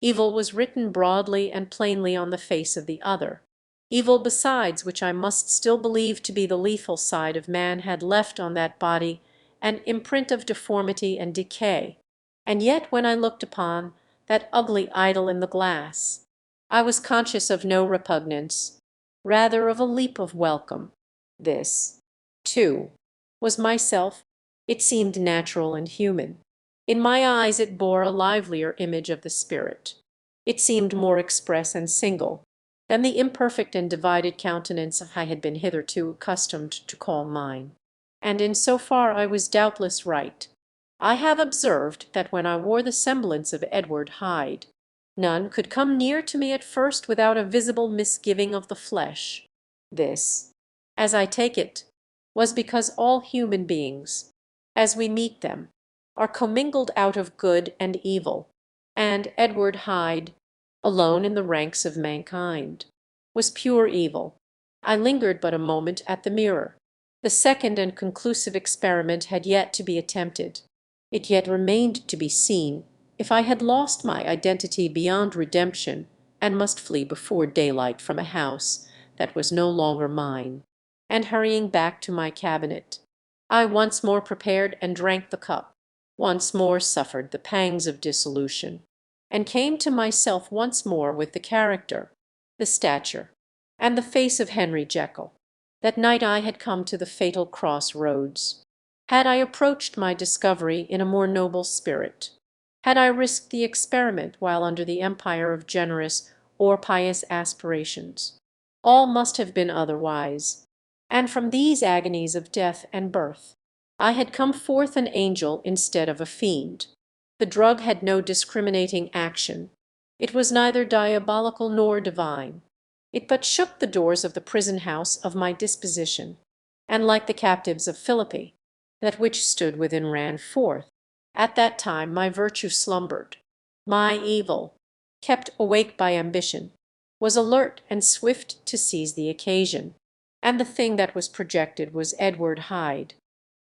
evil was written broadly and plainly on the face of the other. Evil besides which I must still believe to be the lethal side of man had left on that body an imprint of deformity and decay. And yet when I looked upon that ugly idol in the glass, I was conscious of no repugnance, rather of a leap of welcome. This, too, was myself. It seemed natural and human. In my eyes it bore a livelier image of the spirit. It seemed more express and single than the imperfect and divided countenance I had been hitherto accustomed to call mine. And in so far I was doubtless right. I have observed that when I wore the semblance of Edward Hyde, none could come near to me at first without a visible misgiving of the flesh. This, as I take it, was because all human beings, as we meet them, are commingled out of good and evil, and Edward Hyde, alone in the ranks of mankind, was pure evil. I lingered but a moment at the mirror. The second and conclusive experiment had yet to be attempted. It yet remained to be seen if I had lost my identity beyond redemption and must flee before daylight from a house that was no longer mine, and hurrying back to my cabinet, I once more prepared and drank the cup, once more suffered the pangs of dissolution, and came to myself once more with the character, the stature, and the face of Henry Jekyll. That night I had come to the fatal cross-roads. Had I approached my discovery in a more noble spirit? Had I risked the experiment while under the empire of generous or pious aspirations? All must have been otherwise. And from these agonies of death and birth, I had come forth an angel instead of a fiend. The drug had no discriminating action. It was neither diabolical nor divine. It but shook the doors of the prison house of my disposition, and like the captives of Philippi, that which stood within ran forth. At that time my virtue slumbered. My evil, kept awake by ambition, was alert and swift to seize the occasion, and the thing that was projected was Edward Hyde.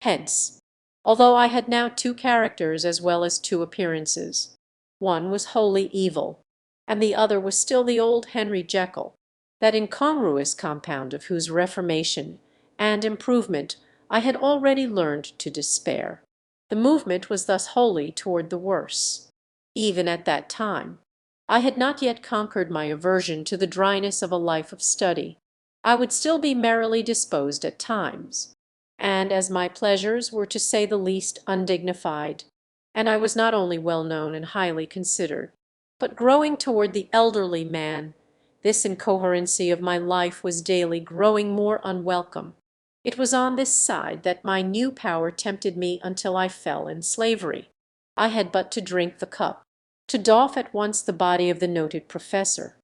Hence, although I had now two characters as well as two appearances, one was wholly evil, and the other was still the old Henry Jekyll, that incongruous compound of whose reformation and improvement I had already learned to despair. The movement was thus wholly toward the worse. Even at that time, I had not yet conquered my aversion to the dryness of a life of study. I would still be merrily disposed at times, and as my pleasures were to say the least undignified, and I was not only well known and highly considered, but growing toward the elderly man, this incoherency of my life was daily growing more unwelcome. It was on this side that my new power tempted me until I fell in slavery. I had but to drink the cup, to doff at once the body of the noted professor,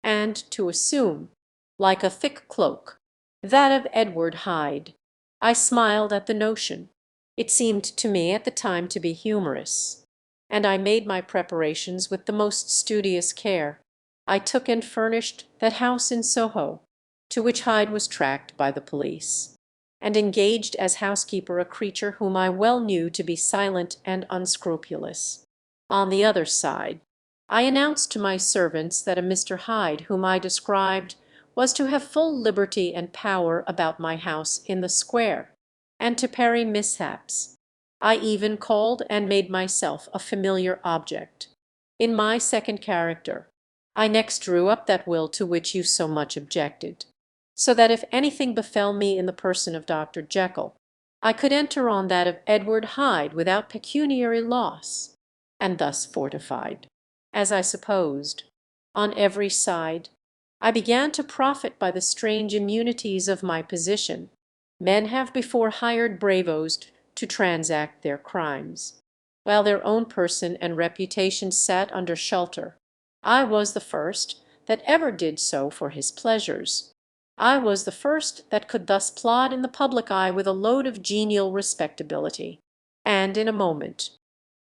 and to assume, like a thick cloak, that of Edward Hyde. I smiled at the notion. It seemed to me at the time to be humorous, and I made my preparations with the most studious care. I took and furnished that house in Soho, to which Hyde was tracked by the police, and engaged as housekeeper a creature whom I well knew to be silent and unscrupulous. On the other side, I announced to my servants that a Mr. Hyde whom I described was to have full liberty and power about my house in the square, and to parry mishaps. I even called and made myself a familiar object. In my second character, I next drew up that will to which you so much objected, so that if anything befell me in the person of Dr. Jekyll, I could enter on that of Edward Hyde without pecuniary loss, and thus fortified, as I supposed, on every side, I began to profit by the strange immunities of my position. Men have before hired bravos to transact their crimes, while their own person and reputation sat under shelter. I was the first that ever did so for his pleasures. I was the first that could thus plod in the public eye with a load of genial respectability, and in a moment,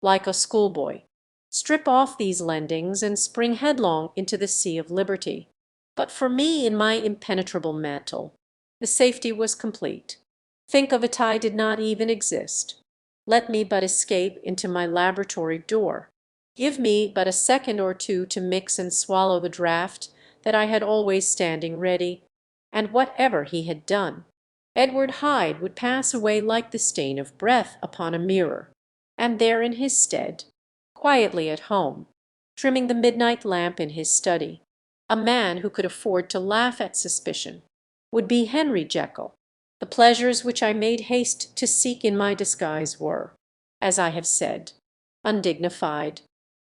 like a schoolboy, strip off these lendings and spring headlong into the sea of liberty. But for me in my impenetrable mantle, the safety was complete. Think of it, I did not even exist. Let me but escape into my laboratory door. Give me but a second or two to mix and swallow the draught that I had always standing ready, and whatever he had done, Edward Hyde would pass away like the stain of breath upon a mirror, and there in his stead, quietly at home, trimming the midnight lamp in his study, a man who could afford to laugh at suspicion, would be Henry Jekyll. The pleasures which I made haste to seek in my disguise were, as I have said, undignified.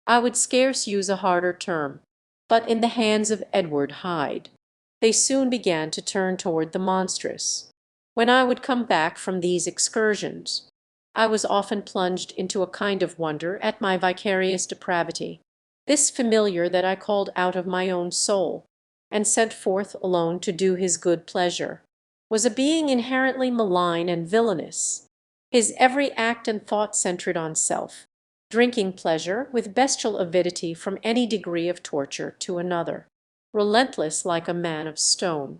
I would scarce use a harder term, but in the hands of Edward Hyde. They soon began to turn toward the monstrous. When I would come back from these excursions, I was often plunged into a kind of wonder at my vicarious depravity. This familiar that I called out of my own soul, and sent forth alone to do his good pleasure, was a being inherently malign and villainous. His every act and thought centred on self, drinking pleasure with bestial avidity from any degree of torture to another, relentless like a man of stone.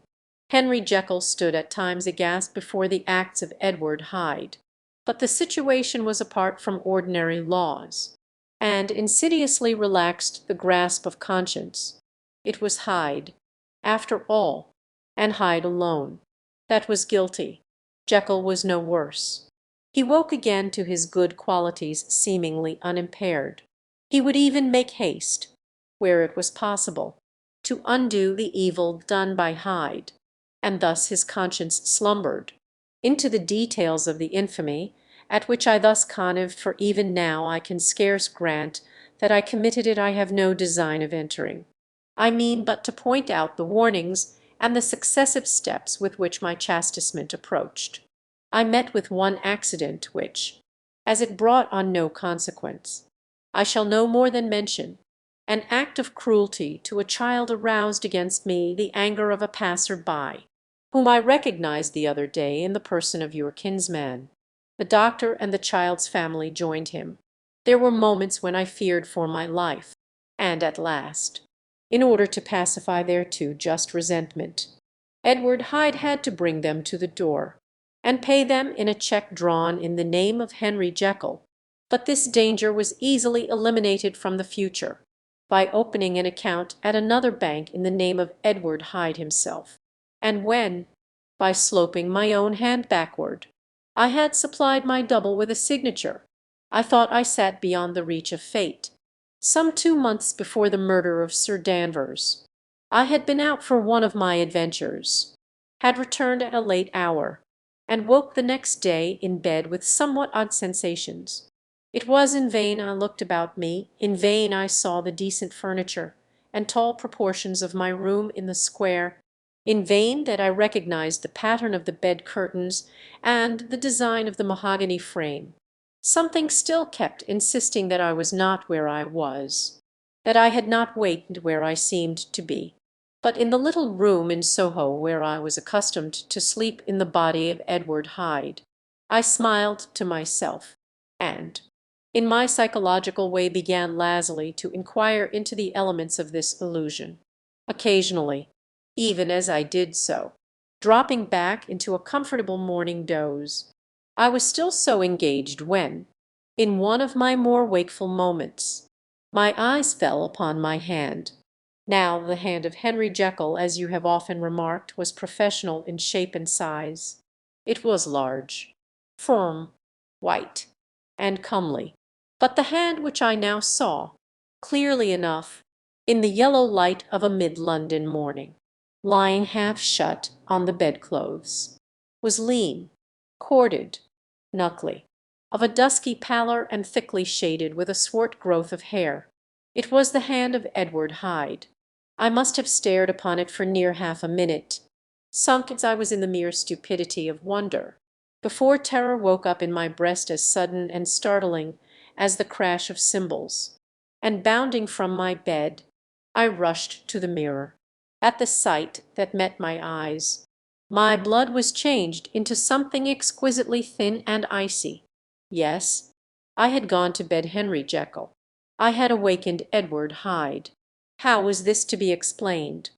Henry Jekyll stood at times aghast before the acts of Edward Hyde, but the situation was apart from ordinary laws, and insidiously relaxed the grasp of conscience. It was Hyde, after all, and Hyde alone. That was guilty. Jekyll was no worse. He woke again to his good qualities seemingly unimpaired. He would even make haste, where it was possible, to undo the evil done by Hyde, and thus his conscience slumbered. Into the details of the infamy at which I thus connived, for even now I can scarce grant that I committed it, I have no design of entering. I mean but to point out the warnings and the successive steps with which my chastisement approached. I met with one accident which, as it brought on no consequence, I shall no more than mention. An act of cruelty to a child aroused against me the anger of a passer-by, whom I recognized the other day in the person of your kinsman. The doctor and the child's family joined him. There were moments when I feared for my life, and at last, in order to pacify their too just resentment, Edward Hyde had to bring them to the door, and pay them in a cheque drawn in the name of Henry Jekyll. But this danger was easily eliminated from the future by opening an account at another bank in the name of Edward Hyde himself, and when, by sloping my own hand backward, I had supplied my double with a signature, I thought I sat beyond the reach of fate. Some 2 months before the murder of Sir Danvers, I had been out for one of my adventures, had returned at a late hour, and woke the next day in bed with somewhat odd sensations. It was in vain I looked about me, in vain I saw the decent furniture and tall proportions of my room in the square, in vain that I recognized the pattern of the bed curtains and the design of the mahogany frame. Something still kept insisting that I was not where I was, that I had not wakened where I seemed to be, but in the little room in Soho where I was accustomed to sleep in the body of Edward Hyde. I smiled to myself, and in my psychological way began lazily to inquire into the elements of this illusion. Occasionally, even as I did so, dropping back into a comfortable morning doze, I was still so engaged when, in one of my more wakeful moments, my eyes fell upon my hand. Now the hand of Henry Jekyll, as you have often remarked, was professional in shape and size. It was large, firm, white, and comely. But the hand which I now saw, clearly enough, in the yellow light of a mid-London morning, lying half shut on the bedclothes, was lean, corded, knuckly, of a dusky pallor and thickly shaded with a swart growth of hair. It was the hand of Edward Hyde. I must have stared upon it for near half a minute, sunk as I was in the mere stupidity of wonder, before terror woke up in my breast as sudden and startling as the crash of cymbals, and bounding from my bed, I rushed to the mirror. At the sight that met my eyes, my blood was changed into something exquisitely thin and icy. Yes, I had gone to bed Henry Jekyll. I had awakened Edward Hyde. How was this to be explained?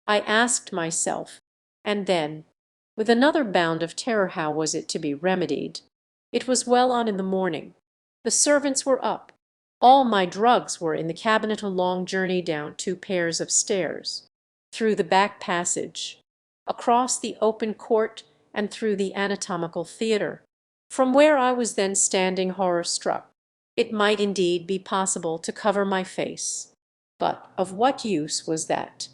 I asked myself, and then, with another bound of terror, how was it to be remedied? It was well on in the morning. The servants were up. All my drugs were in the cabinet, a long journey down 2 pairs of stairs, through the back passage, across the open court, and through the anatomical theatre, from where I was then standing horror-struck. It might indeed be possible to cover my face, but of what use was that,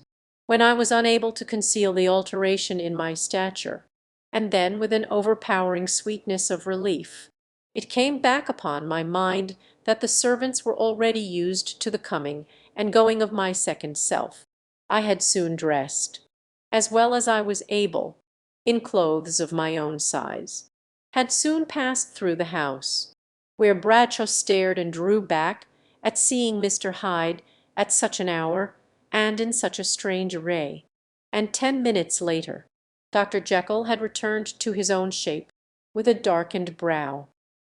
when I was unable to conceal the alteration in my stature? And then, with an overpowering sweetness of relief, it came back upon my mind that the servants were already used to the coming and going of my second self. I had soon dressed, as well as I was able, in clothes of my own size, had soon passed through the house, where Bradshaw stared and drew back at seeing Mr. Hyde at such an hour and in such a strange array, and 10 minutes later Dr. Jekyll had returned to his own shape with a darkened brow,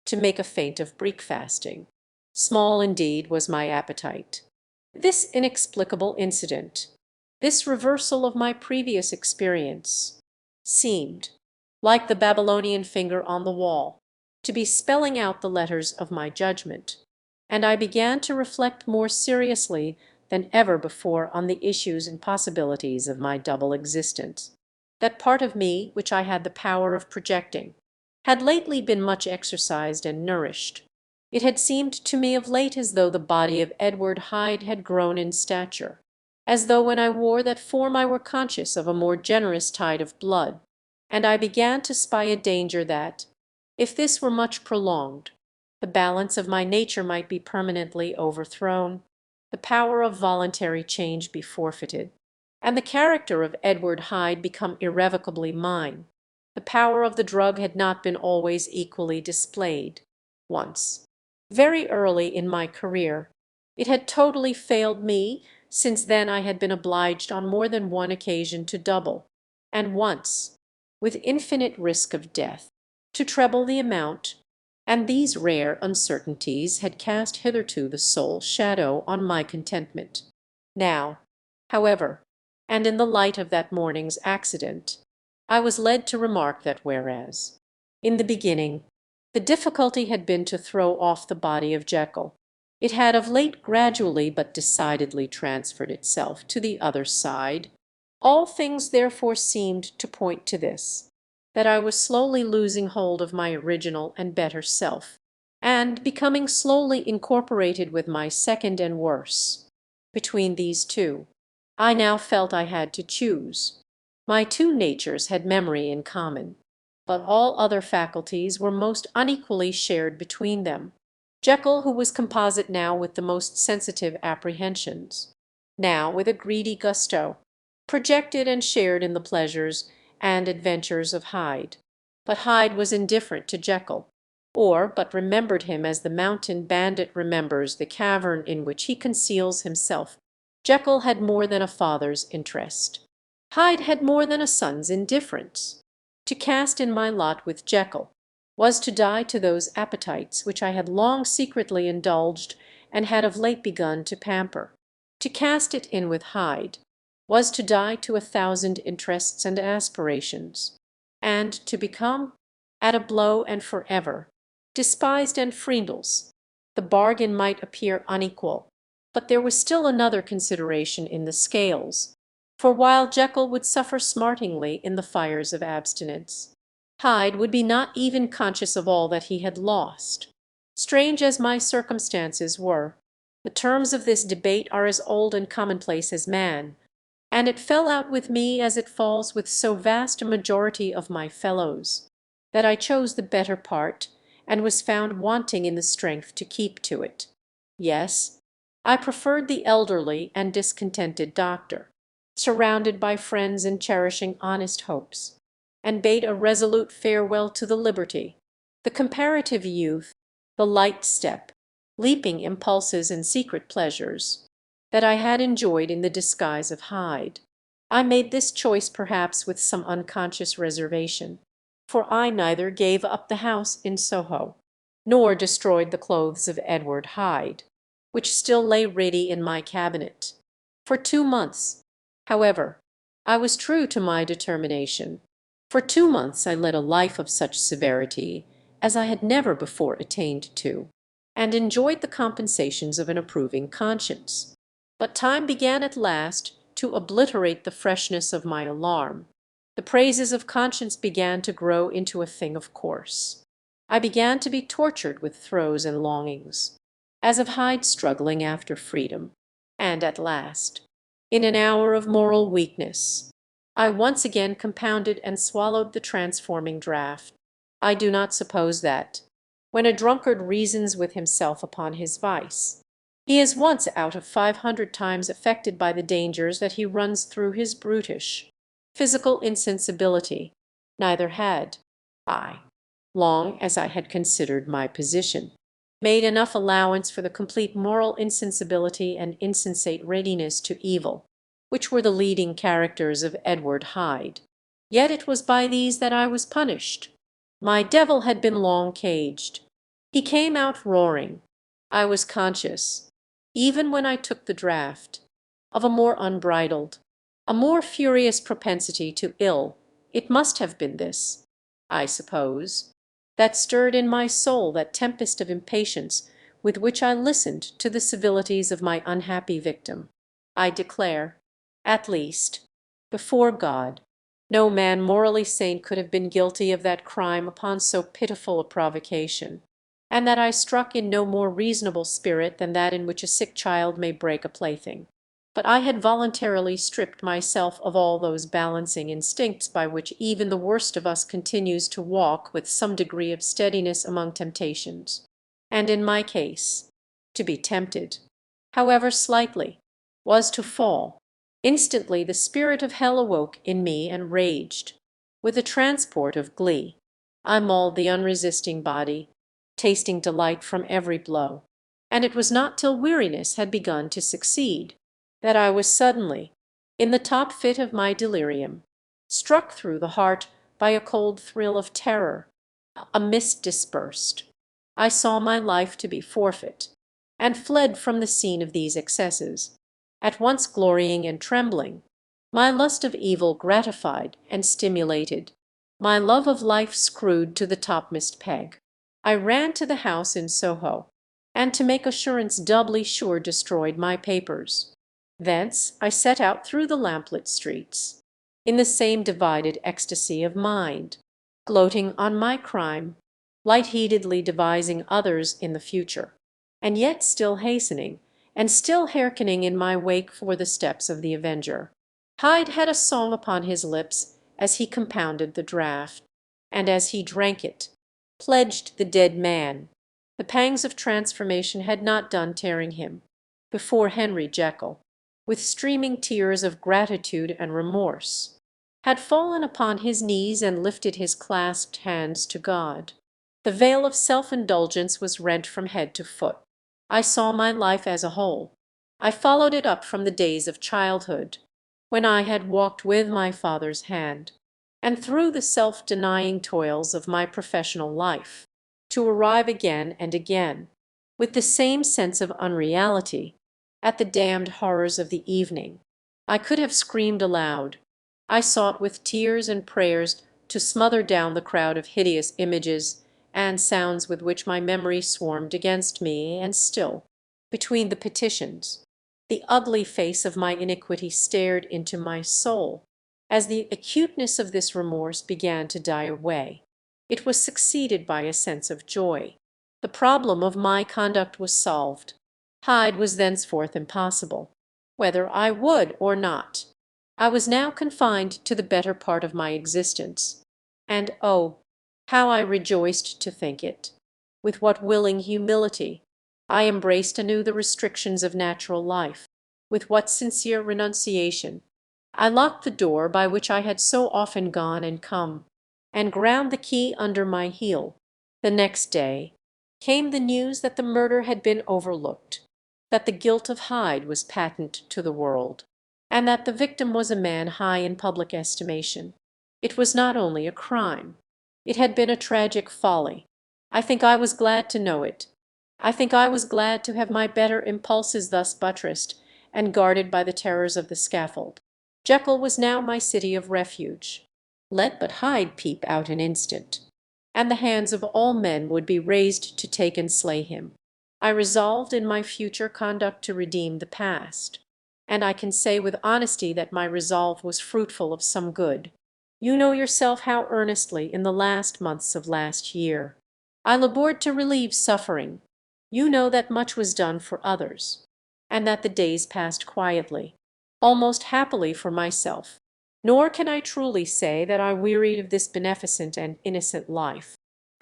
to make a feint of breakfasting. Small indeed was my appetite. This inexplicable incident, this reversal of my previous experience, seemed, like the Babylonian finger on the wall, to be spelling out the letters of my judgment, and I began to reflect more seriously than ever before on the issues and possibilities of my double existence. That part of me which I had the power of projecting had lately been much exercised and nourished. It had seemed to me of late as though the body of Edward Hyde had grown in stature, as though when I wore that form I were conscious of a more generous tide of blood, and I began to spy a danger that, if this were much prolonged, the balance of my nature might be permanently overthrown, the power of voluntary change be forfeited, and the character of Edward Hyde become irrevocably mine. The power of the drug had not been always equally displayed. Once, very early in my career, it had totally failed me. Since then I had been obliged on more than one occasion to double, and once, with infinite risk of death, to treble the amount, and these rare uncertainties had cast hitherto the sole shadow on my contentment. Now, however, and in the light of that morning's accident, I was led to remark that whereas, in the beginning, the difficulty had been to throw off the body of Jekyll, it had of late gradually but decidedly transferred itself to the other side. All things therefore seemed to point to this, that I was slowly losing hold of my original and better self, and becoming slowly incorporated with my second and worse. Between these two, I now felt I had to choose. My two natures had memory in common, but all other faculties were most unequally shared between them. Jekyll, who was composite now with the most sensitive apprehensions, now with a greedy gusto, projected and shared in the pleasures and adventures of Hyde. But Hyde was indifferent to Jekyll, or but remembered him as the mountain bandit remembers the cavern in which he conceals himself. Jekyll had more than a father's interest. Hyde had more than a son's indifference. To cast in my lot with Jekyll was to die to those appetites which I had long secretly indulged and had of late begun to pamper. To cast it in with Hyde was to die to 1,000 interests and aspirations, and to become, at a blow and forever, despised and friendless. The bargain might appear unequal, but there was still another consideration in the scales, for while Jekyll would suffer smartingly in the fires of abstinence, Hyde would be not even conscious of all that he had lost. Strange as my circumstances were, the terms of this debate are as old and commonplace as man, and it fell out with me as it falls with so vast a majority of my fellows, that I chose the better part, and was found wanting in the strength to keep to it. Yes, I preferred the elderly and discontented doctor, surrounded by friends and cherishing honest hopes, and bade a resolute farewell to the liberty, the comparative youth, the light step, leaping impulses and secret pleasures, that I had enjoyed in the disguise of Hyde. I made this choice perhaps with some unconscious reservation, for I neither gave up the house in Soho, nor destroyed the clothes of Edward Hyde, which still lay ready in my cabinet. For 2 months, however, I was true to my determination. For 2 months I led a life of such severity as I had never before attained to, and enjoyed the compensations of an approving conscience. But time began at last to obliterate the freshness of my alarm. The praises of conscience began to grow into a thing of course. I began to be tortured with throes and longings, as of Hyde struggling after freedom. And at last, in an hour of moral weakness, I once again compounded and swallowed the transforming draught. I do not suppose that, when a drunkard reasons with himself upon his vice, he is once out of 500 times affected by the dangers that he runs through his brutish, physical insensibility. Neither had I, long as I had considered my position, made enough allowance for the complete moral insensibility and insensate readiness to evil, which were the leading characters of Edward Hyde. Yet it was by these that I was punished. My devil had been long caged. He came out roaring. I was conscious, even when I took the draught, of a more unbridled, a more furious propensity to ill. It must have been this, I suppose, that stirred in my soul that tempest of impatience with which I listened to the civilities of my unhappy victim. I declare, at least, before God, No man morally sane could have been guilty of that crime upon so pitiful a provocation, and that I struck in no more reasonable spirit than that in which a sick child may break a plaything. But I had voluntarily stripped myself of all those balancing instincts by which even the worst of us continues to walk with some degree of steadiness among temptations. And in my case, to be tempted, however slightly, was to fall. Instantly the spirit of hell awoke in me and raged. With a transport of glee, I mauled the unresisting body, tasting delight from every blow. And it was not till weariness had begun to succeed that I was suddenly, in the top fit of my delirium, struck through the heart by a cold thrill of terror. A mist dispersed. I saw my life to be forfeit, and fled from the scene of these excesses, at once glorying and trembling, my lust of evil gratified and stimulated, my love of life screwed to the topmost peg. I ran to the house in Soho, and to make assurance doubly sure destroyed my papers. Thence I set out through the lamplit streets, in the same divided ecstasy of mind, gloating on my crime, light-headedly devising others in the future, and yet still hastening, and still hearkening in my wake for the steps of the avenger. Hyde had a song upon his lips as he compounded the draught, and as he drank it, pledged the dead man. The pangs of transformation had not done tearing him. Before Henry Jekyll, with streaming tears of gratitude and remorse, had fallen upon his knees and lifted his clasped hands to God. The veil of self-indulgence was rent from head to foot. I saw my life as a whole. I followed it up from the days of childhood, when I had walked with my father's hand, and through the self-denying toils of my professional life, to arrive again and again, with the same sense of unreality, at the damned horrors of the evening. I could have screamed aloud. I sought with tears and prayers to smother down the crowd of hideous images and sounds with which my memory swarmed against me, and still, between the petitions, the ugly face of my iniquity stared into my soul. As the acuteness of this remorse began to die away, it was succeeded by a sense of joy. The problem of my conduct was solved. Hyde was thenceforth impossible, whether I would or not. I was now confined to the better part of my existence, and oh, how I rejoiced to think it! With what willing humility I embraced anew the restrictions of natural life! With what sincere renunciation I locked the door by which I had so often gone and come, and ground the key under my heel! The next day came the news that the murder had been overlooked, that the guilt of Hyde was patent to the world, and that the victim was a man high in public estimation. It was not only a crime. It had been a tragic folly. I think I was glad to know it. I think I was glad to have my better impulses thus buttressed and guarded by the terrors of the scaffold. Jekyll was now my city of refuge. Let but Hyde peep out an instant, and the hands of all men would be raised to take and slay him. I resolved in my future conduct to redeem the past, and I can say with honesty that my resolve was fruitful of some good. You know yourself how earnestly, in the last months of last year, I labored to relieve suffering. You know that much was done for others, and that the days passed quietly, almost happily for myself. Nor can I truly say that I wearied of this beneficent and innocent life.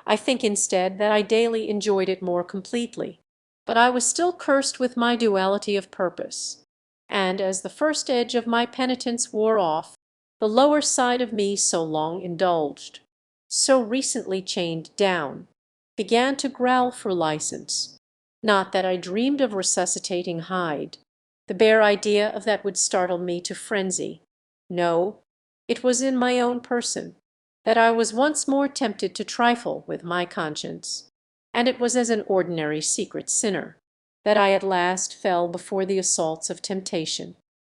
I think instead that I daily enjoyed it more completely. But I was still cursed with my duality of purpose, and as the first edge of my penitence wore off, the lower side of me so long indulged, so recently chained down, began to growl for license. Not that I dreamed of resuscitating Hyde. The bare idea of that would startle me to frenzy. No, it was in my own person that I was once more tempted to trifle with my conscience, and it was as an ordinary secret sinner that I at last fell before the assaults of temptation.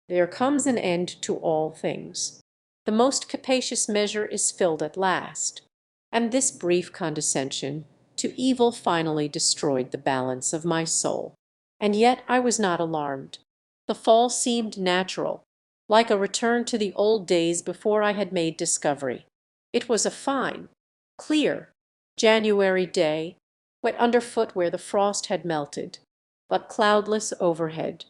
There comes an end to all things. The most capacious measure is filled at last, and this brief condescension to evil finally destroyed the balance of my soul. And yet I was not alarmed. The fall seemed natural. like a return to the old days before I had made discovery. It was a fine, clear January day, wet underfoot where the frost had melted, but cloudless overhead,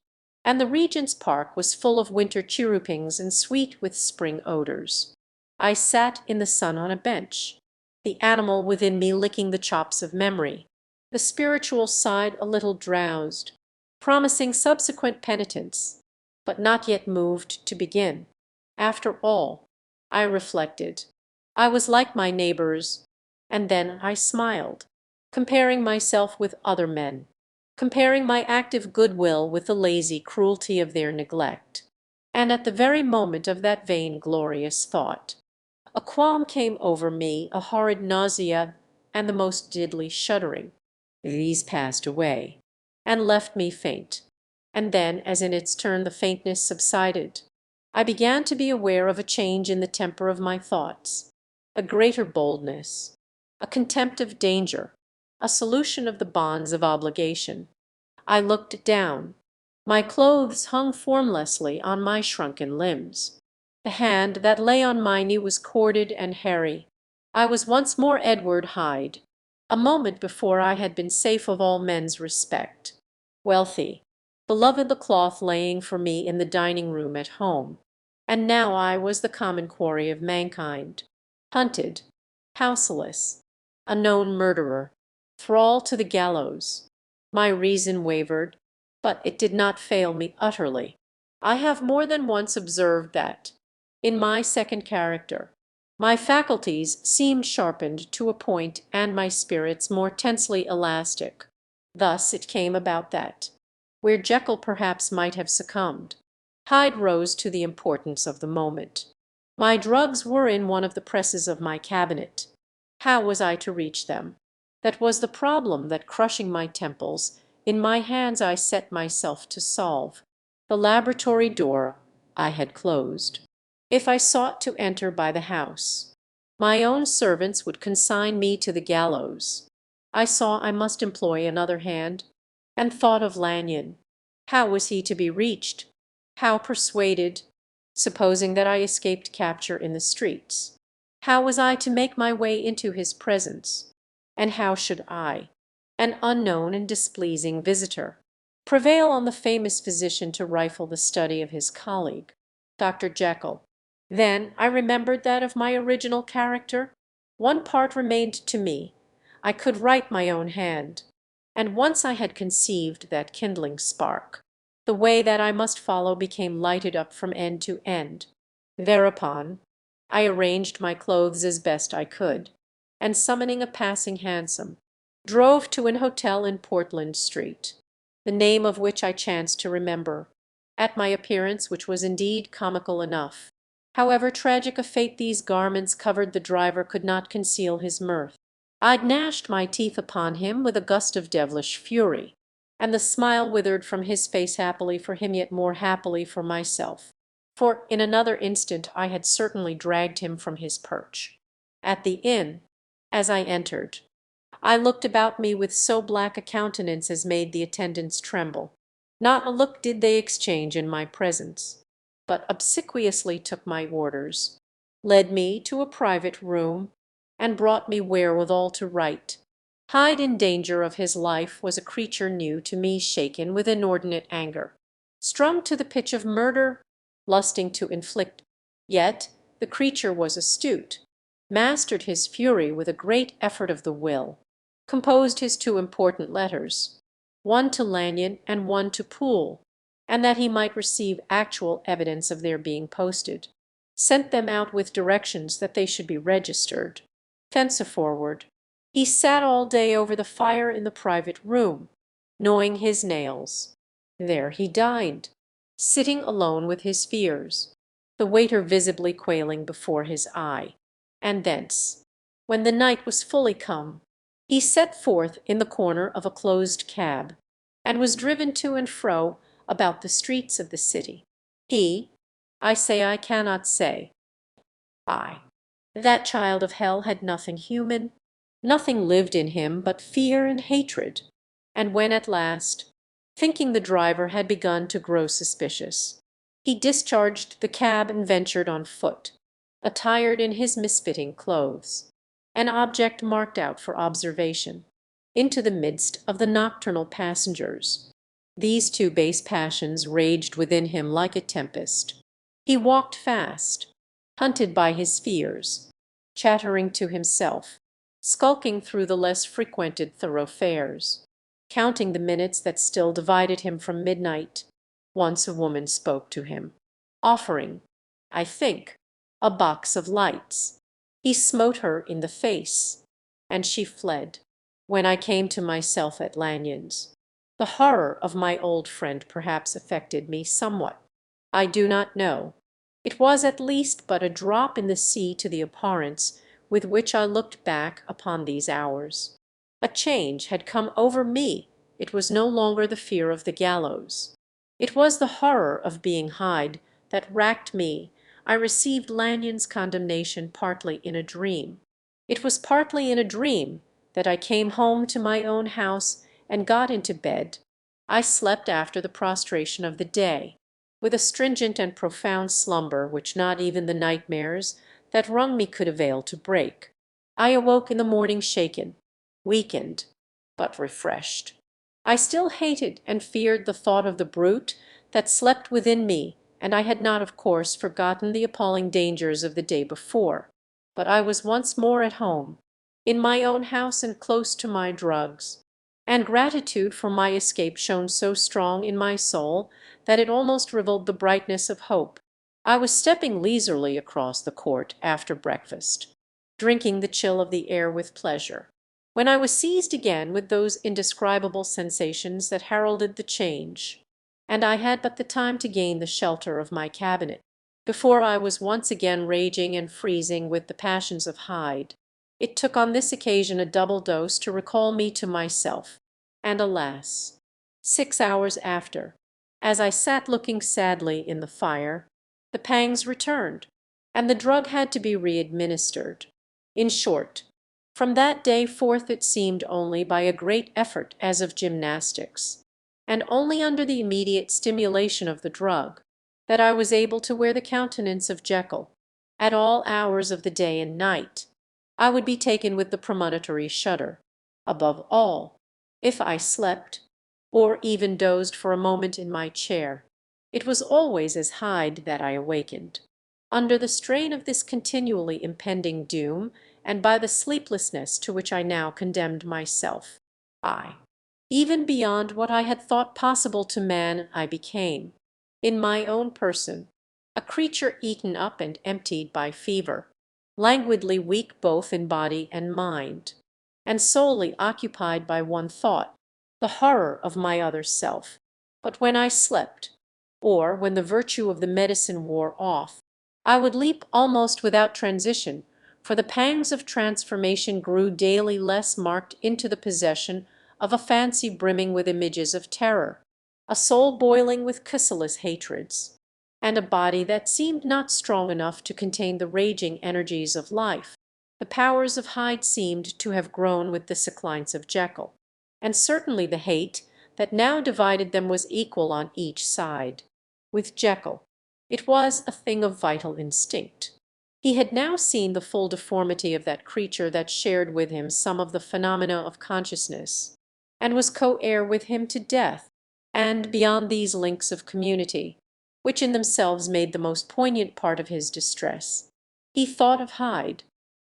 and the Regent's Park was full of winter chirrupings and sweet with spring odors. I sat in the sun on a bench, the animal within me licking the chops of memory, the spiritual side a little drowsed, promising subsequent penitence, but not yet moved to begin. After all, I reflected, I was like my neighbors, and then I smiled, comparing myself with other men, comparing my active goodwill with the lazy cruelty of their neglect. And at the very moment of that vain-glorious thought, a qualm came over me, a horrid nausea, and the most deadly shuddering. These passed away, and left me faint, and then, as in its turn the faintness subsided, I began to be aware of a change in the temper of my thoughts, a greater boldness, a contempt of danger, a solution of the bonds of obligation. I looked down. My clothes hung formlessly on my shrunken limbs. The hand that lay on my knee was corded and hairy. I was once more Edward Hyde. A moment before I had been safe of all men's respect, wealthy, beloved, the cloth laying for me in the dining room at home, and now I was the common quarry of mankind, hunted, houseless, a known murderer, thrall to the gallows. My reason wavered, but it did not fail me utterly. I have more than once observed that, in my second character, my faculties seemed sharpened to a point and my spirits more tensely elastic. Thus it came about that, where Jekyll perhaps might have succumbed, Hyde rose to the importance of the moment. My drugs were in one of the presses of my cabinet. How was I to reach them? That was the problem that, crushing my temples, in my hands I set myself to solve. The laboratory door I had closed. If I sought to enter by the house, my own servants would consign me to the gallows. I saw I must employ another hand, and thought of Lanyon. How was he to be reached? How persuaded, supposing that I escaped capture in the streets? How was I to make my way into his presence? And how should I, an unknown and displeasing visitor, prevail on the famous physician to rifle the study of his colleague, Dr. Jekyll? Then I remembered that of my original character one part remained to me. I could write my own hand, and once I had conceived that kindling spark, the way that I must follow became lighted up from end to end. Thereupon I arranged my clothes as best I could, and summoning a passing hansom, drove to an hotel in Portland Street, the name of which I chanced to remember, at my appearance, which was indeed comical enough. However tragic a fate these garments covered, the driver could not conceal his mirth. I gnashed my teeth upon him with a gust of devilish fury, and the smile withered from his face, happily for him, yet more happily for myself, for in another instant I had certainly dragged him from his perch. At the inn, as I entered, I looked about me with so black a countenance as made the attendants tremble. Not a look did they exchange in my presence, but obsequiously took my orders, led me to a private room, and brought me wherewithal to write. Hyde in danger of his life was a creature new to me, shaken with inordinate anger, strung to the pitch of murder, lusting to inflict. Yet the creature was astute, mastered his fury with a great effort of the will, composed his two important letters, one to Lanyon and one to Poole, and that he might receive actual evidence of their being posted, sent them out with directions that they should be registered. Thenceforward he sat all day over the fire in the private room, gnawing his nails. There he dined, sitting alone with his fears, the waiter visibly quailing before his eye. And thence, when the night was fully come, he set forth in the corner of a closed cab, and was driven to and fro about the streets of the city. He, I say I cannot say, I, that child of hell, had nothing human, nothing lived in him but fear and hatred. And when at last, thinking the driver had begun to grow suspicious, He discharged the cab and ventured on foot, attired in his misfitting clothes, an object marked out for observation, into the midst of the nocturnal passengers. These two base passions raged within him like a tempest. He walked fast, hunted by his fears, chattering to himself, skulking through the less frequented thoroughfares, counting the minutes that still divided him from midnight. Once a woman spoke to him, offering, I think, a box of lights. He smote her in the face, and she fled. When I came to myself at Lanyon's, the horror of my old friend perhaps affected me somewhat. I do not know. It was at least but a drop in the sea to the abhorrence with which I looked back upon these hours. A change had come over me. It was no longer the fear of the gallows. It was the horror of being Hyde that racked me. I received Lanyon's condemnation partly in a dream. It was partly in a dream that I came home to my own house and got into bed. I slept after the prostration of the day, with a stringent and profound slumber which not even the nightmares that wrung me could avail to break. I awoke in the morning shaken, weakened, but refreshed. I still hated and feared the thought of the brute that slept within me, and I had not, of course, forgotten the appalling dangers of the day before. But I was once more at home, in my own house and close to my drugs, and gratitude for my escape shone so strong in my soul that it almost rivalled the brightness of hope. I was stepping leisurely across the court after breakfast, drinking the chill of the air with pleasure, when I was seized again with those indescribable sensations that heralded the change, and I had but the time to gain the shelter of my cabinet before I was once again raging and freezing with the passions of Hyde. It took on this occasion a double dose to recall me to myself, and alas, 6 hours after, as I sat looking sadly in the fire, the pangs returned, and the drug had to be re-administered. In short, from that day forth it seemed only by a great effort as of gymnastics, and only under the immediate stimulation of the drug, that I was able to wear the countenance of Jekyll at all hours of the day and night. I would be taken with the premonitory shudder. Above all, if I slept, or even dozed for a moment in my chair, it was always as Hyde that I awakened. Under the strain of this continually impending doom, and by the sleeplessness to which I now condemned myself, even beyond what I had thought possible to man, I became, in my own person, a creature eaten up and emptied by fever, languidly weak both in body and mind, and solely occupied by one thought, the horror of my other self. But when I slept, or when the virtue of the medicine wore off, I would leap almost without transition, for the pangs of transformation grew daily less marked, into the possession of a fancy brimming with images of terror, a soul boiling with Chrysalis hatreds, and a body that seemed not strong enough to contain the raging energies of life. The powers of Hyde seemed to have grown with the declines of Jekyll, and certainly the hate that now divided them was equal on each side. With Jekyll it was a thing of vital instinct. He had now seen the full deformity of that creature that shared with him some of the phenomena of consciousness, and was co-heir with him to death, and beyond these links of community, which in themselves made the most poignant part of his distress, he thought of Hyde,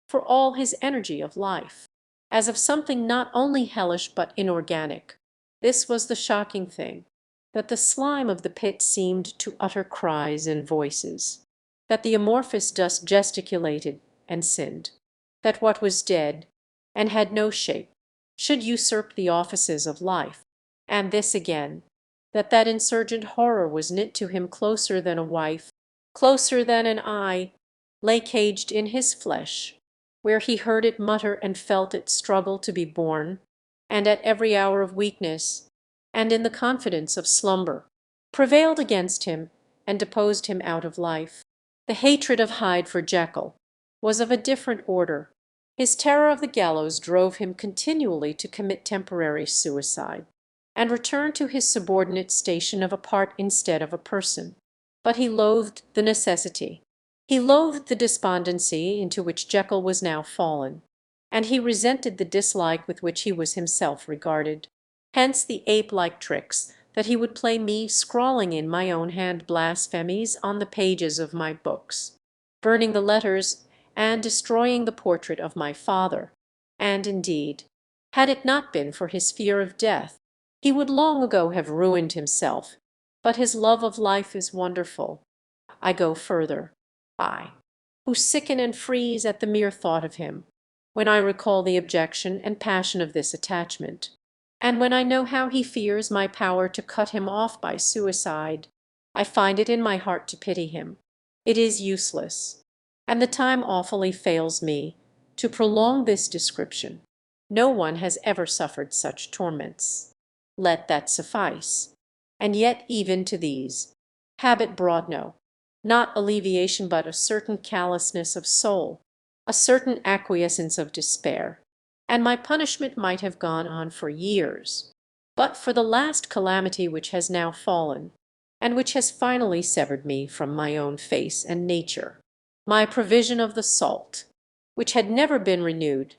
for all his energy of life, as of something not only hellish but inorganic. This was the shocking thing, that the slime of the pit seemed to utter cries and voices, that the amorphous dust gesticulated and sinned, that what was dead and had no shape should usurp the offices of life, and this again, that that insurgent horror was knit to him closer than a wife, closer than an eye, lay caged in his flesh, where he heard it mutter and felt it struggle to be born, and at every hour of weakness, and in the confidence of slumber, prevailed against him and deposed him out of life. The hatred of Hyde for Jekyll was of a different order. His terror of the gallows drove him continually to commit temporary suicide, and return to his subordinate station of a part instead of a person. But he loathed the necessity. He loathed the despondency into which Jekyll was now fallen, and he resented the dislike with which he was himself regarded. Hence the ape-like tricks that he would play me scrawling in my own hand blasphemies on the pages of my books, burning the letters and destroying the portrait of my father. And indeed, had it not been for his fear of death, he would long ago have ruined himself. But his love of life is wonderful. I go further. I, who sicken and freeze at the mere thought of him, when I recall the objection and passion of this attachment, and when I know how he fears my power to cut him off by suicide, I find it in my heart to pity him. It is useless, and the time awfully fails me to prolong this description. No one has ever suffered such torments. Let that suffice. And yet even to these, habit brought not alleviation, but a certain callousness of soul, a certain acquiescence of despair, and my punishment might have gone on for years, but for the last calamity which has now fallen, and which has finally severed me from my own face and nature. My provision of the salt, which had never been renewed,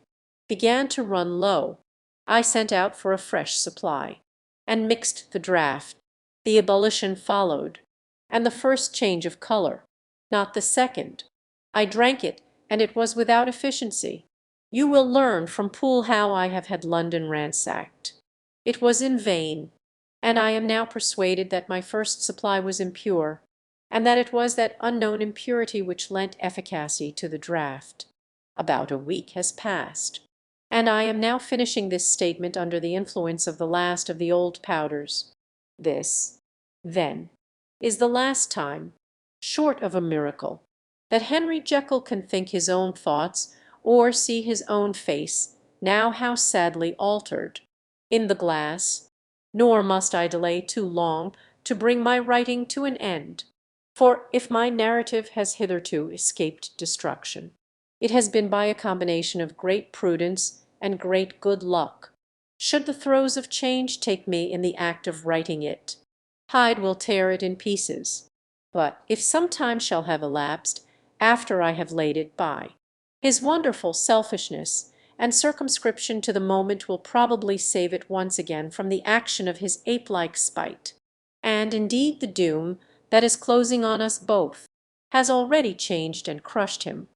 began to run low. I sent out for a fresh supply, and mixed the draught. The ebullition followed, and the first change of color, not the second. I drank it, and it was without efficiency. You will learn from Poole how I have had London ransacked. It was in vain, and I am now persuaded that my first supply was impure, and that it was that unknown impurity which lent efficacy to the draught. About a week has passed, and I am now finishing this statement under the influence of the last of the old powders. This, then, is the last time, short of a miracle, that Henry Jekyll can think his own thoughts or see his own face, now how sadly altered, in the glass, nor must I delay too long to bring my writing to an end. For if my narrative has hitherto escaped destruction, it has been by a combination of great prudence and great good luck. Should the throes of change take me in the act of writing it, Hyde will tear it in pieces. But if some time shall have elapsed after I have laid it by, his wonderful selfishness and circumscription to the moment will probably save it once again from the action of his ape-like spite. And indeed the doom that is closing on us both has already changed and crushed him.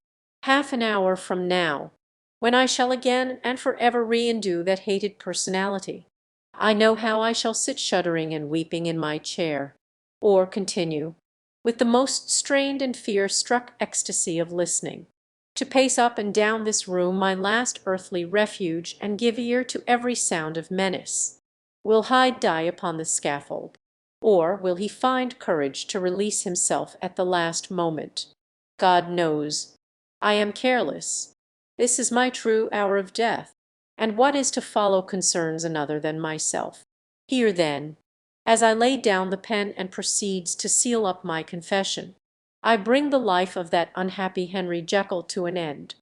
Half an hour from now, when I shall again and forever re-endue that hated personality, I know how I shall sit shuddering and weeping in my chair, or continue, with the most strained and fear-struck ecstasy of listening, to pace up and down this room, my last earthly refuge, and give ear to every sound of menace. Will Hyde die upon the scaffold, or will he find courage to release himself at the last moment? God knows. I am careless. This is my true hour of death, and what is to follow concerns another than myself. Here, then, as I lay down the pen and proceeds to seal up my confession, I bring the life of that unhappy Henry Jekyll to an end.